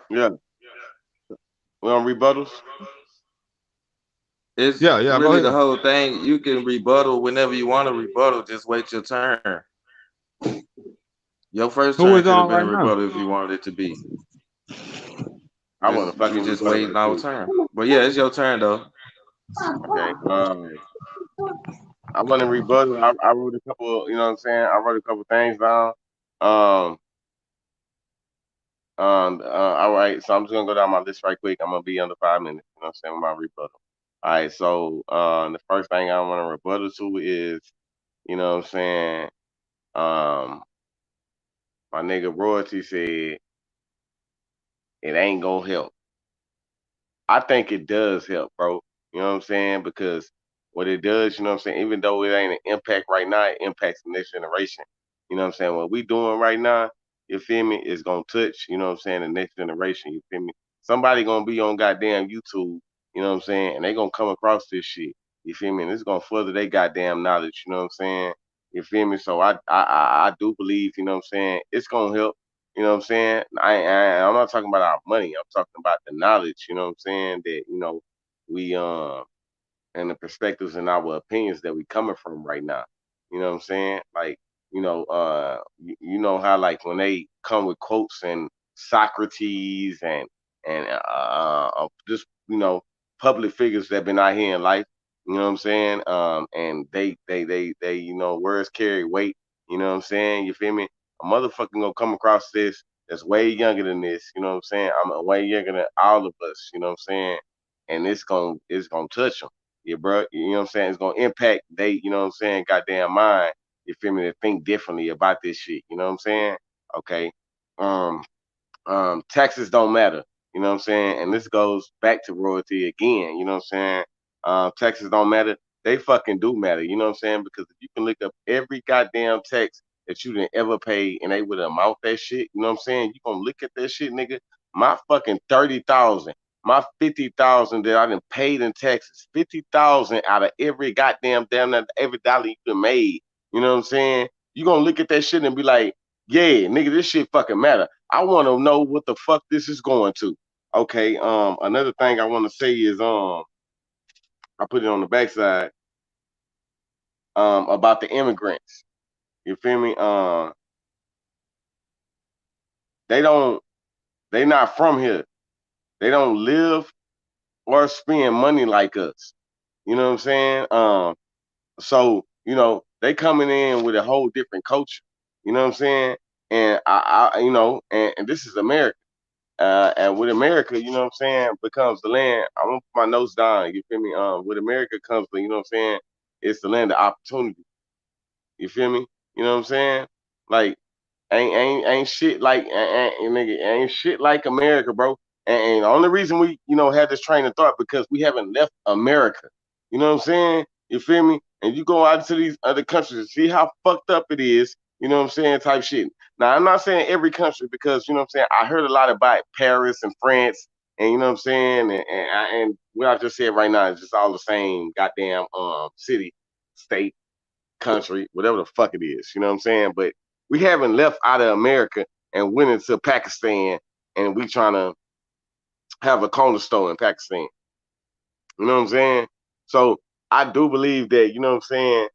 Yeah. We on rebuttals? It's Yeah, go really ahead. the whole thing. You can rebuttal whenever you want to rebuttal. Just wait your turn. Your first Who turn is could have on been a right now? rebuttal if you wanted it to be. I want to fucking You just rebuttal waiting our too. turn. But yeah, it's your turn though. Okay. I want to rebuttal. I wrote a couple. You know what I'm saying? I wrote a couple things down. All right. So I'm just gonna go down my list right quick. I'm gonna be under 5 minutes. You know what I'm saying? With my rebuttal. All right. So the first thing I want to rebuttal to is, you know what I'm saying? My nigga Royalty said it ain't gonna help. I think it does help, bro. You know what I'm saying? Because what it does, you know what I'm saying? Even though it ain't an impact right now, it impacts the next generation. You know what I'm saying? What we doing right now, you feel me, is gonna touch, you know what I'm saying, the next generation, you feel me? Somebody gonna be on goddamn YouTube, you know what I'm saying, and they gonna come across this shit. You feel me? And it's gonna further their goddamn knowledge, you know what I'm saying? You feel me? So I do believe, you know what I'm saying, it's gonna help. You know what I'm saying? I'm not talking about our money. I'm talking about the knowledge. You know what I'm saying? That we and the perspectives and our opinions that we coming from right now. You know what I'm saying? Like, you know how like when they come with quotes and Socrates and just public figures that been out here in life. You know what I'm saying? And they words carry weight. You know what I'm saying? You feel me? A motherfucker gonna come across this that's way younger than this. You know what I'm saying? I'm way younger than all of us. You know what I'm saying? And it's gonna touch them. Yeah, bro. You know what I'm saying? It's gonna impact they, you know what I'm saying, goddamn mind. You feel me? To think differently about this shit. You know what I'm saying? Okay. Um, taxes don't matter. You know what I'm saying? And this goes back to royalty again. You know what I'm saying? Taxes don't matter. They fucking do matter. You know what I'm saying? Because if you can look up every goddamn tax that you didn't ever pay and they would amount that shit, you know what I'm saying? You gonna look at that shit, nigga. My fucking 30,000, my 50,000 that I done paid in taxes, 50,000 out of every goddamn every dollar you done made. You know what I'm saying? You gonna look at that shit and be like, yeah, nigga, this shit fucking matter. I want to know what the fuck this is going to. Okay. Another thing I want to say is I put it on the backside about the immigrants. You feel me? They don't they not from here. They don't live or spend money like us. You know what I'm saying? So they coming in with a whole different culture. You know what I'm saying? And and this is America. And with America, you know what I'm saying, becomes the land. I'm gonna put my notes down. You feel me? With America comes the, you know what I'm saying, it's the land of opportunity. You feel me? You know what I'm saying? Like ain't shit like nigga, ain't shit like America, bro. And the only reason we had this train of thought because we haven't left America. You know what I'm saying? You feel me? And you go out to these other countries and see how fucked up it is. You know what I'm saying? Type shit. Now I'm not saying every country because you know what I'm saying. I heard a lot about Paris and France, and you know what I'm saying. And what I just said right now is just all the same goddamn city, state, country, whatever the fuck it is. You know what I'm saying? But we haven't left out of America and went into Pakistan and we trying to have a corner store in Pakistan. You know what I'm saying? So I do believe that, you know what I'm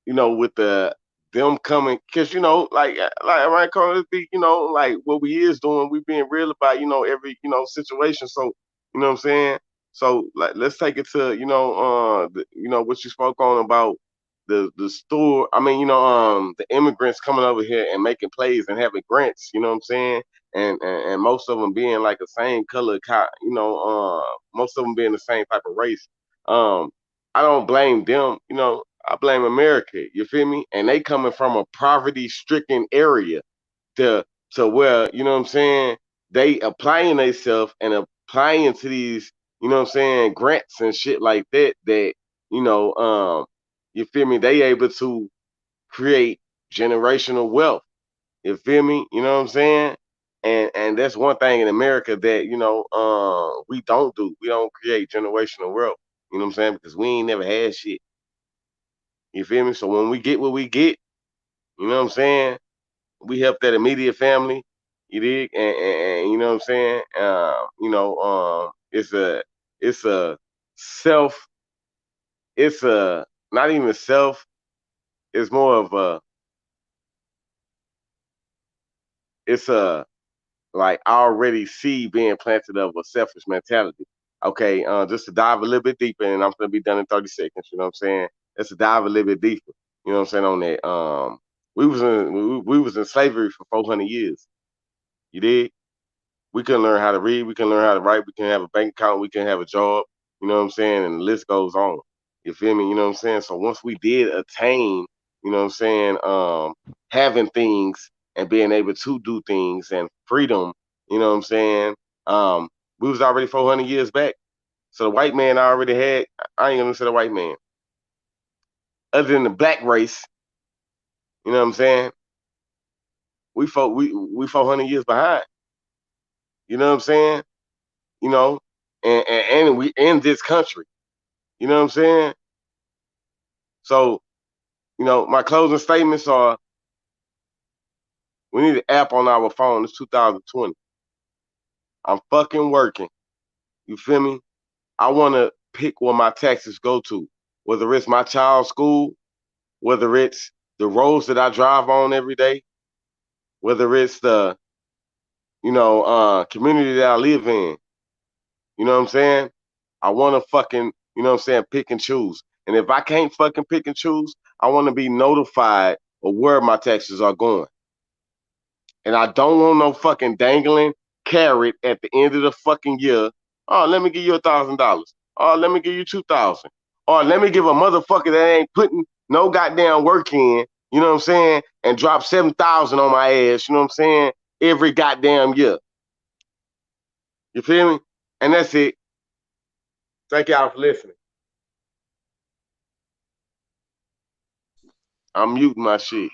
saying, with them coming, cause right, Carl, it be, like what we is doing, we being real about, every, situation. So, you know what I'm saying? So like let's take it to, what you spoke on about the store. I mean, the immigrants coming over here and making plays and having grants, you know what I'm saying? And most of them being like the same color, most of them being the same type of race. Um, I don't blame them, I blame America. You feel me? And they coming from a poverty-stricken area to where you know what I'm saying. They applying themselves and applying to these, you know what I'm saying, grants and shit like that. That you know, you feel me? They able to create generational wealth. You feel me? You know what I'm saying? And that's one thing in America that we don't do. We don't create generational wealth. You know what I'm saying? Because we ain't never had shit. You feel me? So when we get what we get, you know what I'm saying? We help that immediate family. You dig? And you know what I'm saying? It's a self. It's a not even self. It's more of a. It's a like I already see being planted of a selfish mentality. Okay, just to dive a little bit deeper, and I'm gonna be done in 30 seconds. You know what I'm saying? Let's dive a little bit deeper. You know what I'm saying on that. We was in slavery for 400 years. You did. We can learn how to read. We can learn how to write. We can have a bank account. We can have a job. You know what I'm saying? And the list goes on. You feel me? You know what I'm saying? So once we did attain, you know what I'm saying, having things and being able to do things and freedom, you know what I'm saying? We was already 400 years back. So the white man already had. I ain't gonna say the white man. Other than the black race, you know what I'm saying? We 400 years behind. You know what I'm saying? You know, and we in this country. You know what I'm saying? So, you know, my closing statements are: we need an app on our phone. It's 2020. I'm fucking working. You feel me? I want to pick where my taxes go to, whether it's my child's school, whether it's the roads that I drive on every day, whether it's the, community that I live in. You know what I'm saying? I want to fucking, you know what I'm saying, pick and choose. And if I can't fucking pick and choose, I want to be notified of where my taxes are going. And I don't want no fucking dangling carrot at the end of the fucking year. Oh, let me give you $1,000. Oh, let me give you 2,000. Or let me give a motherfucker that ain't putting no goddamn work in, you know what I'm saying, and drop 7,000 on my ass, you know what I'm saying, every goddamn year. You feel me? And that's it. Thank y'all for listening. I'm muting my shit.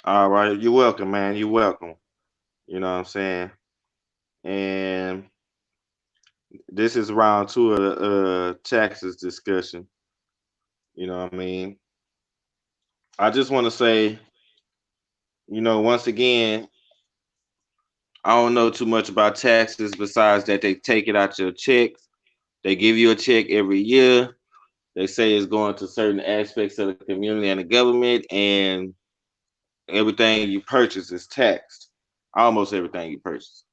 All right, you're welcome, man. You're welcome. You know what I'm saying? And this is round 2 of the taxes discussion. You know what I mean? I just want to say, once again, I don't know too much about taxes besides that they take it out your checks. They give you a check every year. They say it's going to certain aspects of the community and the government, and everything you purchase is taxed. Almost everything you purchase.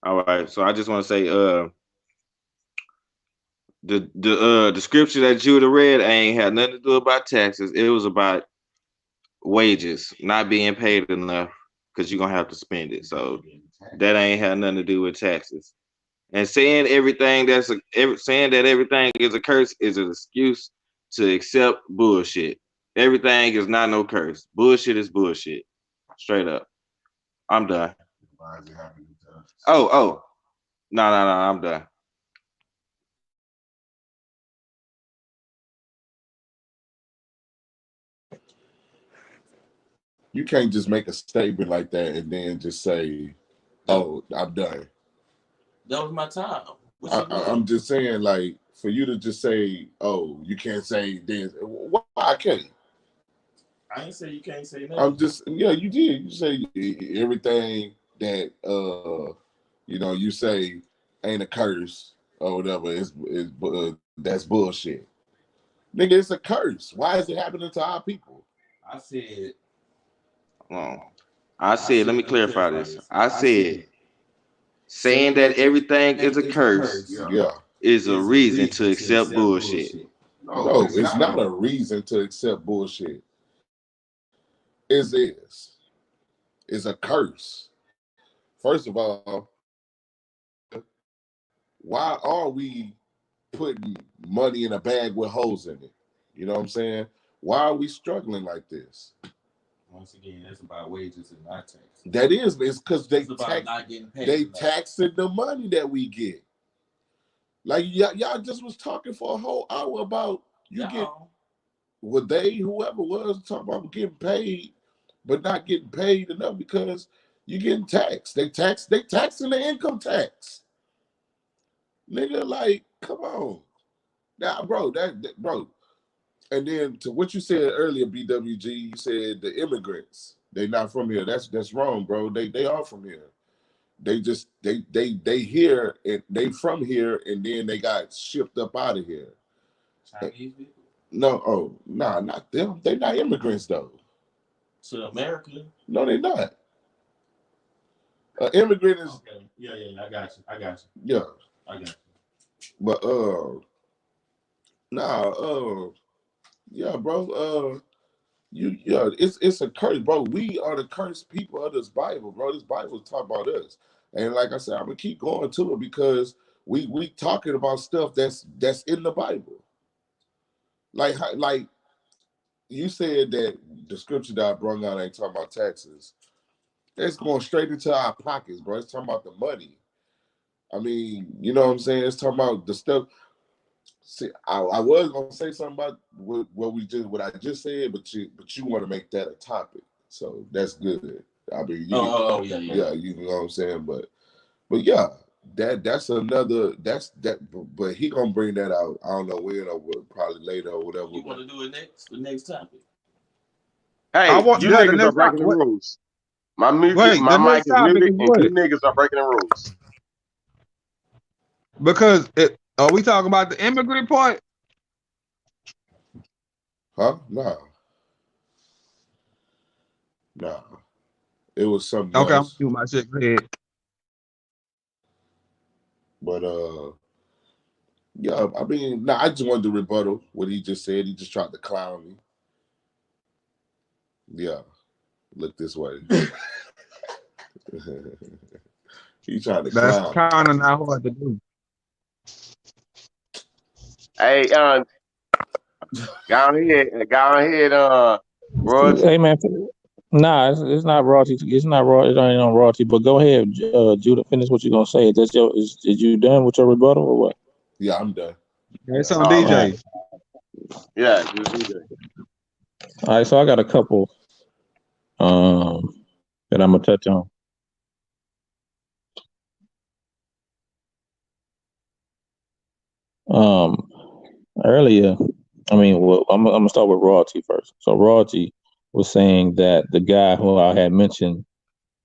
All right. So I just want to say, the scripture that Judah read ain't had nothing to do about taxes. It was about wages not being paid enough because you're gonna have to spend it. So that ain't had nothing to do with taxes. And saying saying that everything is a curse is an excuse to accept bullshit. Everything is not no curse. Bullshit is bullshit. Straight up. I'm done. Oh. No, I'm done. You can't just make a statement like that and then just say, "Oh, I'm done." That was my time. I'm just saying, like, for you to just say, "Oh, you can't say this." Why I can't? I ain't say you can't say nothing. I'm just, yeah, you did. You say everything that you say ain't a curse or whatever. Is that's bullshit, nigga. It's a curse. Why is it happening to our people? I said. Let me clarify this. I said, saying that everything is a curse is a reason to accept bullshit. No, it's not a reason to accept bullshit. It's a curse. First of all, why are we putting money in a bag with holes in it? You know what I'm saying? Why are we struggling like this? Once again, that's about wages and not tax. That is, it's because they not getting paid. They taxing the money that we get. Like y'all just was talking for a whole hour about whoever was talking about getting paid, but not getting paid enough because you're getting taxed. They taxing the income tax. Nigga, like, come on. Now, bro, bro. And then to what you said earlier, BWG, you said the immigrants, they not from here. That's wrong, bro. They are from here. They just they here and they from here and then they got shipped up out of here. Chinese people? No, not them. They not immigrants though. To America? No, they not. Immigrant is okay. Yeah, I got you. Yeah. I got you. But yeah, bro. It's a curse, bro. We are the cursed people of this Bible, bro. This Bible talk about us. And like I said, I'm gonna keep going to it because we talking about stuff that's in the Bible. Like you said that the scripture that I brought out ain't talking about taxes. It's going straight into our pockets, bro. It's talking about the money. I mean, you know what I'm saying? It's talking about the stuff. See, I was gonna say something about what I just said, but you want to make that a topic, so that's good. I mean, Yeah. You know what I'm saying, but yeah, that's another but he gonna bring that out. I don't know when or probably later or whatever. You want to do it next? The next topic. Hey, you niggas are breaking the rules. My mic is muted, and you niggas are breaking the rules. Because are we talking about the immigrant part? Huh? Nah. It was something Okay, else. I'm doing my shit. Go ahead. But yeah, I mean, I just wanted to rebuttal what he just said. He just tried to clown me. Yeah, look this way. He tried to clown. That's kind of not hard to do. Hey, go ahead, Royalty. Hey man, nah, it's not royalty. It's not royalty. It ain't on royalty. But go ahead, Judah. Finish what you're gonna say. Is you done with your rebuttal or what? Yeah, I'm done. It's on DJ. Yeah, just DJ. All right, so I got a couple that I'm gonna touch on. Earlier, I mean, well, I'm gonna start with royalty first. So royalty was saying that the guy who I had mentioned,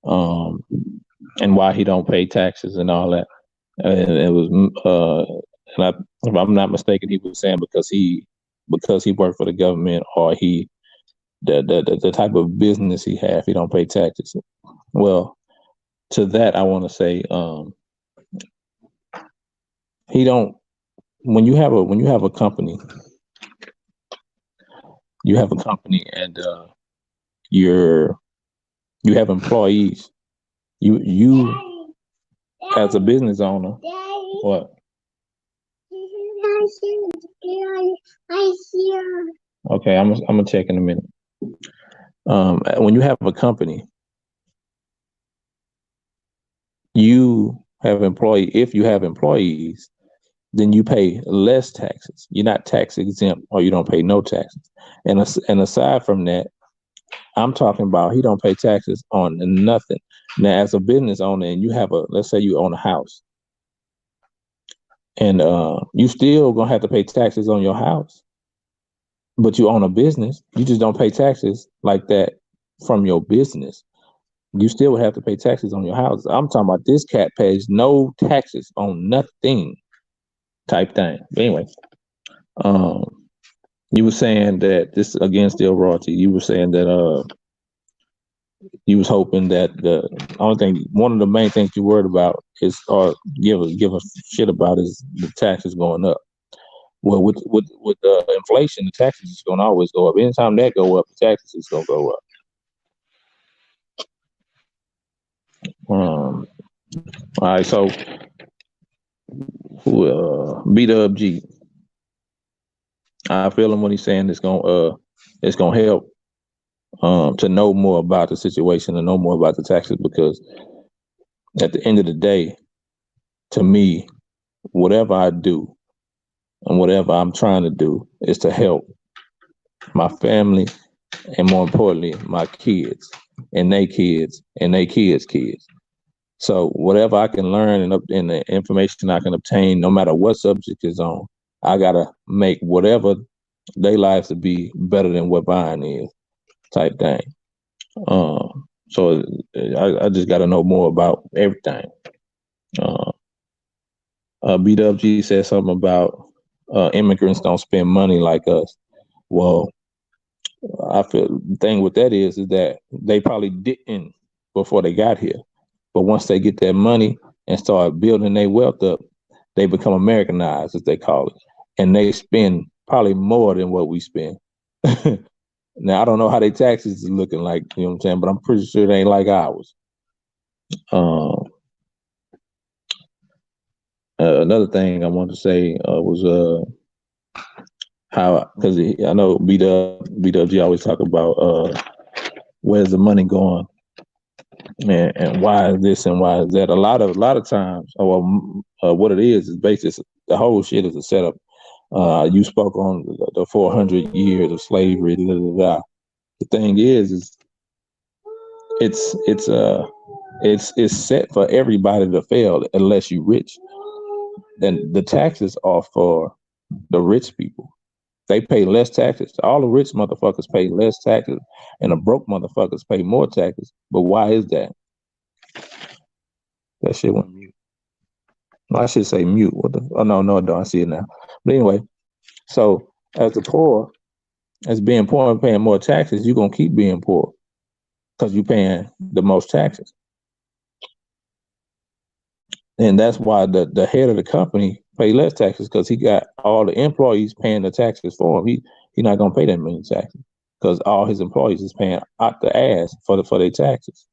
and why he don't pay taxes and all that, and it was, if I'm not mistaken, he was saying because he worked for the government or the type of business he have, he don't pay taxes. Well, to that I want to say, he don't. When you have a company, and you have employees. You as a business owner, what? Okay, I'm gonna check in a minute. When you have a company, you have if you have employees, then you pay less taxes. You're not tax exempt, or you don't pay no taxes. And aside from that, I'm talking about he don't pay taxes on nothing. Now, as a business owner, and you have let's say you own a house, and you still gonna have to pay taxes on your house, but you own a business. You just don't pay taxes like that from your business. You still would have to pay taxes on your house. I'm talking about this cat pays no taxes on nothing, type thing. But anyway, you were saying that this again still royalty. You were saying that you was hoping that one of the main things you worried about is, or give a shit about, is the taxes going up. Well, with inflation, the taxes is going to always go up. Anytime that go up, the taxes is going to go up. All right, so BWG, I feel him when he's saying it's gonna help to know more about the situation and know more about the taxes, because at the end of the day, to me, whatever I do and whatever I'm trying to do is to help my family, and more importantly, my kids and their kids and their kids' kids. So whatever I can learn and the information I can obtain, no matter what subject is on, I gotta make whatever their lives to be better than what mine is, type thing. So I just gotta know more about everything. BWG said something about immigrants don't spend money like us. Well, I feel the thing with that is that they probably didn't before they got here. But once they get that money and start building their wealth up, they become Americanized, as they call it. And they spend probably more than what we spend. Now, I don't know how their taxes is looking like, you know what I'm saying? But I'm pretty sure they ain't like ours. Another thing I wanted to say was how, because I know BWG always talk about where's the money going. and why is this and why is that? A lot of times, what it is basically the whole shit is a setup. You spoke on the 400 years of slavery. Blah, blah, blah. The thing is it's set for everybody to fail unless you rich. Then the taxes are for the rich people. They pay less taxes. All the rich motherfuckers pay less taxes, and the broke motherfuckers pay more taxes. But why is that? That shit went mute. I should say mute. What the? Oh no, I see it now. But anyway, so as the poor, as being poor and paying more taxes, you're gonna keep being poor because you're paying the most taxes. And that's why the head of the company pay less taxes because he got all the employees paying the taxes for him. He's not gonna pay that many taxes because all his employees is paying out the ass for their taxes.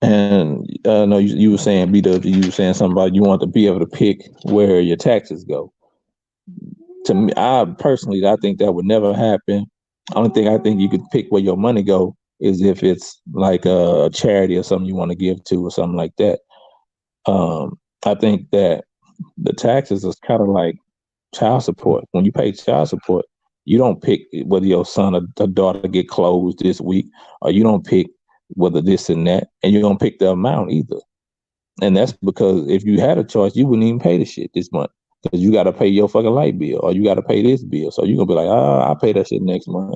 And I know you were saying BW, you were saying something about you want to be able to pick where your taxes go. To me, I think that would never happen. Only thing I think you could pick where your money go is if it's like a charity or something you want to give to or something like that. I think that the taxes is kind of like child support. When you pay child support, you don't pick whether your son or daughter get clothes this week, or you don't pick whether this and that, and you don't pick the amount either. And that's because if you had a choice, you wouldn't even pay the shit this month because you got to pay your fucking light bill or you got to pay this bill. So you're going to be like, I'll pay that shit next month.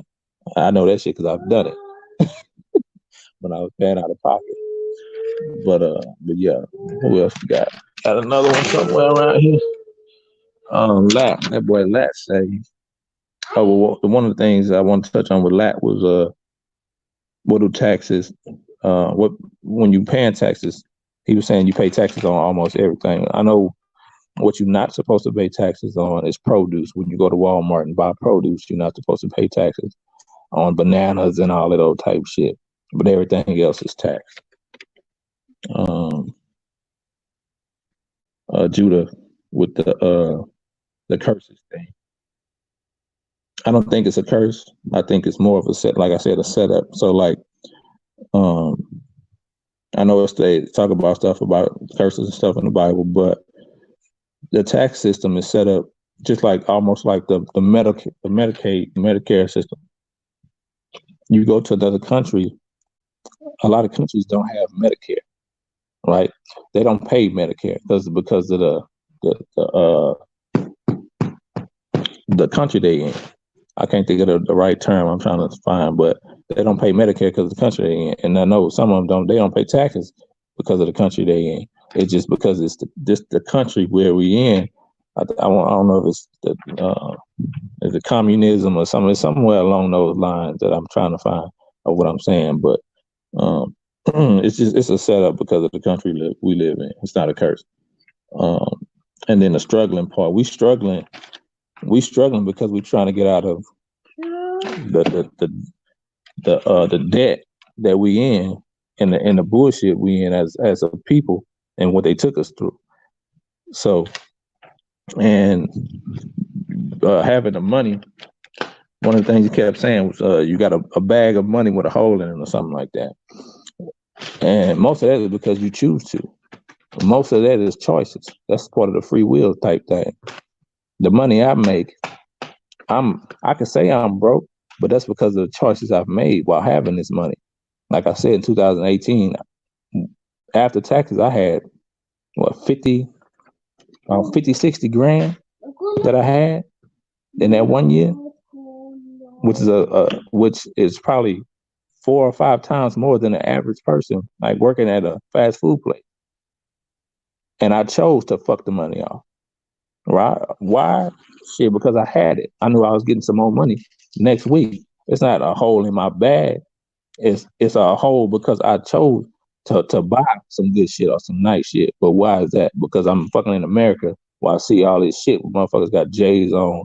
I know that shit because I've done it when I was paying out of pocket. But yeah, who else we got? Got another one somewhere around here. Lat, that boy Lat say. Oh, well, one of the things I want to touch on with Lat was what do taxes? When you paying taxes? He was saying you pay taxes on almost everything. I know what you're not supposed to pay taxes on is produce. When you go to Walmart and buy produce, you're not supposed to pay taxes on bananas and all of those type of shit. But everything else is taxed. Judah with the curses thing. I don't think it's a curse. I think it's more of a set, like I said, a setup. So like, I know they talk about stuff about curses and stuff in the Bible, but the tax system is set up just like almost like the Medicare system. You go to another country, a lot of countries don't have Medicare, right? They don't pay Medicare because of the country they in. I can't think of the right term I'm trying to find, but they don't pay Medicare because of the country they in. And I know some of them don't pay taxes because of the country they in. It's just because it's the country where we in. I don't know if it's the communism or something. It's somewhere along those lines that I'm trying to find of what I'm saying. But it's a setup because of the country we live in. It's not a curse. And then the struggling part, we struggling because we're trying to get out of the debt that we in and the bullshit we in as a people and what they took us through. So, and having the money, one of the things he kept saying was you got a bag of money with a hole in it or something like that. And most of that is because you choose to. Most of that is choices. That's part of the free will type thing. The money I make, I can say I'm broke, but that's because of the choices I've made while having this money. Like I said, in 2018, after taxes, I had 50, 60 grand that I had in that 1 year, which is probably 4 or 5 times more than the average person, like working at a fast food place. And I chose to fuck the money off. Right? Why? Shit, because I had it. I knew I was getting some more money next week. It's not a hole in my bag. It's a hole because I chose to buy some good shit or some nice shit. But why is that? Because I'm fucking in America where I see all this shit where motherfuckers got J's on,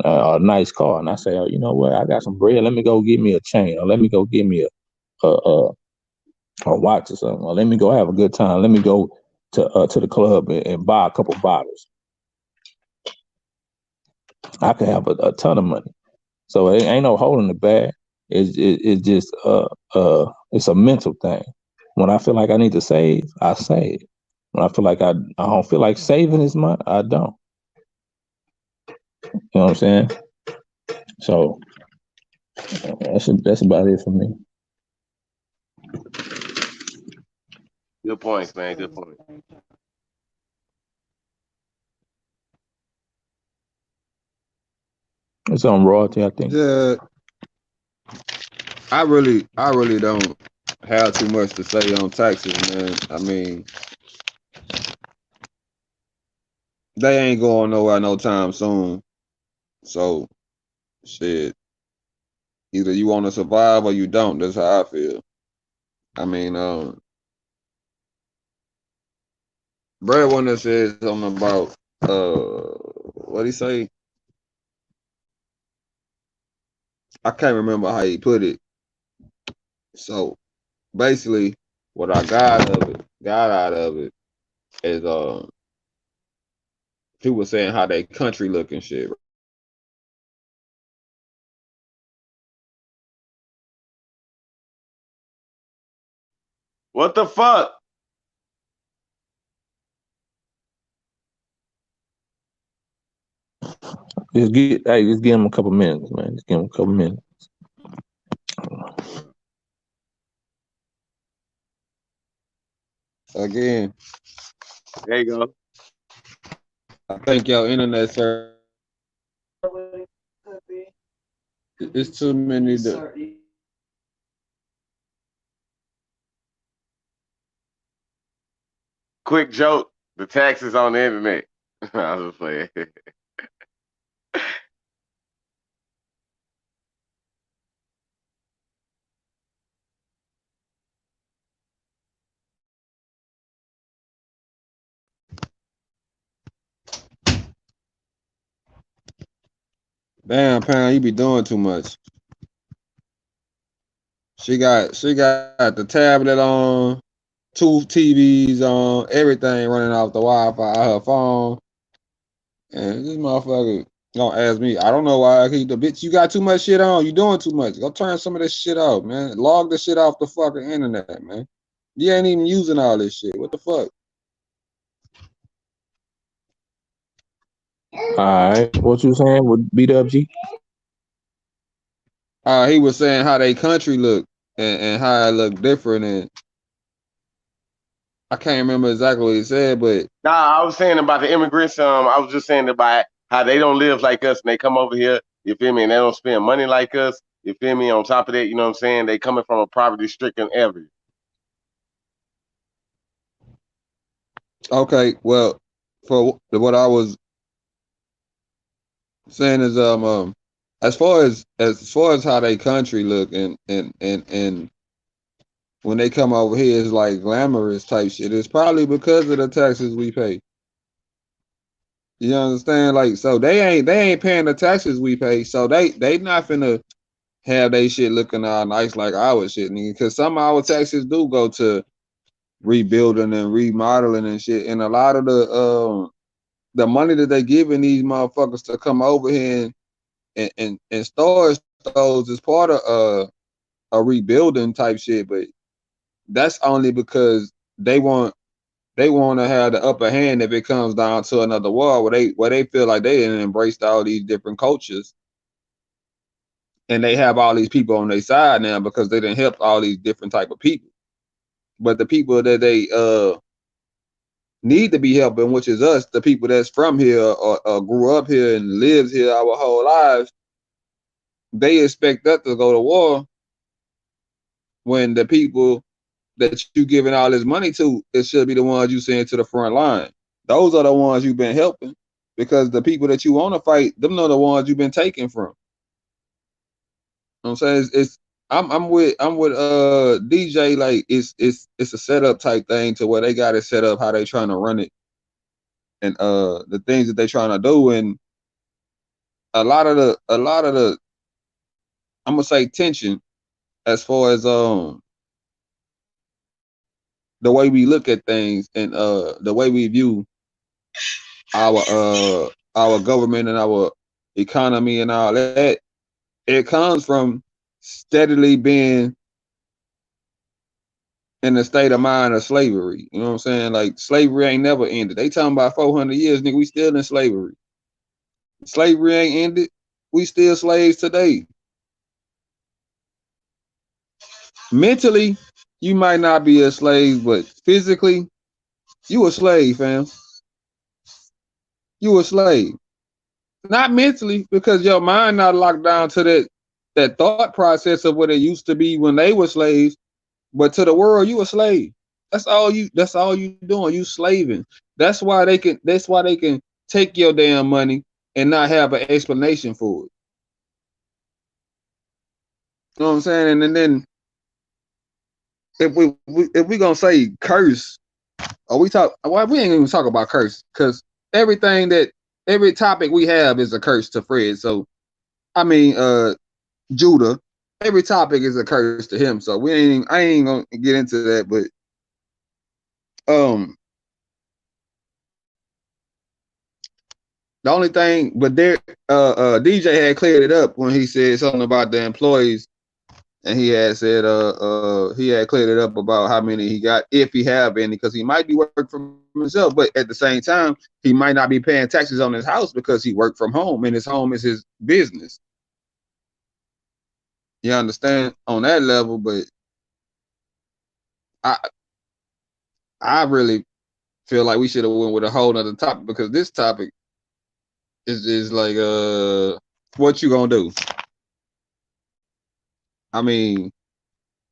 a nice car, and I say, oh, you know what? I got some bread. Let me go get me a chain, or let me go get me a watch or something, or let me go have a good time. Let me go to the club and buy a couple bottles. I could have a ton of money. So it ain't no holding it back. It's just it's a mental thing. When I feel like I need to save, I save. When I feel like I don't feel like saving as much, I don't. You know what I'm saying? So that's about it for me. Good points, man. Good point. It's on royalty, I think. Yeah, I really don't have too much to say on taxes, man. I mean, they ain't going nowhere no time soon. So, shit, either you want to survive or you don't. That's how I feel. I mean, Brad one that said something about what he say? I can't remember how he put it. So basically, what I got out of it is people saying how they country looking shit. What the fuck? Just give him a couple minutes, man. Just give him a couple minutes. Again, There you go. I think your internet service. It's too many. Quick joke. The taxes on the internet. I was just playing. Damn, Pound, you be doing too much. She got the tablet on, 2 TVs on, everything running off the Wi-Fi, her phone. And this motherfucker gonna ask me, I don't know why. The bitch, you got too much shit on. You doing too much. Go turn some of this shit off, man. Log the shit off the fucking internet, man. You ain't even using all this shit. What the fuck? All right, what you saying with BWG? He was saying how they country look and how it look different, and I can't remember exactly what he said, but Nah, I was saying about the immigrants. I was just saying about how they don't live like us and they come over here, you feel me, and they don't spend money like us, you feel me? On top of that, you know what I'm saying? They coming from a poverty-stricken area. okay, well, for what I was saying is as far as how they country look and when they come over here it's like glamorous type shit. It's probably because of the taxes we pay. You understand? Like, so they ain't paying the taxes we pay, so they not finna have they shit looking all nice like our shit, nigga. Because some of our taxes do go to rebuilding and remodeling and shit, and a lot of the money that they giving these motherfuckers to come over here and start those is part of a rebuilding type shit, but that's only because they want to have the upper hand if it comes down to another war where they feel like they didn't embrace all these different cultures and they have all these people on their side now because they didn't help all these different type of people. But the people that they need to be helping, which is us, the people that's from here or grew up here and lives here our whole lives, they expect us to go to war when the people that you giving all this money to, it should be the ones you send to the front line. Those are the ones you've been helping because the people that you want to fight, them are the ones you've been taking from. You know what I'm saying? I'm with DJ, like it's a setup type thing to where they got it set up how they trying to run it and the things that they trying to do, and a lot of the I'm gonna say tension as far as the way we look at things and the way we view our government and our economy and all that it comes from steadily being in the state of mind of slavery. You know what I'm saying? Like slavery ain't never ended. They talking about 400 years, nigga. We still in slavery. Slavery ain't ended. We still slaves today. Mentally, you might not be a slave, but physically, you a slave, fam. You a slave. Not mentally, because your mind not locked down to that thought process of what it used to be when they were slaves, but to the world, you a slave. That's all you doing. You slaving. That's why they can take your damn money and not have an explanation for it. You know what I'm saying? And then if we gonna say curse, or we ain't even talk about curse, because every topic we have is a curse to Fred. So I mean Judah, every topic is a curse to him. So I ain't gonna get into that, but the only thing, but there DJ had cleared it up when he said something about the employees. And he had said he had cleared it up about how many he got, if he have any, because he might be working for himself, but at the same time, he might not be paying taxes on his house because he worked from home and his home is his business. You understand on that level, but I really feel like we should have went with a whole other topic, because this topic is like what you gonna do? I mean,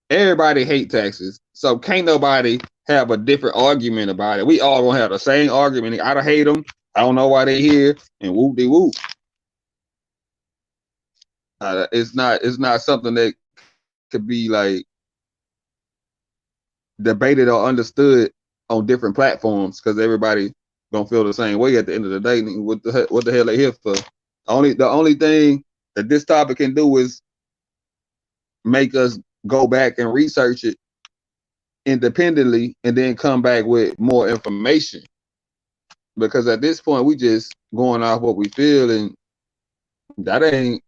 everybody hate taxes, so can't nobody have a different argument about it. We all gonna have the same argument. I don't hate them. I don't know why they here, and whoop de whoop. It's not something that could be like debated or understood on different platforms, because everybody gonna feel the same way at the end of the day. What the hell they here for? The only thing that this topic can do is make us go back and research it independently and then come back with more information, because at this point we just going off what we feel, and that ain't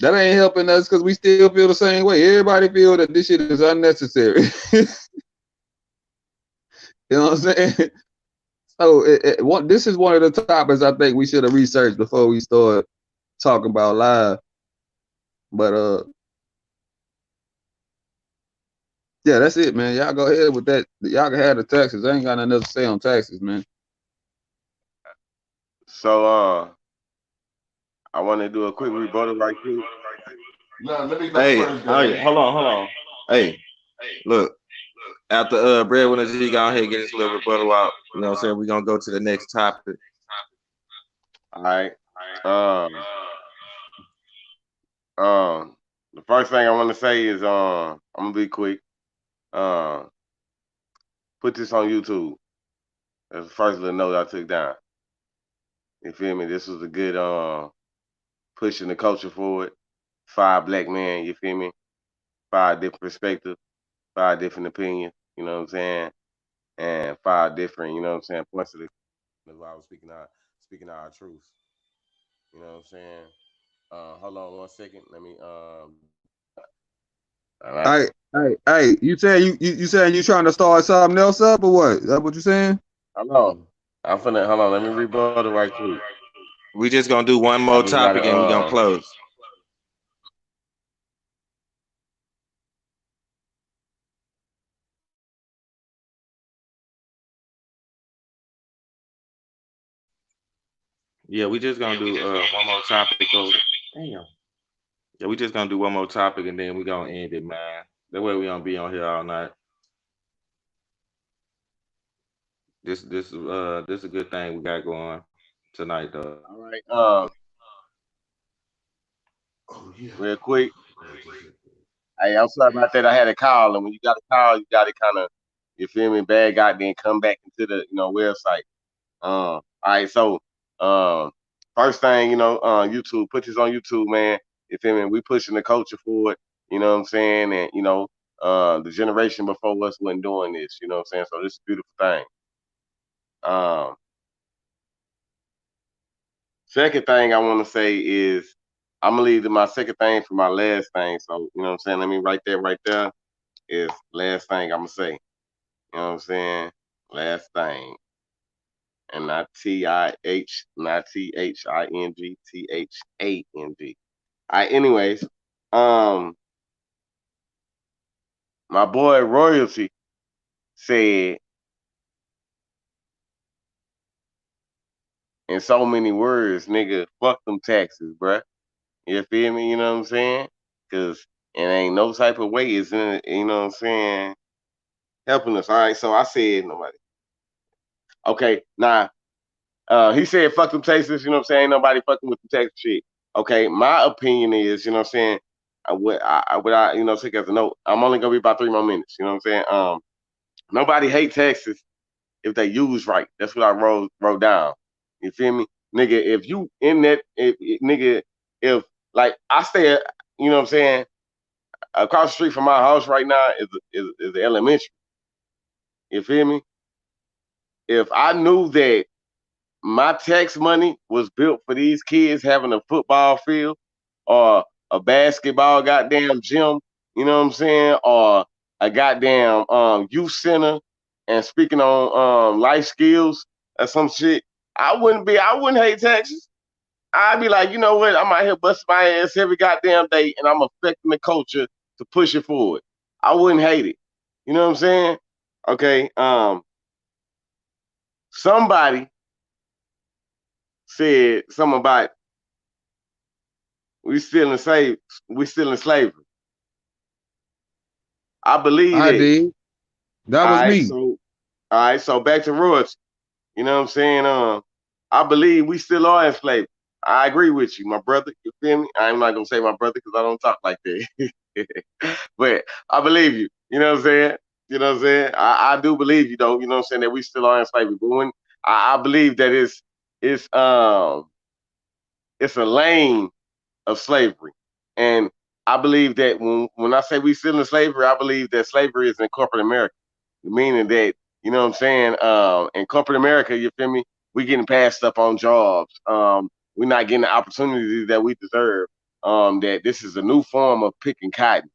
helping us, because we still feel the same way. Everybody feel that this shit is unnecessary. You know what I'm saying? So this is one of the topics I think we should have researched before we start talking about live. But yeah, that's it, man. Y'all go ahead with that. Y'all can have the taxes. I ain't got nothing else to say on taxes, man. So I want to do a quick rebuttal right quick. No, let me go Hey, first, guys. hold on. Hey, look. After Brad Winner G go ahead and get his little rebuttal out, you know what I'm saying? We're gonna go to the next topic. All right. The first thing I want to say is I'm gonna be quick. Put this on YouTube. That's the first little note I took down. You feel me? This was a good pushing the culture forward. 5 black men, you feel me? 5 different perspectives, 5 different opinions, you know what I'm saying? And 5 different, you know what I'm saying, points of the. That's why I was speaking our truth. You know what I'm saying? Hold on 1 second. Let me all right. Hey, you saying you saying you trying to start something else up, or what? Is that what you saying? Hold on. Hold on, let me rebuttal right quick. We just gonna do one more topic and we're gonna close. Yeah, we just gonna do one more topic over. Damn. Yeah, we just gonna do one more topic and then we gonna end it, man. That way we don't be on here all night. This is a good thing we got going tonight, though. All right. Real quick. Hey, I'm sorry about that. I had a call, and when you got a call, you got to kind of, you feel me, bag out, then come back into the, website. All right. So, first thing, YouTube, put this on YouTube, man. You feel me? We pushing the culture forward. You know what I'm saying? And the generation before us wasn't doing this. You know what I'm saying? So this is a beautiful thing. Second thing I want to say is I'm gonna leave my second thing for my last thing. So you know what I'm saying. Let me write that right there. Is last thing I'm gonna say. You know what I'm saying? Last thing, and not TIH, not THING, THANG. Anyways, my boy Royalty said in so many words, nigga, fuck them taxes, bruh. You feel me? You know what I'm saying? Cause it ain't no type of way is in it, you know what I'm saying, helping us. All right, so I said nobody. Okay, now he said fuck them taxes, you know what I'm saying? Ain't nobody fucking with the tax shit. Okay, my opinion is, you know what I'm saying, you know, take as a note, I'm only gonna be about 3 more minutes, you know what I'm saying? Nobody hate taxes if they use right. That's what I wrote down. You feel me? Nigga, if you in that, nigga, if like I stay, you know what I'm saying, across the street from my house right now is the elementary. You feel me? If I knew that my tax money was built for these kids having a football field or a basketball goddamn gym, you know what I'm saying, or a goddamn youth center and speaking on life skills or some shit, I wouldn't hate taxes. I'd be like, you know what, I'm out here busting my ass every goddamn day and I'm affecting the culture to push it forward. I wouldn't hate it. You know what I'm saying? Okay, somebody said something about we still in slavery. I believe I that. did. That was me. All right, so back to royalty. You know what I'm saying? I believe we still are in slavery. I agree with you, my brother. You feel me? I'm not gonna say my brother because I don't talk like that. But I believe you. You know what I'm saying? You know what I'm saying? I do believe you though, you know what I'm saying, that we still are in slavery. But when I believe that it's a lane of slavery. And I believe that when I say we still in slavery, I believe that slavery is in corporate America. Meaning that, you know what I'm saying, in corporate America, you feel me, we getting passed up on jobs. We're not getting the opportunities that we deserve. That this is a new form of picking cotton.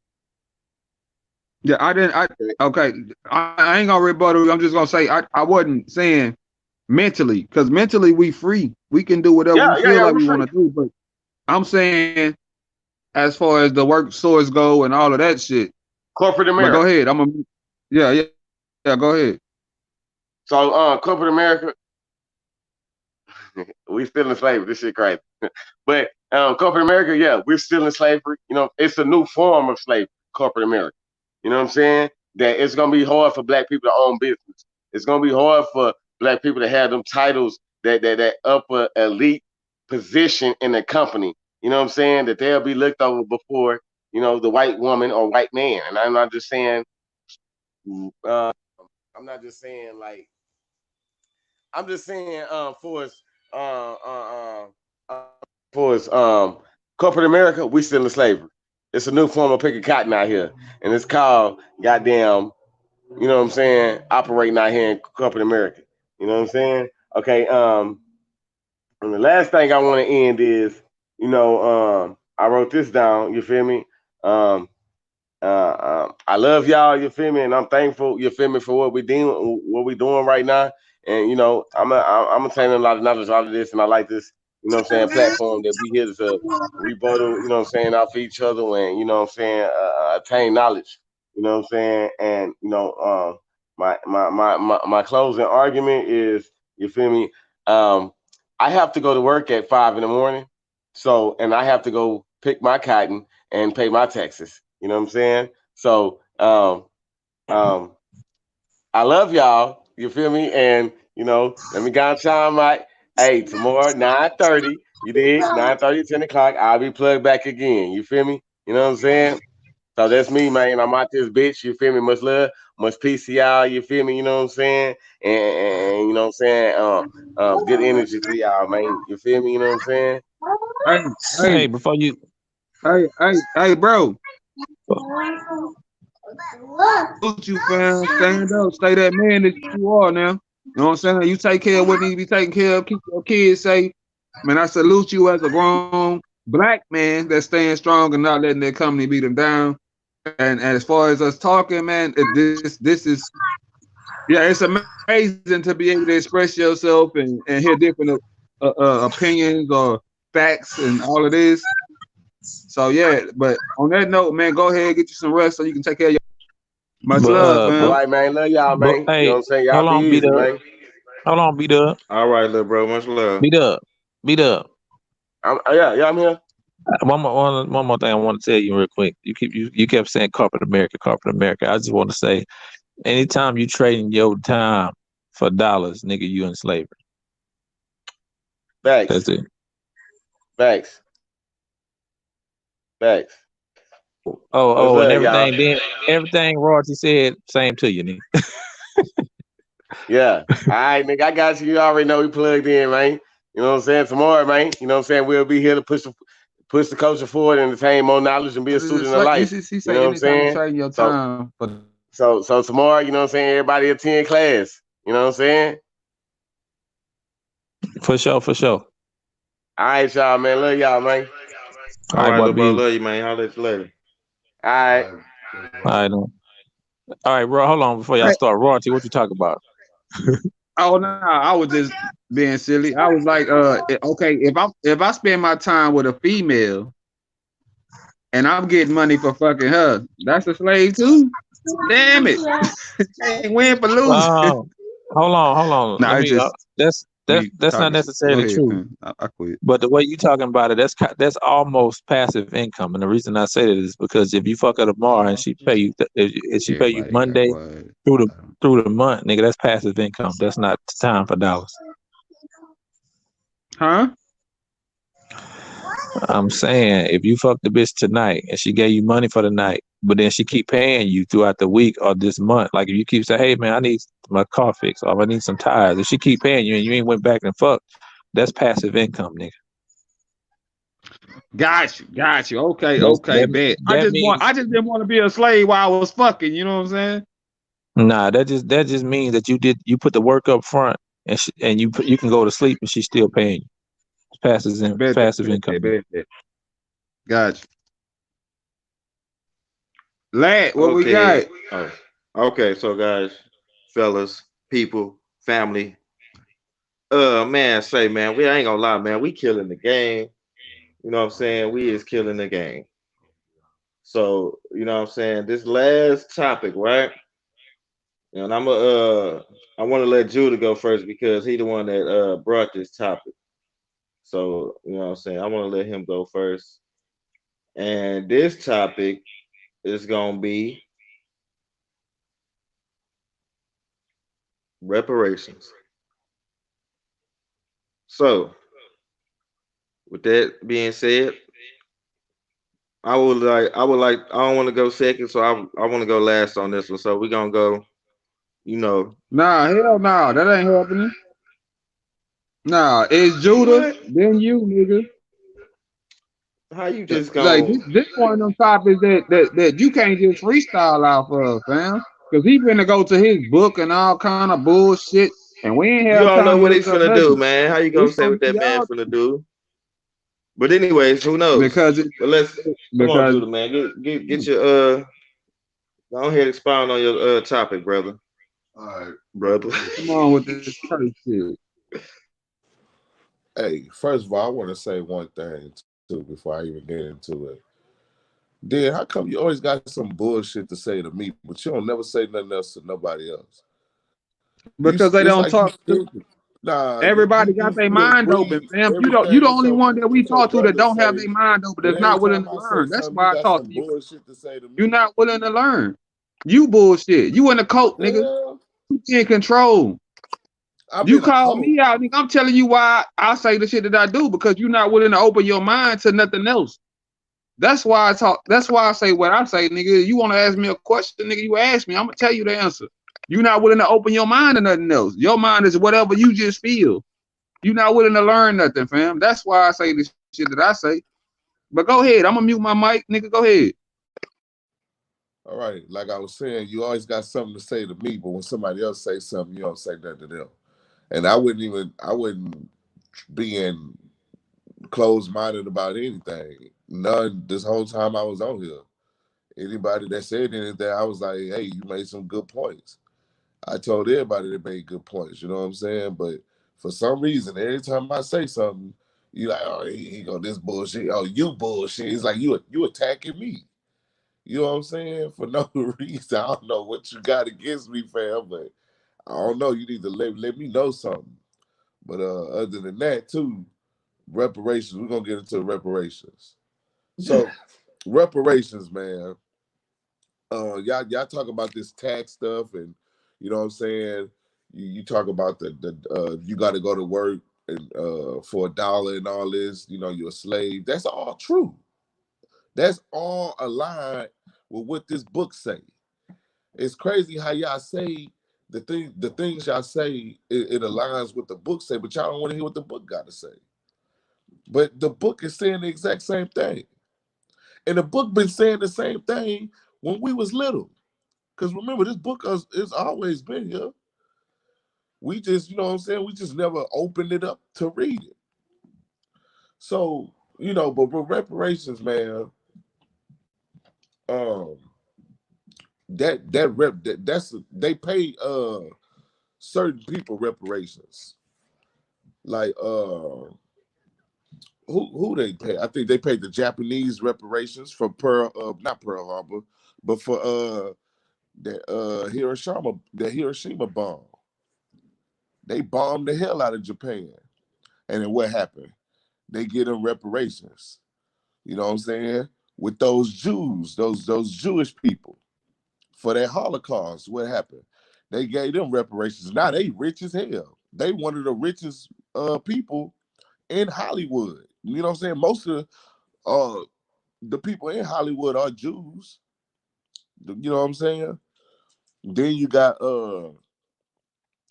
Yeah, okay. I ain't gonna rebuttal you. I'm just gonna say I wasn't saying mentally, because mentally we free. We can do whatever we feel like we want to do. But I'm saying as far as the work source go and all of that shit. Corporate America. But go ahead. Yeah, go ahead. So corporate America, we still in slavery. This shit crazy. But corporate America, yeah, we're still in slavery. You know, it's a new form of slavery, corporate America. You know what I'm saying? That it's gonna be hard for black people to own business. It's gonna be hard for black people to have them titles, that upper elite position in the company. You know what I'm saying? That they'll be looked over before, you know, the white woman or white man. And I'm not just saying, I'm not just saying like, I'm just saying for us corporate America, we still in slavery. It's a new form of picking cotton out here, and it's called goddamn, you know what I'm saying, operating out here in corporate America. You know what I'm saying? Okay. And the last thing I want to end is, you know, I wrote this down. You feel me? I love y'all. You feel me? And I'm thankful. You feel me, for what we doing right now. And you know, I'm attaining a lot of knowledge out of this, and I like this, you know what I'm saying, platform that we here to rebuttal, you know what I'm saying, off each other, and you know what I'm saying, attain knowledge, you know what I'm saying, and you know, my closing argument is, you feel me, I have to go to work at 5 a.m, so, and I have to go pick my cotton and pay my taxes. You know what I'm saying? So, I love y'all. You feel me? And you know, let me go chime out. Hey, tomorrow 9:30. You did 9:30, 10 o'clock. I'll be plugged back again. You feel me? You know what I'm saying? So that's me, man. I'm out this bitch. You feel me? Much love, much peace to y'all. You feel me? You know what I'm saying? And you know what I'm saying? Good energy to y'all, man. You feel me? You know what I'm saying? Hey, before you, Hey, bro. Don't you, fam? Stand up. Stay that man that you are now. You know what I'm saying? You take care of what needs to be taken care of. Keep your kids safe. Man, I salute you as a grown black men that staying strong and not letting their company beat them down. And as far as us talking, man, this is it's amazing to be able to express yourself and hear different opinions or facts and all of this. So yeah, but on that note, man, go ahead and get you some rest so you can take care of your. Much love, All man. right, man. Love y'all, man. Hey, you know what I'm saying? hold Y'all on, be beat easy, up. man. Hold on, beat up. All right, little bro. Much love. Beat up. Beat up. Yeah, I'm here. One more thing I want to tell you real quick. You kept saying corporate America, corporate America. I just want to say, anytime you trading your time for dollars, nigga, you in slavery. Facts. That's it. Facts. Facts. Oh, and Y'all? everything Royalty said, same to you, nigga. Yeah. All right, nigga. I got you. You already know we plugged in, man. You know what I'm saying? Tomorrow, man. You know what I'm saying? We'll be here to push the culture forward and attain more knowledge and be a student of life. He You say know what I'm anytime saying? you trading your time. So tomorrow, you know what I'm saying? Everybody attend class. You know what I'm saying? For sure. All right, y'all, man. Love y'all, man. All right, boy, little bro. B. Love you, man. I'll let you later. All right. All right, bro. Hold on before y'all start. Royalty, what you talking about? Oh no, I was just being silly. I was like, okay, if I spend my time with a female and I'm getting money for fucking her, that's a slave too. Damn it. Can't win for losing. Hold on. No, it's just That's not necessarily true. I quit. But the way you talking about it, that's almost passive income. And the reason I say that is because if you fuck her tomorrow and she pay you, if she pay you Monday through the month, nigga, that's passive income. That's not time for dollars. Huh? I'm saying if you fuck the bitch tonight and she gave you money for the night, but then she keep paying you throughout the week or this month, like if you keep saying, hey man, I need my car fixed or I need some tires, if she keep paying you and you ain't went back and fucked, that's passive income, nigga. Got you. Okay, bet. I just didn't want to be a slave while I was fucking. You know what I'm saying? Nah, that just means that you put the work up front and you can go to sleep and she's still paying you. It's passive income. Bet. Got you. Lad, what we got? Oh, okay, so guys, fellas, people, family. Man, we ain't gonna lie, man. We killing the game. You know what I'm saying? We is killing the game. So, you know what I'm saying? This last topic, right? And I want to let Judah go first because he the one that brought this topic. So, you know what I'm saying? I want to let him go first. And this topic is gonna be reparations. So, with that being said, I don't want to go second, so I want to go last on this one. So we're gonna go, Nah, hell no, that ain't happening. Nah, it's Judah, then you, nigga. How you just gonna like this one of them topics that you can't just freestyle off of, fam? Because he finna go to his book and all kind of bullshit, and we ain't have you don't time know to what look he's up finna do, nothing. man. How you gonna say what that man finna do? But anyways, who knows? Because come on, Judah, man. Get your go ahead and expound on your topic, brother. All right, brother. Come on with this curse shit. Hey, first of all, I want to say one thing too before I even get into it. Dan, how come you always got some bullshit to say to me, but you don't never say nothing else to nobody else? Because they don't talk to. Nah, everybody got their mind open, fam. You the only one that we talk to that don't have their mind open, that's not willing to learn. That's why I talk to you. Bullshit to say to me. You're not willing to learn. You bullshit. You in the cult, nigga. You in control. You call me out, nigga. I'm telling you why I say the shit that I do, because you're not willing to open your mind to nothing else. That's why I talk. That's why I say what I say, nigga. You want to ask me a question, nigga? You ask me, I'm gonna tell you the answer. You're not willing to open your mind to nothing else. Your mind is whatever you just feel. You're not willing to learn nothing, fam. That's why I say this shit that I say. But go ahead. I'm gonna mute my mic, nigga. Go ahead. All right. Like I was saying, you always got something to say to me, but when somebody else say something, you don't say nothing to them. And I wouldn't be in closed-minded about anything. None this whole time I was on here. Anybody that said anything, I was like, hey, you made some good points. I told everybody they made good points, you know what I'm saying? But for some reason, every time I say something, you like, oh, he go this bullshit. Oh, you bullshit. It's like you attacking me. You know what I'm saying? For no reason. I don't know what you got against me, fam, but I don't know. You need to let me know something. But other than that, too, reparations. We're gonna get into reparations. So reparations, man. Y'all talk about this tax stuff, and you know what I'm saying. You talk about the you got to go to work and for $1 and all this. You know, you're a slave. That's all true. That's all aligned with what this book say. It's crazy how y'all say the things y'all say. It aligns with the book say, but y'all don't want to hear what the book got to say. But the book is saying the exact same thing, and the book been saying the same thing when we was little. Because remember, this book has always been here. We just, you know what I'm saying, we just never opened it up to read it. So, you know, but reparations, man, that's they pay certain people reparations. Like who they pay? I think they paid the Japanese reparations for not Pearl Harbor, but for the Hiroshima bomb. They bombed the hell out of Japan. And then what happened? They get them reparations. You know what I'm saying? With those Jews, those Jewish people for that Holocaust, what happened? They gave them reparations. Now they rich as hell. They one of the richest people in Hollywood. You know what I'm saying? Most of the people in Hollywood are Jews. You know what I'm saying? Then you got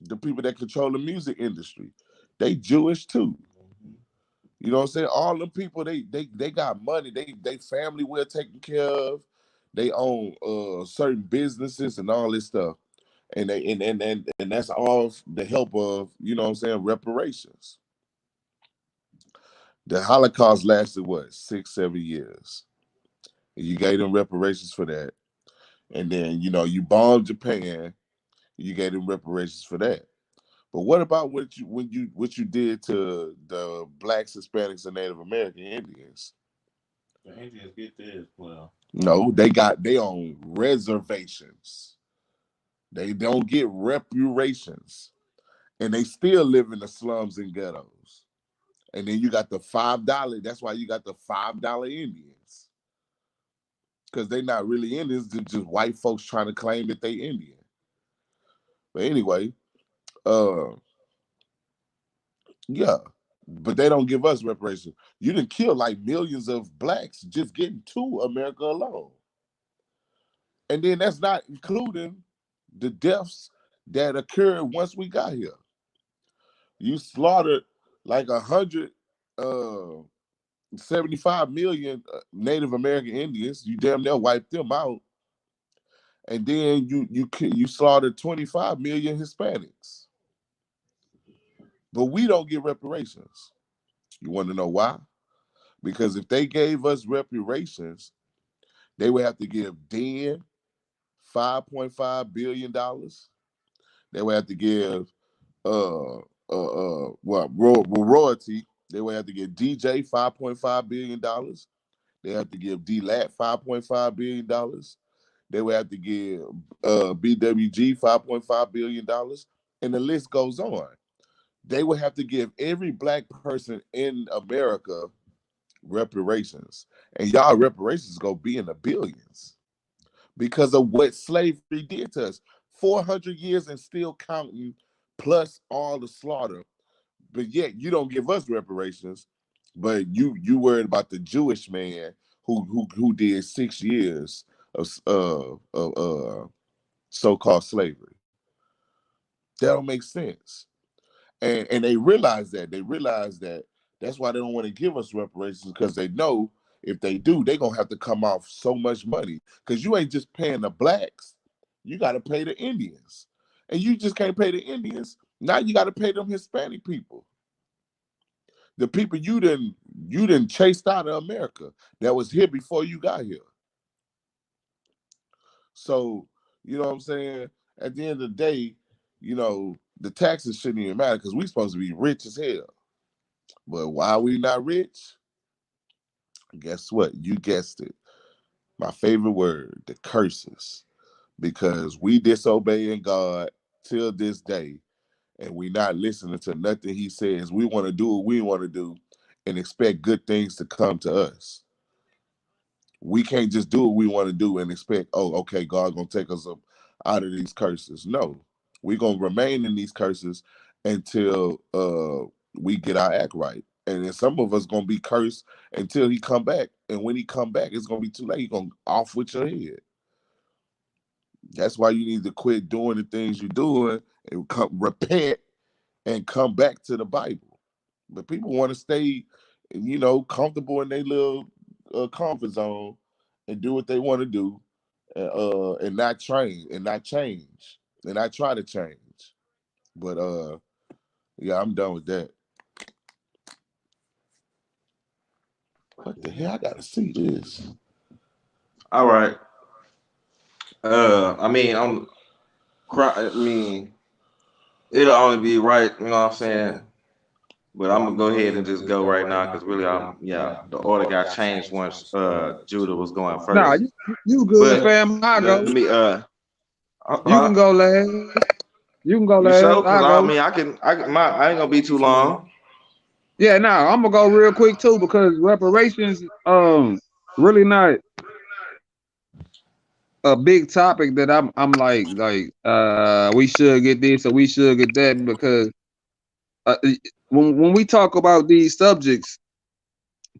the people that control the music industry. They Jewish too. You know what I'm saying? All them people, they got money. They family well taken care of. They own certain businesses and all this stuff. And they and that's all the help of, you know what I'm saying, reparations. The Holocaust lasted what, 6-7 years. And you gave them reparations for that. And then, you know, you bombed Japan, you gave them reparations for that. But what about what you did to the Blacks, Hispanics, and Native American Indians? The Indians get theirs, well. No, they own reservations. They don't get reparations. And they still live in the slums and ghettos. And then you got the $5. That's why you got the $5 Indians. Because they're not really Indians, they're just white folks trying to claim that they Indian. But anyway, yeah. But they don't give us reparations. You didn't kill like millions of blacks just getting to America alone. And then that's not including the deaths that occurred once we got here. You slaughtered like 175 million Native American Indians. You damn near wiped them out. And then you slaughtered 25 million Hispanics. But we don't get reparations. You want to know why? Because if they gave us reparations, they would have to give Dan $5.5 billion. They would have to give royalty. They would have to give DJ $5.5 billion. They have to give D-Lat $5.5 billion. They would have to give BWG $5.5 billion. And the list goes on. They would have to give every black person in America reparations. And y'all reparations go be in the billions because of what slavery did to us. 400 years and still counting, plus all the slaughter. But yet you don't give us reparations, but you worried about the Jewish man who did 6 years of so-called slavery. That don't make sense. And they realize that. They realize that that's why they don't want to give us reparations, because they know if they do, they're going to have to come off so much money. Because you ain't just paying the blacks. You got to pay the Indians. And you just can't pay the Indians. Now you got to pay them Hispanic people. The people you didn't chased out of America that was here before you got here. So, you know what I'm saying? At the end of the day, you know, the taxes shouldn't even matter because we're supposed to be rich as hell. But why we not rich? Guess what? You guessed it. My favorite word, the curses. Because we disobeying God till this day, and we not listening to nothing he says. We want to do what we want to do and expect good things to come to us. We can't just do what we want to do and expect, oh, okay, God gonna take us up out of these curses. No, we're gonna remain in these curses until we get our act right. And then some of us gonna be cursed until he come back. And when he come back, it's gonna be too late. He's gonna off with your head. That's why you need to quit doing the things you're doing and repent and come back to the Bible. But people want to stay, you know, comfortable in their little comfort zone and do what they want to do, and not train and not change and not try to change. But yeah, I'm done with that. What the hell? I gotta see this. All right. I mean, it'll only be right, you know what I'm saying? But I'm gonna go ahead and just go right now because really, the order got changed once Judah was going first. Nah, you good, But fam. I go. let me You can go last. You can go You last. sure? Cause I go. mean, I ain't gonna be too long. Yeah, nah, I'm gonna go real quick too because reparations, really not a big topic that I'm like, we should get this or we should get that because when we talk about these subjects,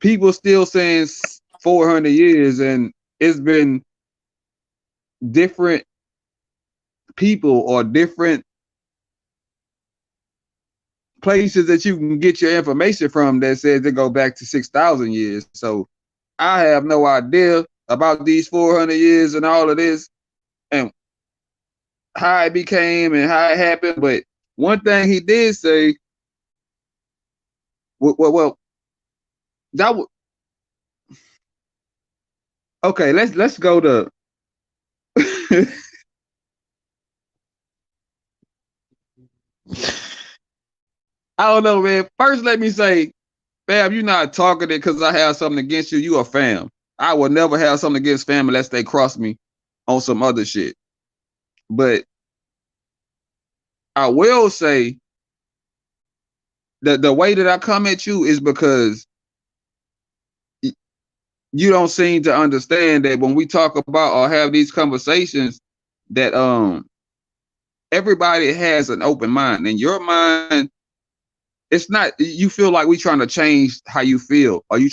people still saying 400 years, and it's been different people or different places that you can get your information from that says they go back to 6,000 years. So I have no idea about these 400 years and all of this and how it became and how it happened. But one thing he did say, well, that would, okay, let's go to I don't know, man. First, let me say, fam, you're not talking it because I have something against you. You a fam. I will never have something against fam unless they cross me on some other shit. But I will say that the way that I come at you is because you don't seem to understand that when we talk about or have these conversations that everybody has an open mind. In your mind, it's not, you feel like we trying to change how you feel, or you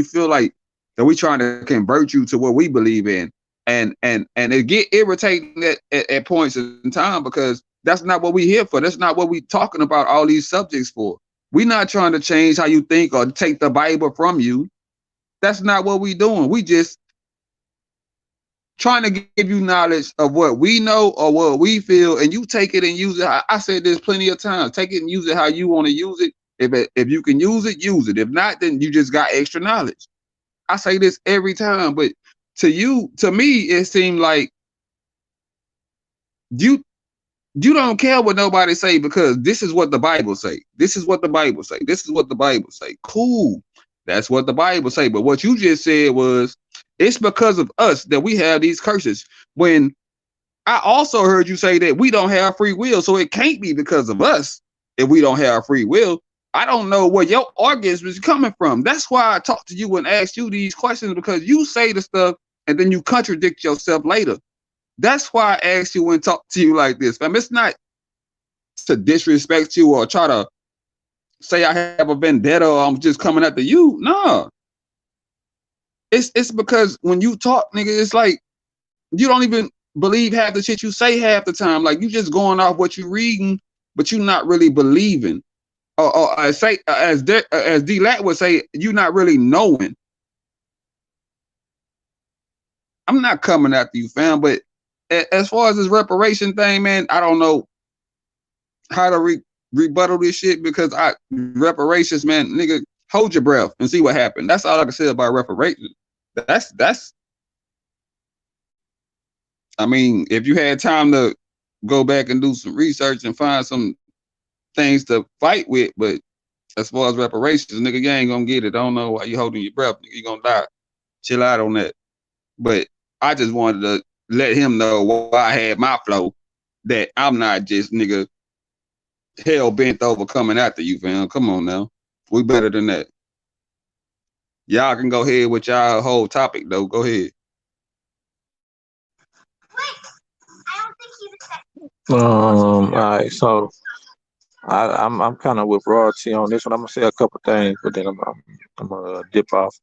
feel like that we trying to convert you to what we believe in, and it get irritating at points in time because that's not what we here for. That's not what we talking about all these subjects for. We not trying to change how you think or take the Bible from you. That's not what we doing. We just trying to give you knowledge of what we know or what we feel, and you take it and use it. I said this plenty of times. Take it and use it how you want to use it. If you can use it, use it. If not, then you just got extra knowledge. I say this every time, but to me, it seemed like you don't care what nobody say because this is what the Bible say. This is what the Bible say. This is what the Bible say. Cool. That's what the Bible say. But what you just said was, it's because of us that we have these curses. When I also heard you say that we don't have free will, so it can't be because of us if we don't have free will. I don't know where your argument is coming from. That's why I talked to you and asked you these questions, because you say the stuff and then you contradict yourself later. That's why I asked you and talk to you like this, fam. It's not to disrespect you or try to say I have a vendetta or I'm just coming after you. No. It's because when you talk, nigga, it's like you don't even believe half the shit you say half the time. Like you just going off what you reading, but you not really believing. Or as D-Lat would say, you not really knowing. I'm not coming after you, fam, but as far as this reparation thing, man, I don't know how to rebuttal this shit because reparations, man, nigga, hold your breath and see what happened. That's all I can say about reparations. That's. I mean, if you had time to go back and do some research and find some things to fight with, but as far as reparations, nigga, you ain't gonna get it. I don't know why you holding your breath. Nigga, you gonna die. Chill out on that. But I just wanted to let him know why I had my flow, that I'm not just nigga hell bent over coming after you, fam. Come on now. We better than that. Y'all can go ahead with y'all whole topic though. Go ahead. All right, so I'm kind of with Royalty on this one. I'm gonna say a couple things, but then I'm gonna dip off.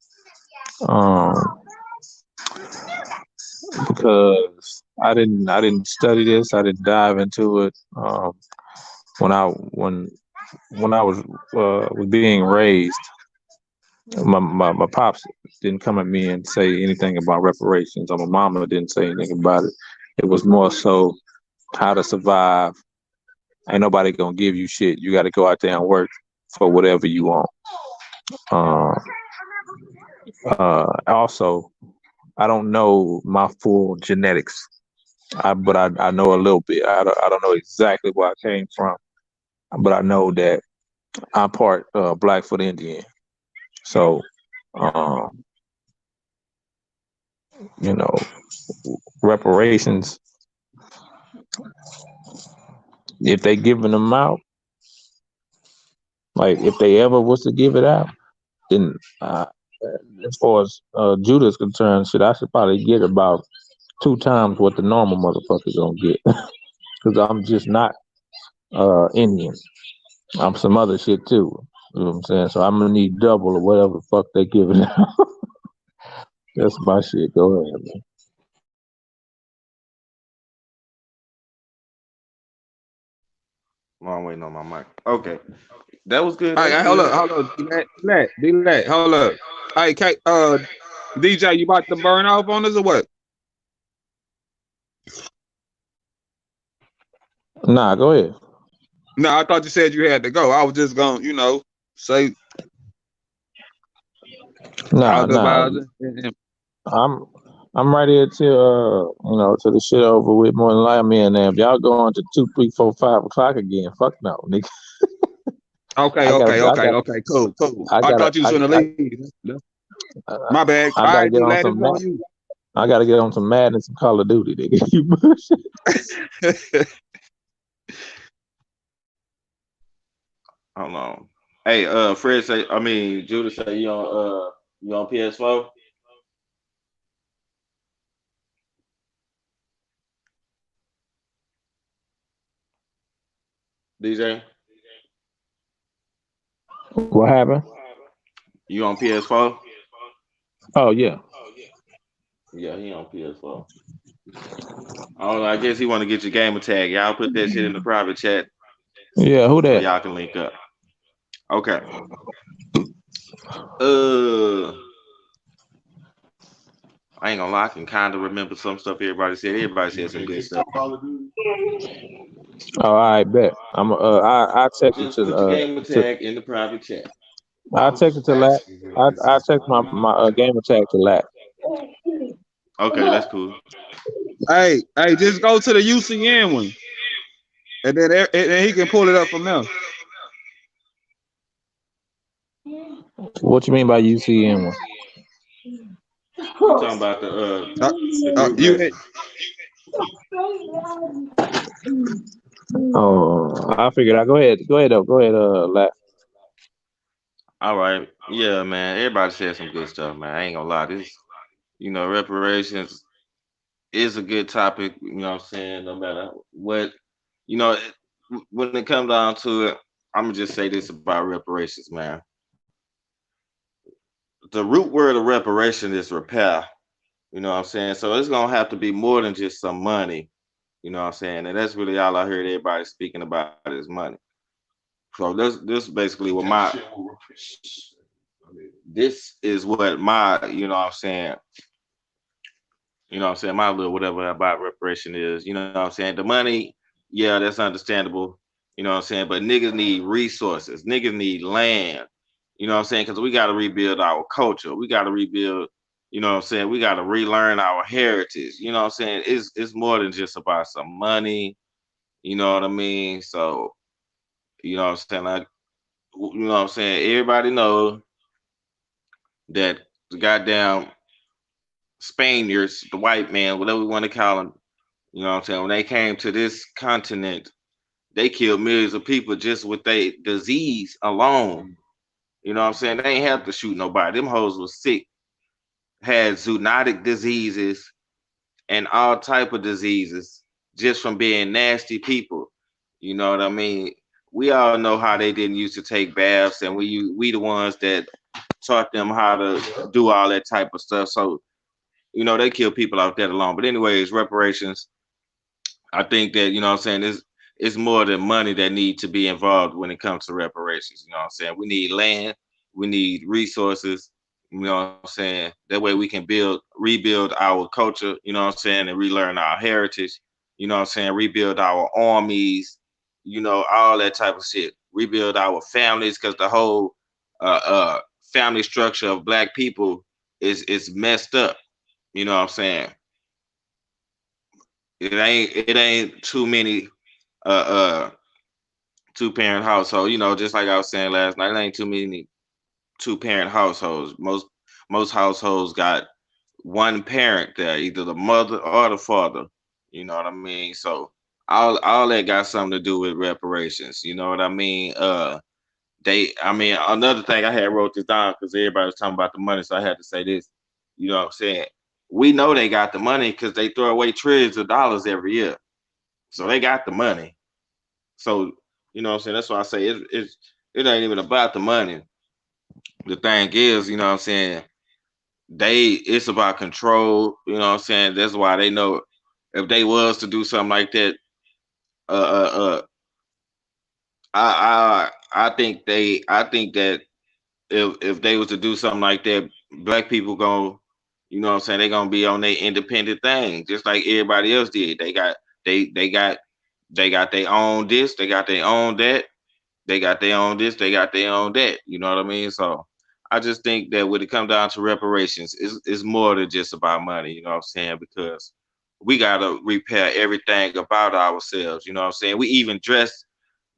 Because I didn't study this. I didn't dive into it. When I was being raised, my pops didn't come at me and say anything about reparations, or my mama didn't say anything about it. It was more so how to survive. Ain't nobody gonna give you shit. You got to go out there and work for whatever you want. Also, I don't know my full genetics, but I know a little bit. I don't know exactly where I came from, but I know that I'm part Blackfoot Indian. So, you know, reparations, if they giving them out, like if they ever was to give it out, then as far as Judah's concerned, shit, I should probably get about 2 times what the normal motherfucker gonna get, because I'm just not Indian. I'm some other shit too. You know what I'm saying? So I'm gonna need double or whatever the fuck they give it out. That's my shit. Go ahead, man. I'm waiting on my mic. Okay, that was good. All right, hold up. D-Lat, hold up. All right, DJ, you about to burn off on us or what? Nah, go ahead. No, I thought you said you had to go. I was just gonna, say. Nah. I'm right here till till the shit over with. More than likely, me and them. Y'all going to 2, 3, 4, 5 o'clock again? Fuck no, nigga. Okay, cool. I thought you was gonna leave. My bad. I gotta get on some Madden. I gotta get on some Madden and some Call of Duty, nigga. You bullshit. Hold on. Hey, Judah say you on PS4? DJ? What happened? You on PS4? Oh yeah. Yeah, he on PS4. Oh, I guess he want to get your gamer tag. Y'all put that shit in the private chat. Yeah, who that? So y'all can link up. Okay. I ain't gonna lie, I can kind of remember some stuff everybody said. Everybody said some good stuff. Oh, I bet. I text it to the gamer tag in the private chat. I text it to Lat. I text my gamer tag to Lat. Okay, that's cool. Hey, just go to the UCN one, and then he can pull it up from there. What you mean by UCN one? You talking about the Oh, I figured out. Go ahead, Lat. All right. Yeah, man. Everybody said some good stuff, man. I ain't gonna lie. This, reparations is a good topic, you know what I'm saying? No matter what, when it comes down to it, I'm gonna just say this about reparations, man. The root word of reparation is repair. You know what I'm saying? So it's gonna have to be more than just some money. You know what I'm saying? And that's really all I heard everybody speaking about is money. So this basically what this is what my, my little whatever about reparation is. You know what I'm saying? The money, yeah, that's understandable. You know what I'm saying? But niggas need resources. Niggas need land. You know what I'm saying? Because we got to rebuild our culture. We got to rebuild, you know what I'm saying? We got to relearn our heritage. You know what I'm saying? It's more than just about some money. You know what I mean? So, you know what I'm saying? Like, you know what I'm saying? Everybody knows that the goddamn Spaniards, the white man, whatever we want to call them, you know what I'm saying? When they came to this continent, they killed millions of people just with their disease alone. You know what I'm saying? They ain't have to shoot nobody. Them hoes was sick, had zoonotic diseases and all type of diseases just from being nasty people. You know what I mean? We all know how they didn't used to take baths, and we the ones that taught them how to do all that type of stuff. So, you know, they kill people out there alone. But anyways, reparations, I think that, you know what I'm saying, it's more than money that need to be involved when it comes to reparations. You know what I'm saying? We need land, we need resources, you know what I'm saying? That way we can rebuild our culture, you know what I'm saying, and relearn our heritage, you know what I'm saying, rebuild our armies, you know, all that type of shit. Rebuild our families, because the whole family structure of black people is messed up. You know what I'm saying? It ain't too many uh 2-parent household. You know, just like I was saying last night, it ain't too many 2-parent households. Most households got one parent there, either the mother or the father. You know what I mean? So all that got something to do with reparations. You know what I mean? Another thing, I had wrote this down because everybody was talking about the money, so I had to say this. You know what I'm saying? We know they got the money because they throw away trillions of dollars every year. So they got the money. So, you know what I'm saying? That's why I say it ain't even about the money. The thing is, you know what I'm saying, it's about control, you know what I'm saying? That's why they know if they was to do something like that, uh uh, uh I think that if they was to do something like that, black people gonna, you know what I'm saying, they gonna be on their independent thing, just like everybody else did. They got their own this, they got their own that, they got their own this, they got their own that. You know what I mean? So I just think that when it comes down to reparations, it's more than just about money, you know what I'm saying? Because we gotta repair everything about ourselves, you know what I'm saying? We even dress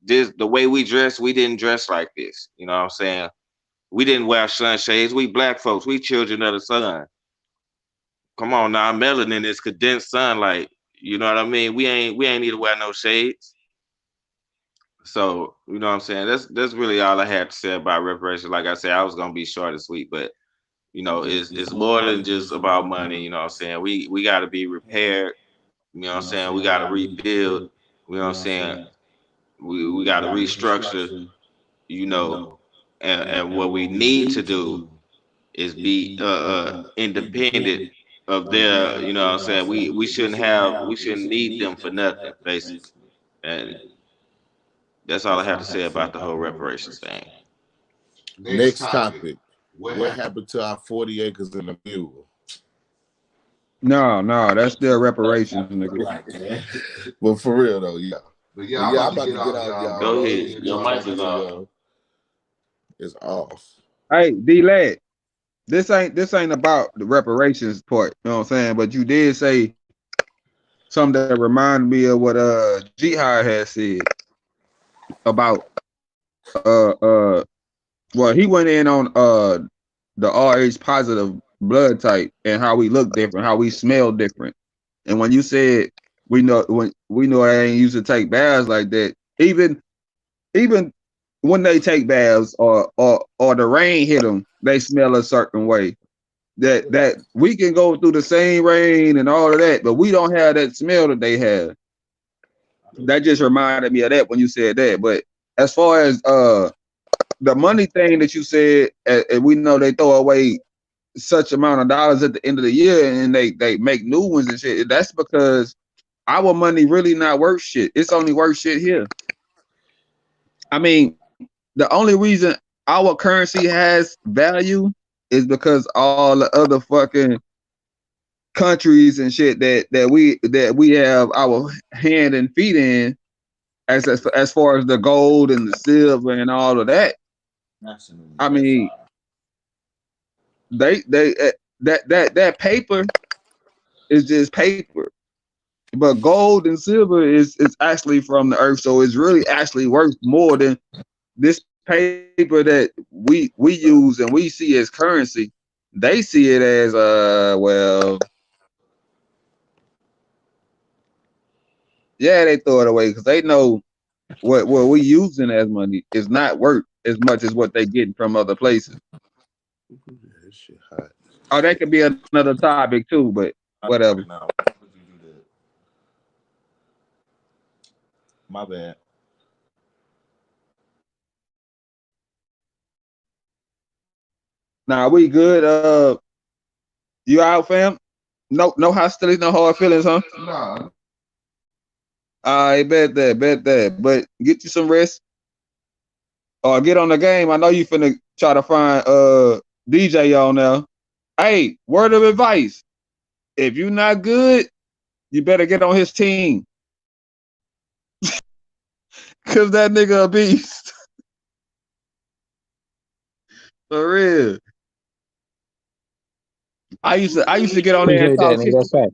the way we dress, we didn't dress like this, you know what I'm saying? We didn't wear sunshades. We black folks, we children of the sun. Come on now, melanin is condensed sunlight. You know what I mean? We ain't need to wear no shades. So, you know what I'm saying? That's really all I had to say about reparations. Like I said, I was gonna be short and sweet, but you know, it's more than just about money, you know what I'm saying? We gotta be repaired, you know what I'm saying? We gotta rebuild, you know what I'm saying? We gotta restructure, you know, and what we need to do is be independent of their, you know what I'm saying? We shouldn't need them for nothing, basically. And that's all I have to say about the whole reparations thing. Next topic. What happened to our 40 acres and a mule? No, that's still reparations, nigga. Well, for real though, yeah. But Yeah, I'm about to get out, y'all. Go ahead. Your mic is off. It's off. Hey, D-Lad, this ain't about the reparations part, you know what I'm saying? But you did say something that reminded me of what Jihad had said about well, he went in on the RH positive blood type and how we look different, how we smell different. And when you said we know I ain't used to take baths like that, even when they take baths or the rain hit them, they smell a certain way. That we can go through the same rain and all of that, but we don't have that smell that they have. That just reminded me of that when you said that. But as far as the money thing that you said, and we know they throw away such amount of dollars at the end of the year and they make new ones and shit. That's because our money really not worth shit. It's only worth shit here. I mean, the only reason our currency has value is because all the other fucking countries and shit that we have our hand and feet in, as far as the gold and the silver and all of that. Absolutely. I mean, that paper is just paper, but gold and silver is actually from the earth, so it's really actually worth more than this paper that we use and we see as currency. They see it as well, yeah, they throw it away because they know what we using as money is not worth as much as what they getting from other places. This shit hot. Oh, that could be another topic too, but whatever. No. My bad. Nah, we good. You out, fam? No hostility, no hard feelings, huh? Nah. I bet that. But get you some rest. Or get on the game. I know you finna try to find DJ on there. Hey, word of advice. If you not good, you better get on his team. Cause that nigga a beast. For real. I used to get on there and talk shit. That's fact.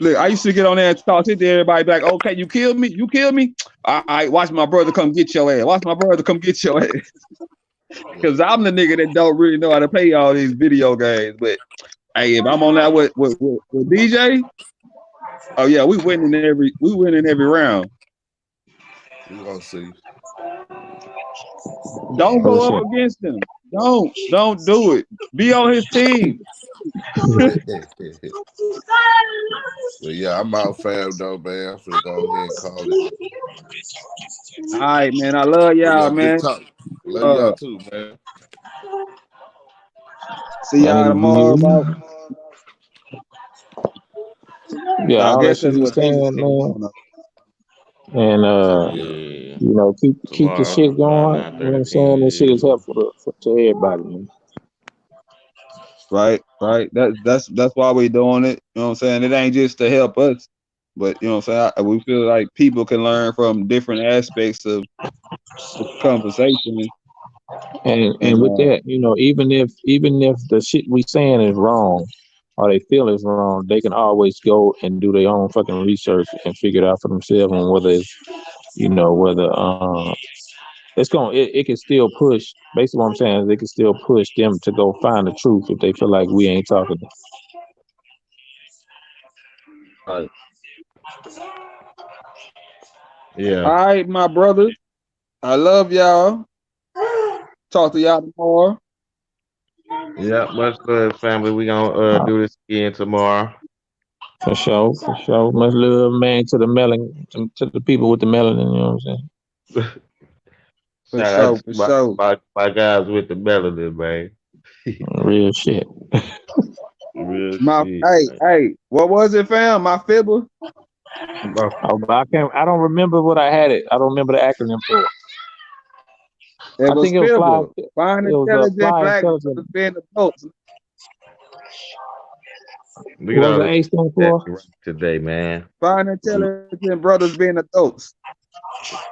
Look, I used to get on there and talk shit to everybody. Be like, okay, you killed me. All right, watch my brother come get your ass. Because I'm the nigga that don't really know how to play all these video games. But hey, if I'm on that with DJ, oh yeah, we winning every round. We gonna see. Don't go up against him. Don't do it. Be on his team. But yeah, I'm out, fam, though, man. I'm finna go ahead and call it. All right, man. I love y'all, man. Love y'all too, man. See y'all tomorrow, bro. Yeah, I all guess that shit that's you what saying, man. And you know, keep the shit going. You know what I'm saying? This shit is helpful to everybody, man. Right. That's why we doing it. You know what I'm saying? It ain't just to help us, but you know what I'm saying? We feel like people can learn from different aspects of the conversation. And with that, you know, even if the shit we saying is wrong or they feel is wrong, they can always go and do their own fucking research and figure it out for themselves on whether it's, you know, whether it can still push. Basically what I'm saying is it can still push them to go find the truth if they feel like we ain't talking. Right. Yeah. All right, my brother. I love y'all. Talk to y'all tomorrow. Yeah, much love, family. We gonna do this again tomorrow. For sure. Much love, man, to the melanin, to the people with the melanin, you know what I'm saying? For sure. My guys with the melanin, man. Real shit. Real shit. Hey, what was it, fam? My fibber? I don't remember what I had it. I don't remember the acronym for it. I think it was FIBBLE. Fine intelligent black being adults. Look at all the A stand for today, man. Fine intelligent brothers being adults.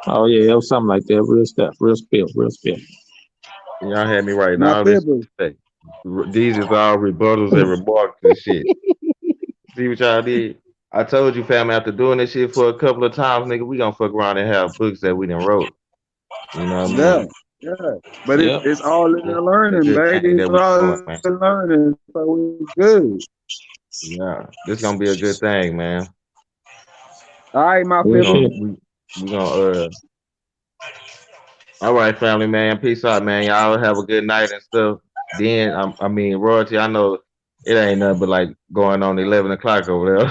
Oh yeah, it was something like that. Real stuff. Real spill. Y'all had me right now. These is all rebuttals and remarks and shit. See what y'all did? I told you, fam, after doing this shit for a couple of times, nigga, we gonna fuck around and have books that we done wrote. You know what I mean? Yeah. But it's all in the learning, baby. It's all in the learning. So it's good. Yeah. This gonna be a good thing, man. All right, my people. We gonna all right, family, man. Peace out, man. Y'all have a good night and stuff. Then I mean, royalty, I know it ain't nothing but like going on 11 o'clock over there.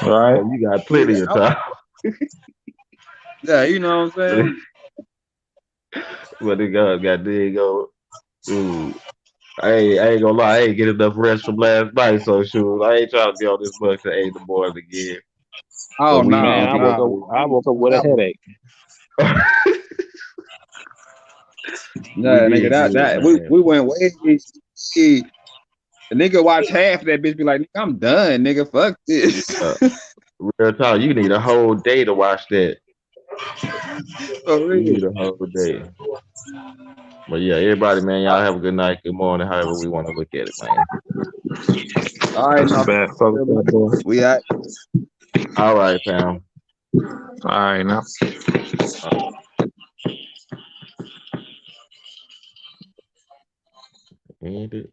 Right. So you got plenty of time. Yeah, you know what I'm saying? But the God got there you go. Ooh. I ain't gonna lie, I ain't get enough rest from last night, so shoot. I ain't trying to be on this bus to 8 in the morning again. Oh no, man, I woke up with a headache. Yeah, nigga, we went way. The nigga watch half of that bitch, be like, I'm done, nigga. Fuck this. Real talk, you need a whole day to watch that. For You real. need a whole day. But yeah, everybody, man, y'all have a good night, good morning, however we want to look at it, man. All right, now. Bad fuck with that boy. We out. All right, fam. All right, now. End it.